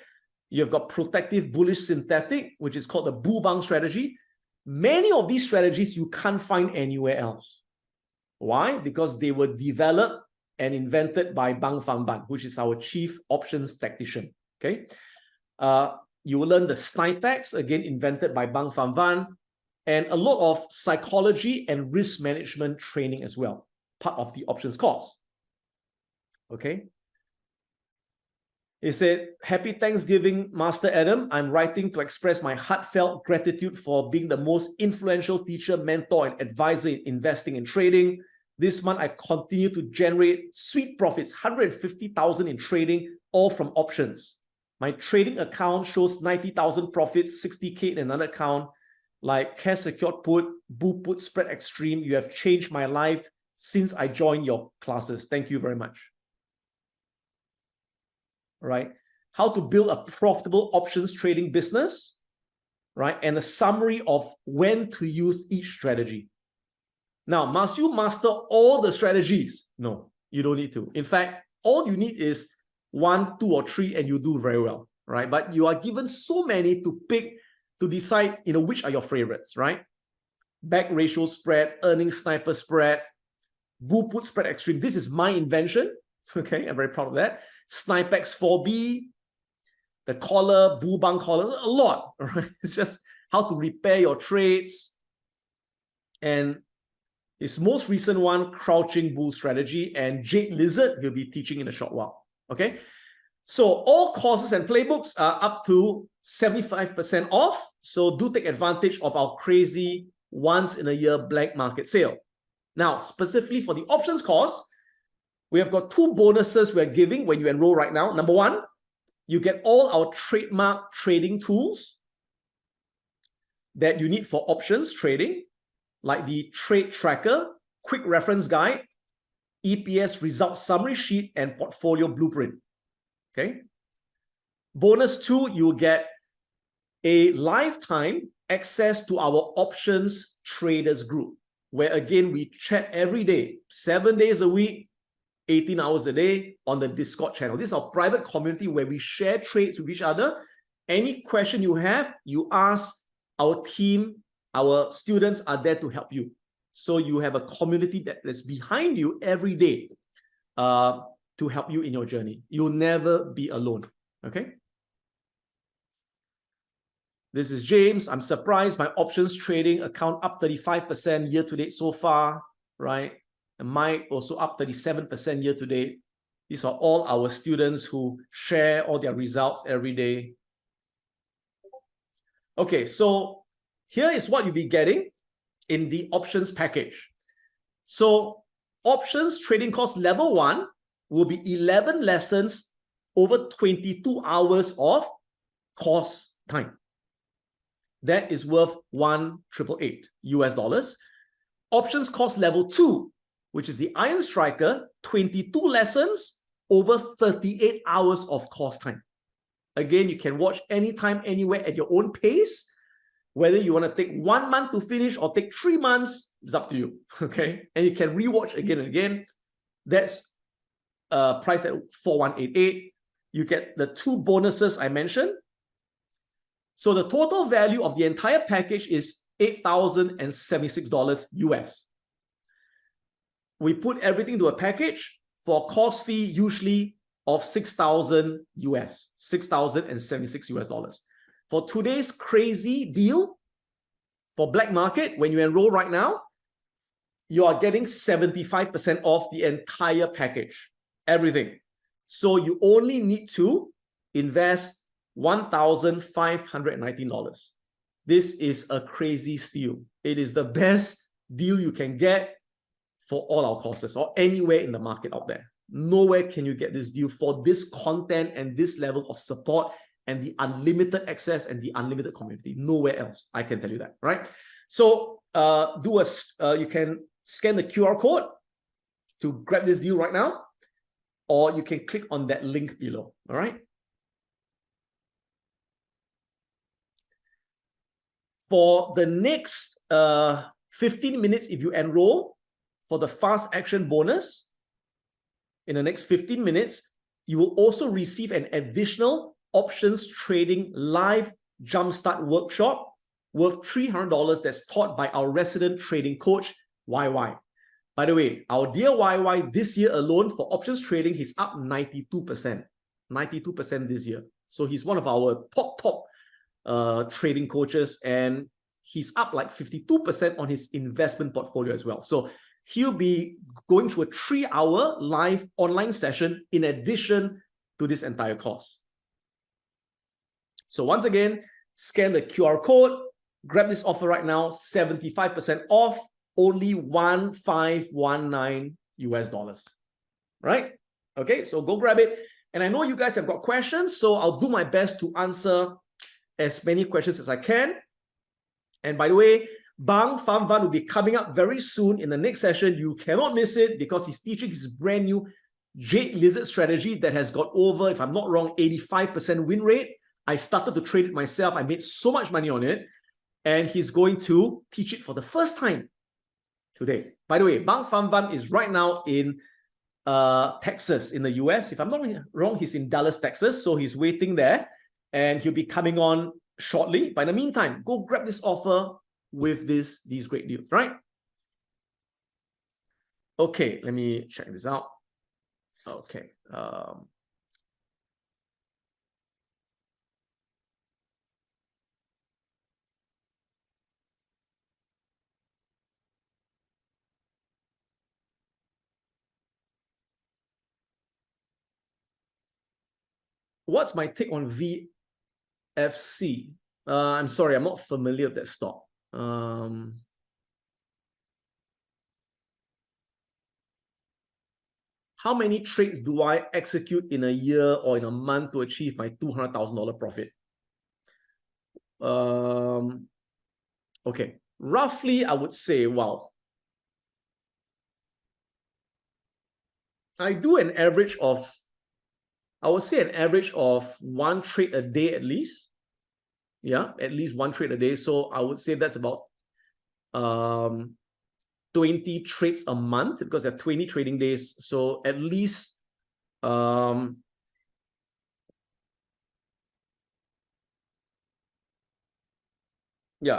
You've got protective bullish synthetic, which is called the bull bang strategy. Many of these strategies you can't find anywhere else. Why? Because they were developed and invented by Bang Fan Ban, which is our chief options tactician. Okay. You will learn the Snipex, again invented by Bang Fan Ban, and a lot of psychology and risk management training as well, part of the options course. Okay. He said, "Happy Thanksgiving, Master Adam. I'm writing to express my heartfelt gratitude for being the most influential teacher, mentor, and advisor in investing and trading. This month, I continue to generate sweet profits, 150,000 in trading, all from options. My trading account shows 90,000 profits, 60K in another account, like cash secured put, bull put, spread extreme. You have changed my life since I joined your classes. Thank you very much." Right? How to build a profitable options trading business, right? And a summary of when to use each strategy. Now, must you master all the strategies? No, you don't need to. In fact, all you need is 1, 2, or 3, and you do very well, right? But you are given so many to pick to decide, which are your favorites, right? Back ratio spread, earnings sniper spread, bull put spread extreme. This is my invention. Okay, I'm very proud of that. Snipex 4B, the collar, bull bang collar, a lot, right? It's just how to repair your trades. And his most recent one, crouching bull strategy, and Jade Lizard, he'll be teaching in a short while. Okay, so all courses and playbooks are up to 75% off. So do take advantage of our crazy once-in-a-year black market sale. Now, specifically for the options course, we have got 2 bonuses we're giving when you enroll right now. Number 1, you get all our trademark trading tools that you need for options trading, like the trade tracker, quick reference guide, EPS result summary sheet, and portfolio blueprint. Okay. Bonus 2, you get a lifetime access to our options traders group, where again, we chat every day, 7 days a week, 18 hours a day on the Discord channel. This is our private community where we share trades with each other. Any question you have, you ask. Our team, our students are there to help you. So you have a community that's behind you every day to help you in your journey. You'll never be alone. Okay. This is James. I'm surprised my options trading account up 35% year to date so far, right? And Mike also up 37% year to date. These are all our students who share all their results every day. Okay, so here is what you'll be getting in the options package. So options trading course level 1 will be 11 lessons over 22 hours of course time. That is worth $1,888 US. Options course level 2, which is the Iron Striker, 22 lessons, over 38 hours of course time. Again, you can watch anytime, anywhere at your own pace. Whether you want to take 1 month to finish or take 3 months, it's up to you, okay? And you can rewatch again and again. That's priced at $4,188. You get the 2 bonuses I mentioned. So the total value of the entire package is $8,076 US. We put everything to a package for a course fee usually of $6,000 US, $6,076 US dollars. For today's crazy deal for Black Market, when you enroll right now, you are getting 75% off the entire package, everything. So you only need to invest $1,519. This is a crazy steal. It is the best deal you can get for all our courses or anywhere in the market out there. Nowhere can you get this deal for this content and this level of support and the unlimited access and the unlimited community. Nowhere else, I can tell you that, right? So you can scan the QR code to grab this deal right now, or you can click on that link below, all right? For the next 15 minutes, if you enroll for the fast action bonus, in the next 15 minutes, you will also receive an additional options trading live jumpstart workshop worth $300 that's taught by our resident trading coach, YY. By the way, our dear YY this year alone for options trading, he's up 92%. 92% this year. So he's one of our top trading coaches, and he's up like 52% on his investment portfolio as well. So he'll be going through a 3-hour live online session in addition to this entire course. So once again, scan the QR code, grab this offer right now, 75% off, only $1,519 US dollars, right? Okay, so go grab it. And I know you guys have got questions, so I'll do my best to answer as many questions as I can. And by the way, Bang Pham Van will be coming up very soon in the next session. You cannot miss it because he's teaching his brand new Jade Lizard strategy that has got over, if I'm not wrong, 85% win rate. I started to trade it myself. I made so much money on it. And he's going to teach it for the first time today. By the way, Bang Pham Van is right now in Texas in the US. If I'm not wrong, he's in Dallas, Texas. So he's waiting there and he'll be coming on shortly. But in the meantime, go grab this offer with these great deals, right? Okay, let me check this out. Okay. What's my take on VFC? I'm sorry, I'm not familiar with that stock. How many trades do I execute in a year or in a month to achieve my $200,000 profit? Okay, roughly, I would say, wow. I do an average of, I would say an average of 1 trade a day at least. Yeah, at least 1 trade a day. So I would say that's about 20 trades a month because there are 20 trading days. So at least yeah,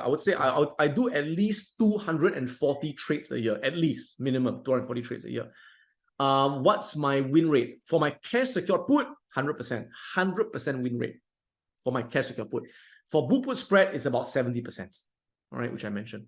I would say I do at least 240 trades a year, at least minimum 240 trades a year. What's my win rate? For my cash secured put, 100%. 100% win rate for my cash secured put. For bull put spread, it's about 70%. All right, which I mentioned.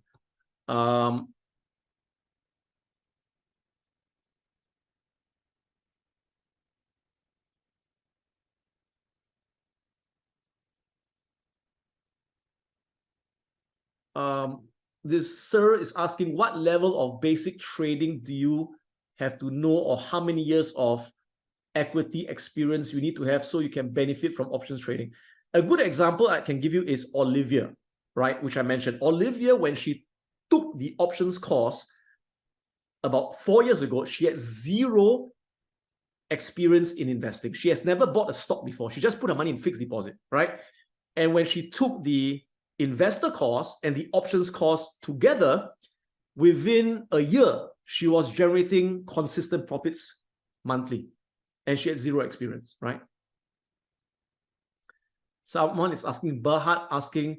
This sir is asking, what level of basic trading do you have to know, or how many years of equity experience you need to have so you can benefit from options trading? A good example I can give you is Olivia, right? Which I mentioned. Olivia, when she took the options course about 4 years ago, she had zero experience in investing. She has never bought a stock before. She just put her money in fixed deposit, right? And when she took the investor course and the options course together, within a year, she was generating consistent profits monthly. And she had zero experience, right? Someone is asking, Berhard asking,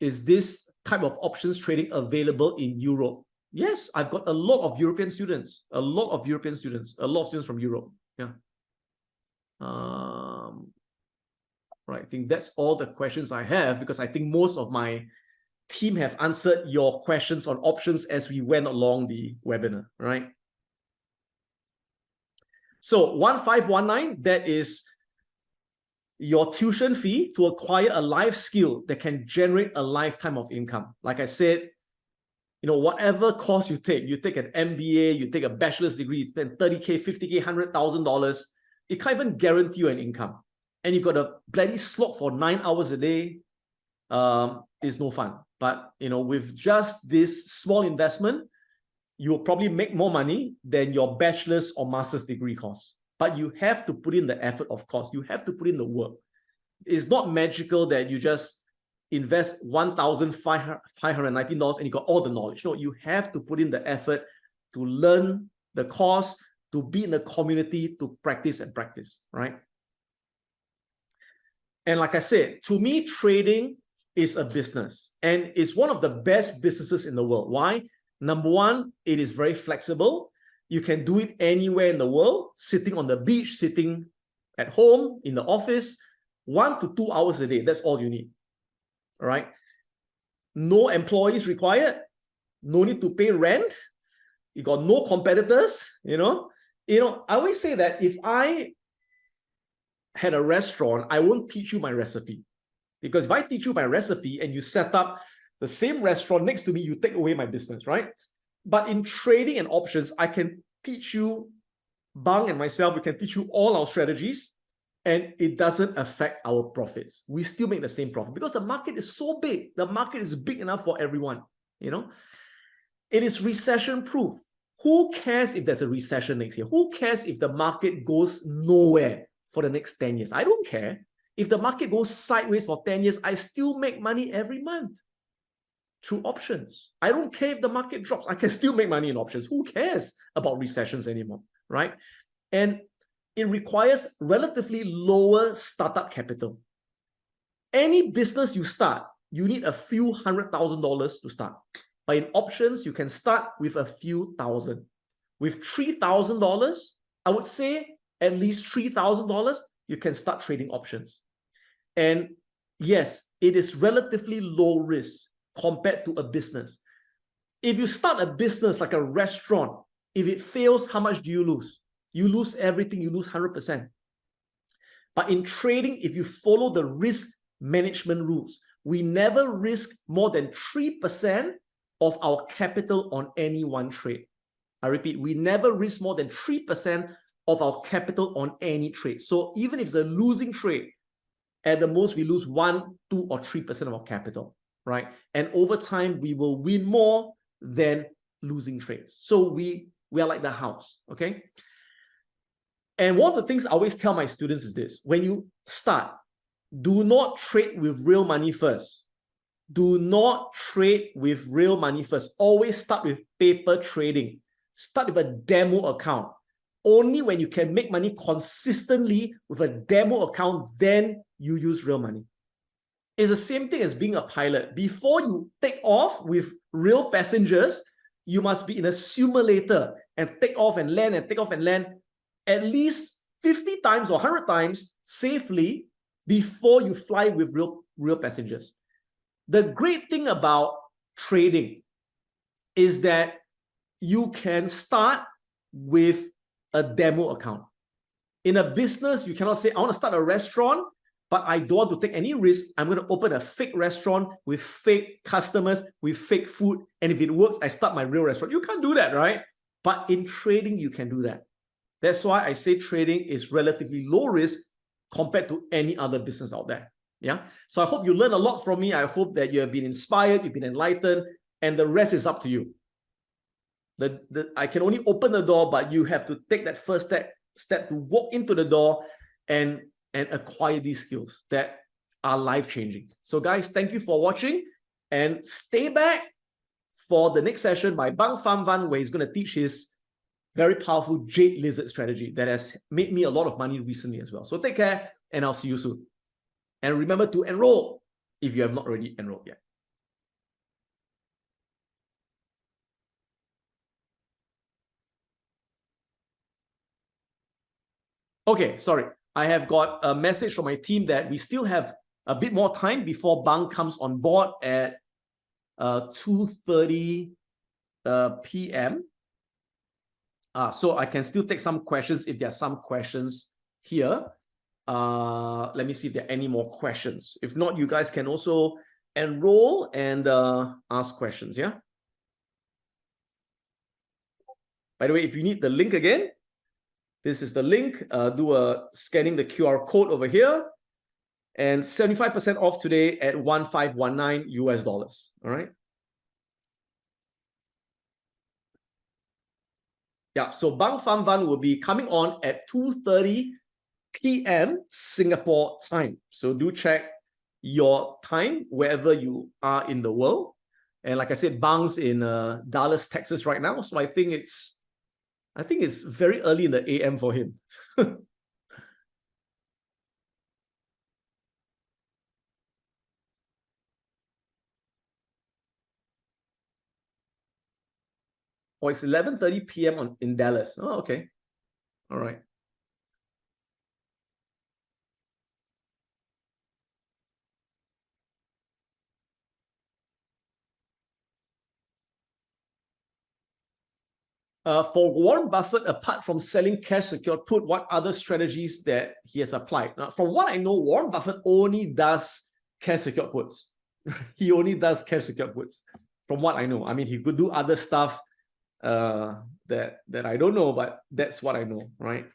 is this type of options trading available in Europe? Yes, I've got a lot of European students, a lot of students from Europe. Yeah. Right. I think that's all the questions I have, because I think most of my team have answered your questions on options as we went along the webinar, right? So 1519, that is your tuition fee to acquire a life skill that can generate a lifetime of income. Like I said, whatever course you take an MBA, you take a bachelor's degree, you spend $30K, $50K, $100,000, it can't even guarantee you an income. And you got a bloody slog for 9 hours a day, is no fun. But, with just this small investment, you'll probably make more money than your bachelor's or master's degree course. But you have to put in the effort, of course. You have to put in the work. It's not magical that you just invest $1,519 and you got all the knowledge. No, you have to put in the effort to learn the course, to be in the community, to practice and practice, right? And like I said, to me, trading is a business, and it's one of the best businesses in the world. Why? Number one, it is very flexible. You can do it anywhere in the world, sitting on the beach, sitting at home, in the office, 1 to 2 hours a day. That's all you need. All right. No employees required. No need to pay rent. You got no competitors. I always say that if I had a restaurant, I won't teach you my recipe. Because if I teach you my recipe and you set up the same restaurant next to me, you take away my business, right? But in trading and options, I can teach you, Bang and myself, we can teach you all our strategies, and it doesn't affect our profits. We still make the same profit because the market is so big. The market is big enough for everyone, It is recession proof. Who cares if there's a recession next year? Who cares if the market goes nowhere for the next 10 years? I don't care. If the market goes sideways for 10 years, I still make money every month through options. I don't care if the market drops. I can still make money in options. Who cares about recessions anymore, right? And it requires relatively lower startup capital. Any business you start, you need a few $100,000 to start. But in options, you can start with a few thousand. With $3,000, I would say at least $3,000, you can start trading options. And yes, it is relatively low risk compared to a business. If you start a business like a restaurant, if it fails, how much do you lose? You lose everything, you lose 100%. But in trading, if you follow the risk management rules, we never risk more than 3% of our capital on any one trade. I repeat, we never risk more than 3% of our capital on any trade. So even if it's a losing trade, at the most, we lose 1, 2, or 3% of our capital, right? And over time, we will win more than losing trades. So we are like the house, okay? And one of the things I always tell my students is this: when you start, do not trade with real money first. Do not trade with real money first. Always start with paper trading. Start with a demo account. Only when you can make money consistently with a demo account, then you use real money. It's the same thing as being a pilot. Before you take off with real passengers, you must be in a simulator and take off and land and take off and land at least 50 times or 100 times safely before you fly with real passengers. The great thing about trading is that you can start with a demo account. In a business, you cannot say, I want to start a restaurant, but I don't want to take any risk. I'm going to open a fake restaurant with fake customers, with fake food. And if it works, I start my real restaurant. You can't do that, right? But in trading, you can do that. That's why I say trading is relatively low risk compared to any other business out there. Yeah. So I hope you learned a lot from me. I hope that you have been inspired, you've been enlightened, and the rest is up to you. I can only open the door, but you have to take that first step to walk into the door and acquire these skills that are life-changing. So guys, thank you for watching, and stay back for the next session by Bang Pham Van, where he's going to teach his very powerful Jade Lizard strategy that has made me a lot of money recently as well. So take care, and I'll see you soon. And remember to enroll if you have not already enrolled yet. Okay, sorry. I have got a message from my team that we still have a bit more time before Bang comes on board at 2:30 p.m. So I can still take some questions if there are some questions here. Let me see if there are any more questions. If not, you guys can also enroll and ask questions, yeah? By the way, if you need the link again, this is the link. Do a scanning the QR code over here, and 75% off today at $1519 US. All right. Yeah. So Bang Pham Van will be coming on at 2:30 p.m. Singapore time. So do check your time wherever you are in the world. And like I said, Bang's in Dallas, Texas right now. So I think it's very early in the AM for him. Oh, it's 11:30 p.m. in Dallas. Oh, okay. All right. For Warren Buffett, apart from selling cash secured put, what other strategies that he has applied? Now, from what I know, Warren Buffett only does cash secured puts. He only does cash secured puts. From what I know, I mean, he could do other stuff that I don't know, but that's what I know, right?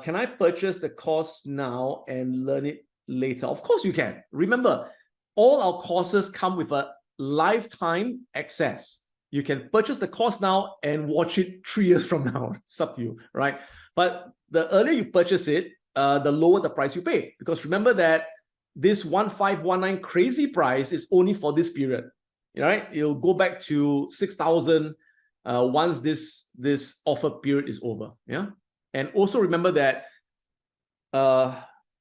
Can I purchase the course now and learn it later? Of course you can. Remember, all our courses come with a lifetime access. You can purchase the course now and watch it 3 years from now. It's up to you, right? But the earlier you purchase it, the lower the price you pay. Because remember that this 1519 crazy price is only for this period, right? It'll go back to 6,000 once this offer period is over, yeah? And also remember that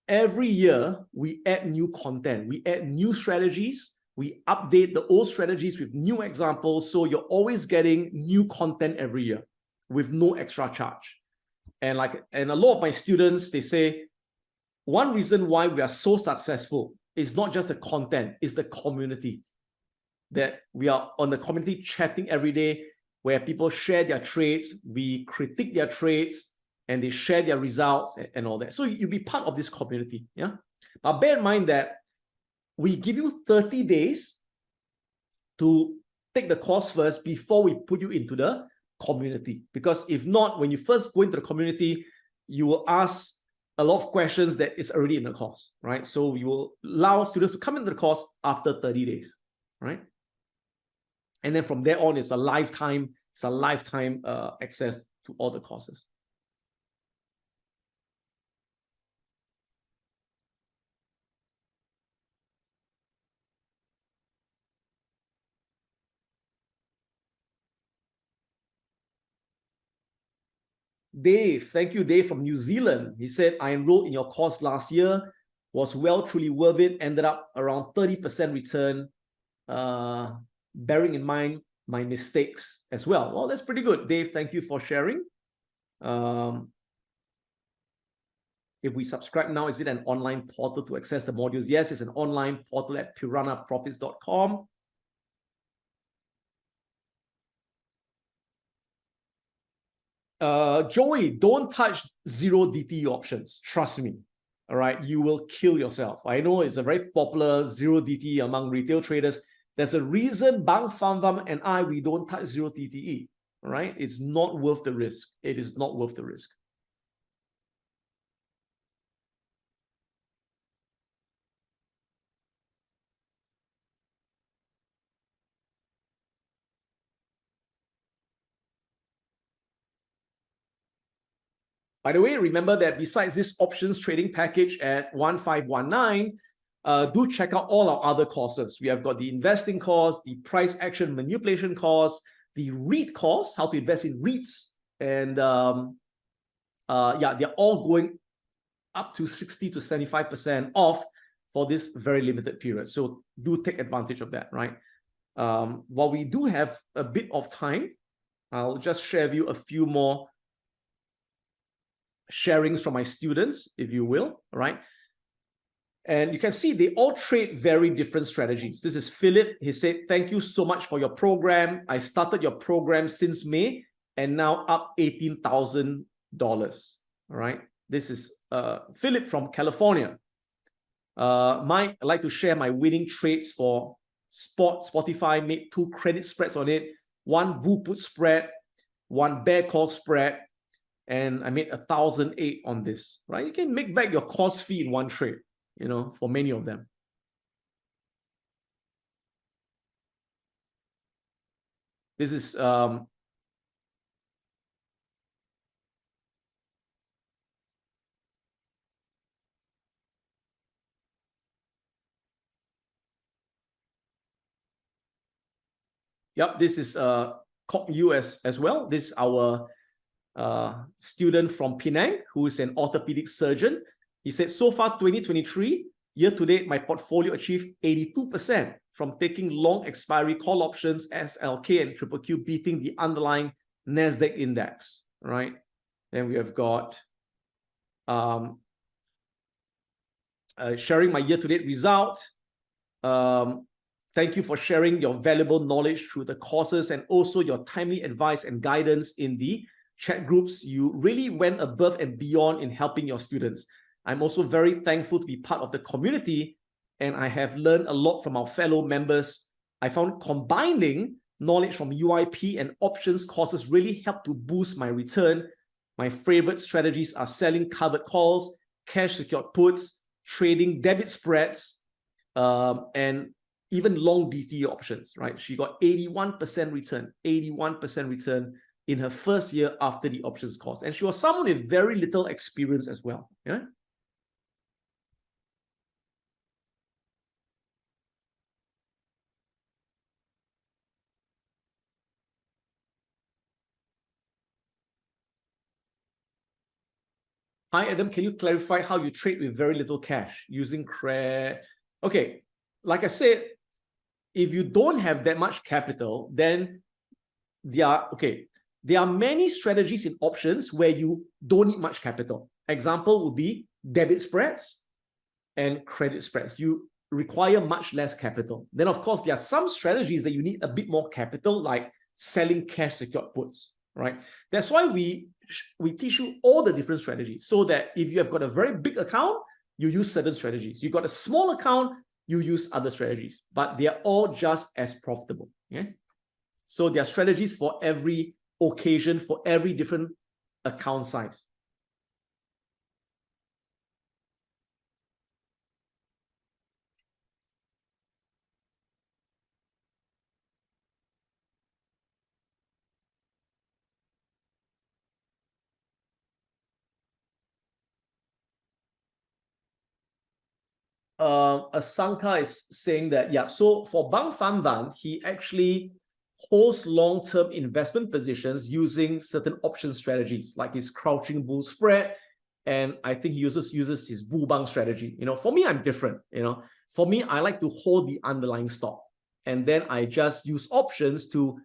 every year we add new content, we add new strategies, we update the old strategies with new examples. So you're always getting new content every year with no extra charge. And a lot of my students, they say, one reason why we are so successful is not just the content, it's the community. That we are on the community chatting every day, where people share their trades, we critique their trades, and they share their results and all that. So you'll be part of this community, yeah? But bear in mind that we give you 30 days to take the course first before we put you into the community. Because if not, when you first go into the community, you will ask a lot of questions that is already in the course, right? So we will allow students to come into the course after 30 days, right? And then from there on, it's a lifetime access to all the courses. Dave, thank you, Dave from New Zealand. He said, I enrolled in your course last year, was truly worth it, ended up around 30% return, bearing in mind my mistakes as well. Well, that's pretty good. Dave, thank you for sharing. If we subscribe now, is it an online portal to access the modules? Yes, it's an online portal at piranhaprofits.com. Joey, don't touch zero DTE options. Trust me. All right, you will kill yourself. I know it's a very popular zero DTE among retail traders. There's a reason Bang Pham Van and we don't touch zero DTE. All right, it's not worth the risk. It is not worth the risk. By the way, remember that besides this options trading package at 1519, do check out all our other courses. We have got the investing course, the price action manipulation course, the REIT course, how to invest in REITs, and yeah, they're all going up to 60 to 75% off for this very limited period. So do take advantage of that, right? While we do have a bit of time, I'll just share with you a few more sharings from my students, if you will, right? And you can see they all trade very different strategies. This is Philip. He said, thank you so much for your program. I started your program since May and now up $18,000. All right. This is Philip from California. Mike, I'd like to share my winning trades for Spotify. Made 2 credit spreads on it, 1 bull put spread, 1 bear call spread, and I made 1,008 on this, right? You can make back your course fee in 1 trade, you know, for many of them. This is yep, this is you as well. This is our student from Penang, who is an orthopedic surgeon. He said, so far 2023, year to date, my portfolio achieved 82% from taking long expiry call options, SLK and QQQ, beating the underlying NASDAQ index, right? Then we have got sharing my year-to-date result. Thank you for sharing your valuable knowledge through the courses and also your timely advice and guidance in the chat groups. You really went above and beyond in helping your students. I'm also very thankful to be part of the community, and I have learned a lot from our fellow members. I found combining knowledge from UIP and options courses really helped to boost my return. My favorite strategies are selling covered calls, cash secured puts, trading debit spreads, and even long DT options, right? She got 81% return, 81% return in her first year after the options course. And she was someone with very little experience as well. Yeah. Hi, Adam. Can you clarify how you trade with very little cash using credit? Okay. Like I said, if you don't have that much capital, then there are many strategies in options where you don't need much capital. Example would be debit spreads and credit spreads. You require much less capital. Then, of course, there are some strategies that you need a bit more capital, like selling cash secured puts, right? That's why we teach you all the different strategies, so that if you have got a very big account, you use certain strategies. You got a small account, you use other strategies, but they are all just as profitable. Yeah. So there are strategies for every occasion, for every different account size. Asanka is saying that, yeah, so for Bang Fan Dan, he actually holds long-term investment positions using certain option strategies, like his crouching bull spread, and I think he uses his bull bang strategy. You know, for me, I'm different. You know, for me, I like to hold the underlying stock, and then I just use options to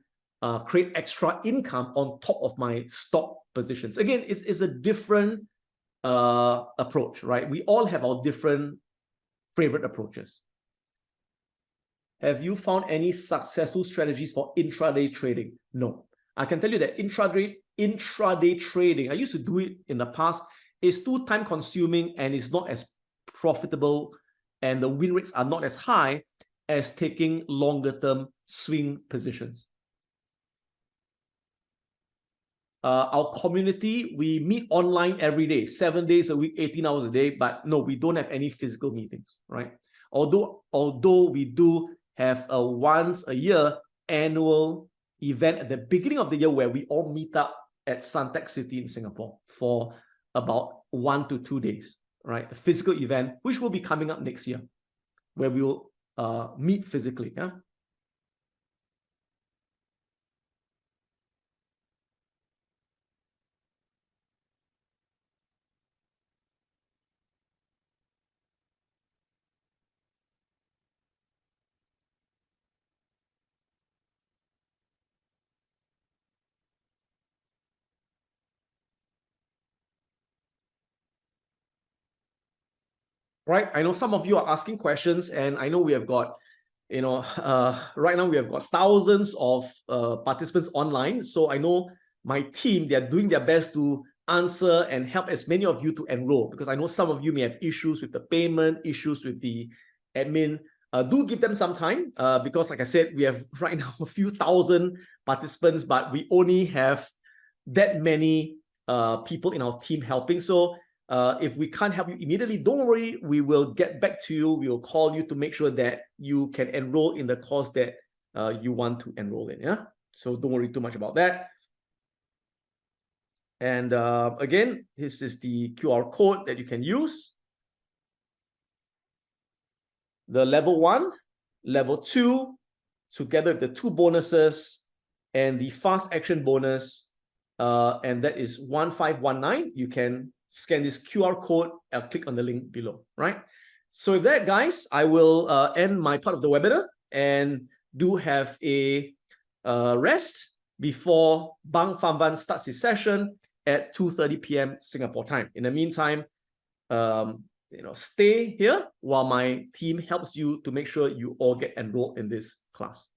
create extra income on top of my stock positions. Again, it's a different approach, right? We all have our different favorite approaches. Have you found any successful strategies for intraday trading? No. I can tell you that intraday trading, I used to do it in the past, is too time consuming and is not as profitable, and the win rates are not as high as taking longer term swing positions. Our community, we meet online every day, 7 days a week, 18 hours a day, but no, we don't have any physical meetings, right? Although we do have a once a year annual event at the beginning of the year where we all meet up at Suntec City in Singapore for about 1 to 2 days, right? A physical event, which will be coming up next year, where we will meet physically. Yeah. Right. I know some of you are asking questions, and I know we have got, right now we have got thousands of participants online. So I know my team, they're doing their best to answer and help as many of you to enroll, because I know some of you may have issues with the payment, issues with the admin. Do give them some time, because like I said, we have right now a few thousand participants, but we only have that many people in our team helping. So if we can't help you immediately, don't worry, we will get back to you. We will call you to make sure that you can enroll in the course that you want to enroll in. Yeah. So don't worry too much about that. And again, this is the QR code that you can use. The level 1, level 2, together with the 2 bonuses and the fast action bonus, and that is 1519. You can scan this QR code and click on the link below, right? So with that, guys, I will end my part of the webinar and do have a rest before Bang Famban starts his session at 2:30 p.m. Singapore time. In the meantime, stay here while my team helps you to make sure you all get enrolled in this class.